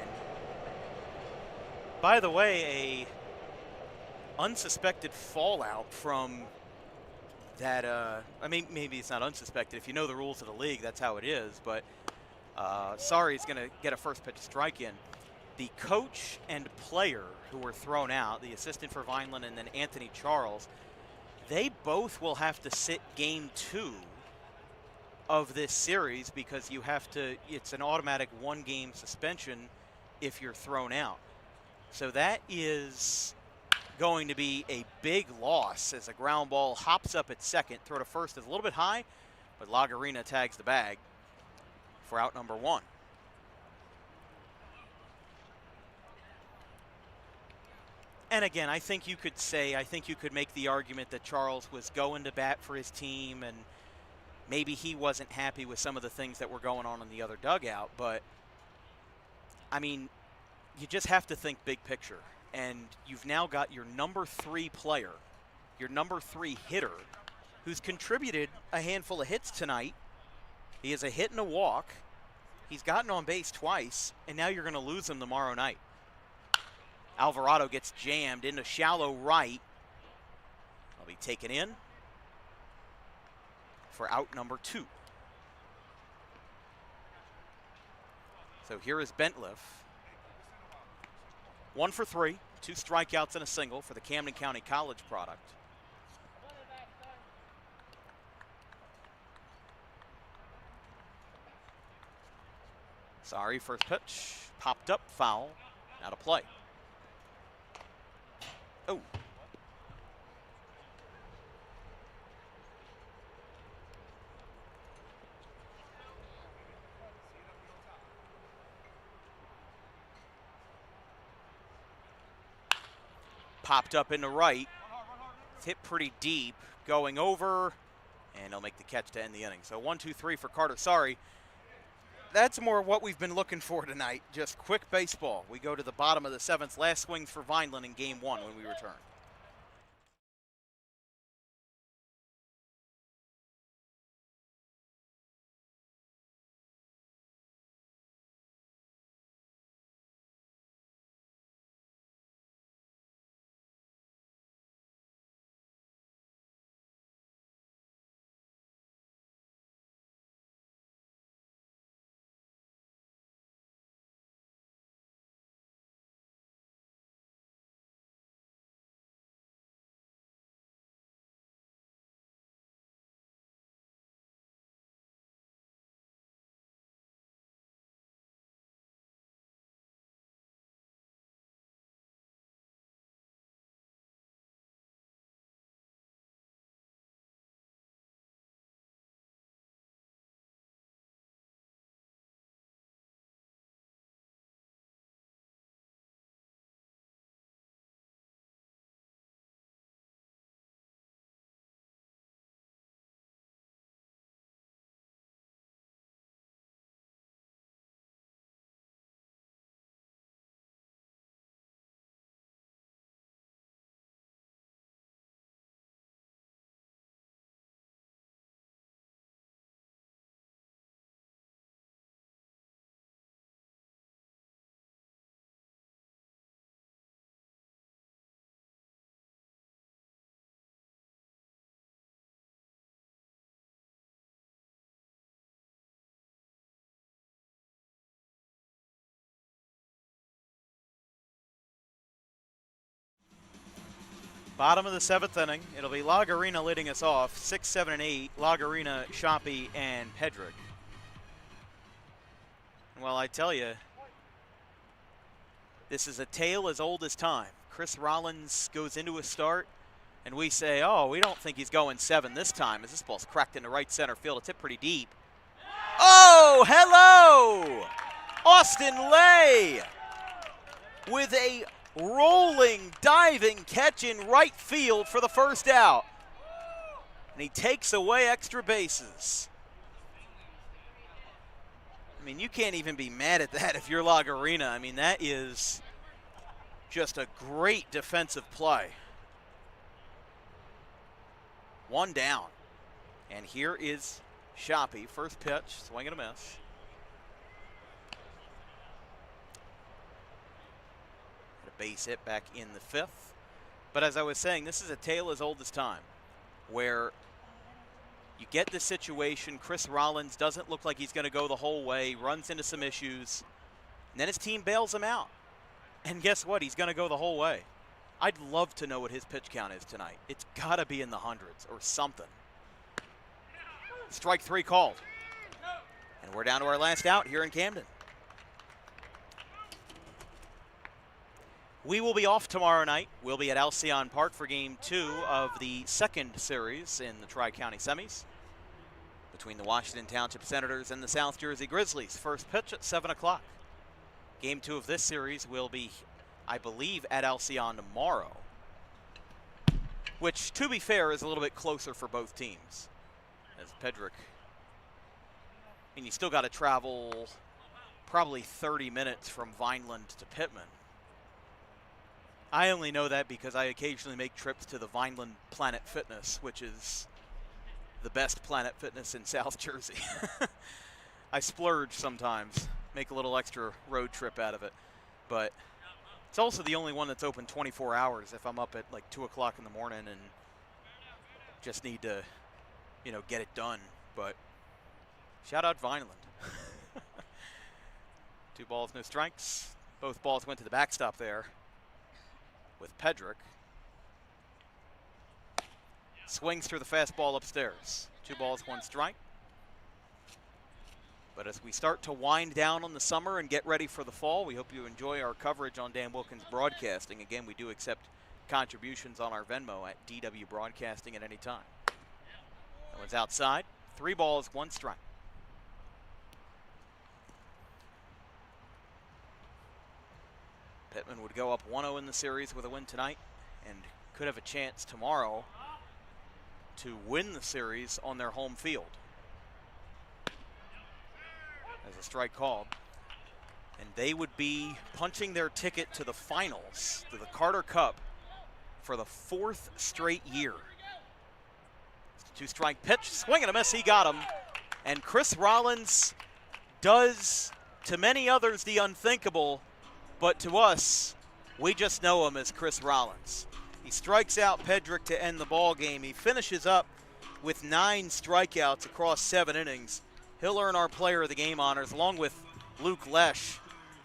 By the way, a unsuspected fallout from that, I mean, maybe it's not unsuspected. If you know the rules of the league, that's how it is. But Sorry is going to get a first pitch strike in. The coach and player who were thrown out, the assistant for Vineland and then Anthony Charles, they both will have to sit game 2 of this series because you have to, it's an automatic 1-game suspension if you're thrown out. So that is going to be a big loss as a ground ball hops up at second. Throw to first is a little bit high, but Lagarina tags the bag for out number 1. And again, I think you could make the argument that Charles was going to bat for his team and maybe he wasn't happy with some of the things that were going on in the other dugout. But, I mean, you just have to think big picture. And you've now got your number 3 player, your number 3 hitter, who's contributed a handful of hits tonight. He has a hit and a walk. He's gotten on base twice, and now you're going to lose him tomorrow night. Alvarado gets jammed into shallow right. He'll be taken in for out number 2. So here is Bentliff. 1 for 3, 2 strikeouts and a single for the Camden County College product. Sorry, first pitch, popped up, foul, out of play. Oh. Popped up into right. It's hit pretty deep, going over, and he'll make the catch to end the inning. So 1, 2, 3 for Carter. Sorry. That's more what we've been looking for tonight, just quick baseball. We go to the bottom of the 7th, last swings for Vineland in game 1 when we return. Bottom of the 7th inning. It'll be Lagarina leading us off. 6, 7, and 8. Lagarina, Shoppy, and Pedrick. Well, I tell you, this is a tale as old as time. Chris Rollins goes into a start, and we say, oh, we don't think he's going 7 this time, as this ball's cracked into right center field. It's hit pretty deep. Oh, hello! Austin Lay with a rolling, diving catch in right field for the first out. And he takes away extra bases. I mean, you can't even be mad at that if you're Lagarina. I mean, that is just a great defensive play. 1 down. And here is Shoppy. First pitch, swing and a miss. base hit back in the fifth. But as I was saying, this is a tale as old as time, where you get this situation, Chris Rollins doesn't look like he's going to go the whole way, runs into some issues, and then his team bails him out. And guess what? He's going to go the whole way. I'd love to know what his pitch count is tonight. It's got to be in the hundreds or something. Strike three called. And we're down to our last out here in Camden. We will be off tomorrow night. We'll be at Alcyon Park for Game 2 of the second series in the Tri-County Semis between the Washington Township Senators and the South Jersey Grizzlies. First pitch at 7 o'clock. Game 2 of this series will be, I believe, at Alcyon tomorrow, which, to be fair, is a little bit closer for both teams. As Pedrick, I mean, you still got to travel probably 30 minutes from Vineland to Pitman. I only know that because I occasionally make trips to the Vineland Planet Fitness, which is the best Planet Fitness in South Jersey. I splurge sometimes, make a little extra road trip out of it. But it's also the only one that's open 24 hours if I'm up at like 2 o'clock in the morning and just need to, you know, get it done. But shout out Vineland. 2 balls, no strikes. Both balls went to the backstop there with Pedrick. Swings through the fastball upstairs. 2 balls, 1 strike. But as we start to wind down on the summer and get ready for the fall, we hope you enjoy our coverage on Dan Wilkins Broadcasting. Again, we do accept contributions on our Venmo at DW Broadcasting at any time. That one's outside. 3 balls, 1 strike. Pitman would go up 1-0 in the series with a win tonight and could have a chance tomorrow to win the series on their home field. As a strike called. And they would be punching their ticket to the finals, to the Carter Cup, for the 4th straight year. 2-strike pitch, swing and a miss, he got him. And Chris Rollins does, to many others, the unthinkable, but to us, we just know him as Chris Rollins. He strikes out Pedrick to end the ball game. He finishes up with 9 strikeouts across 7 innings. He'll earn our player of the game honors along with Luke Lesh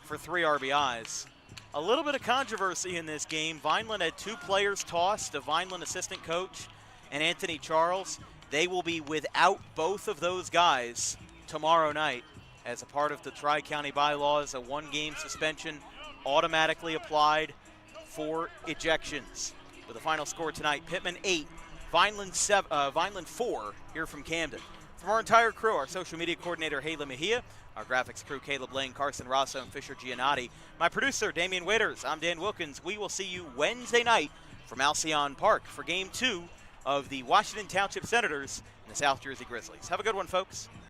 for 3 RBIs. A little bit of controversy in this game. Vineland had 2 players tossed, a Vineland assistant coach and Anthony Charles. They will be without both of those guys tomorrow night as a part of the Tri-County bylaws, a 1-game suspension automatically applied for ejections. With the final score tonight, Pitman 8, Vineland 4 here from Camden. From our entire crew, our social media coordinator, Hayla Mejia, our graphics crew, Caleb Lane, Carson Rosso, and Fisher Giannotti, my producer, Damian Waiters, I'm Dan Wilkins. We will see you Wednesday night from Alcyon Park for Game 2 of the Washington Township Senators and the South Jersey Grizzlies. Have a good one, folks.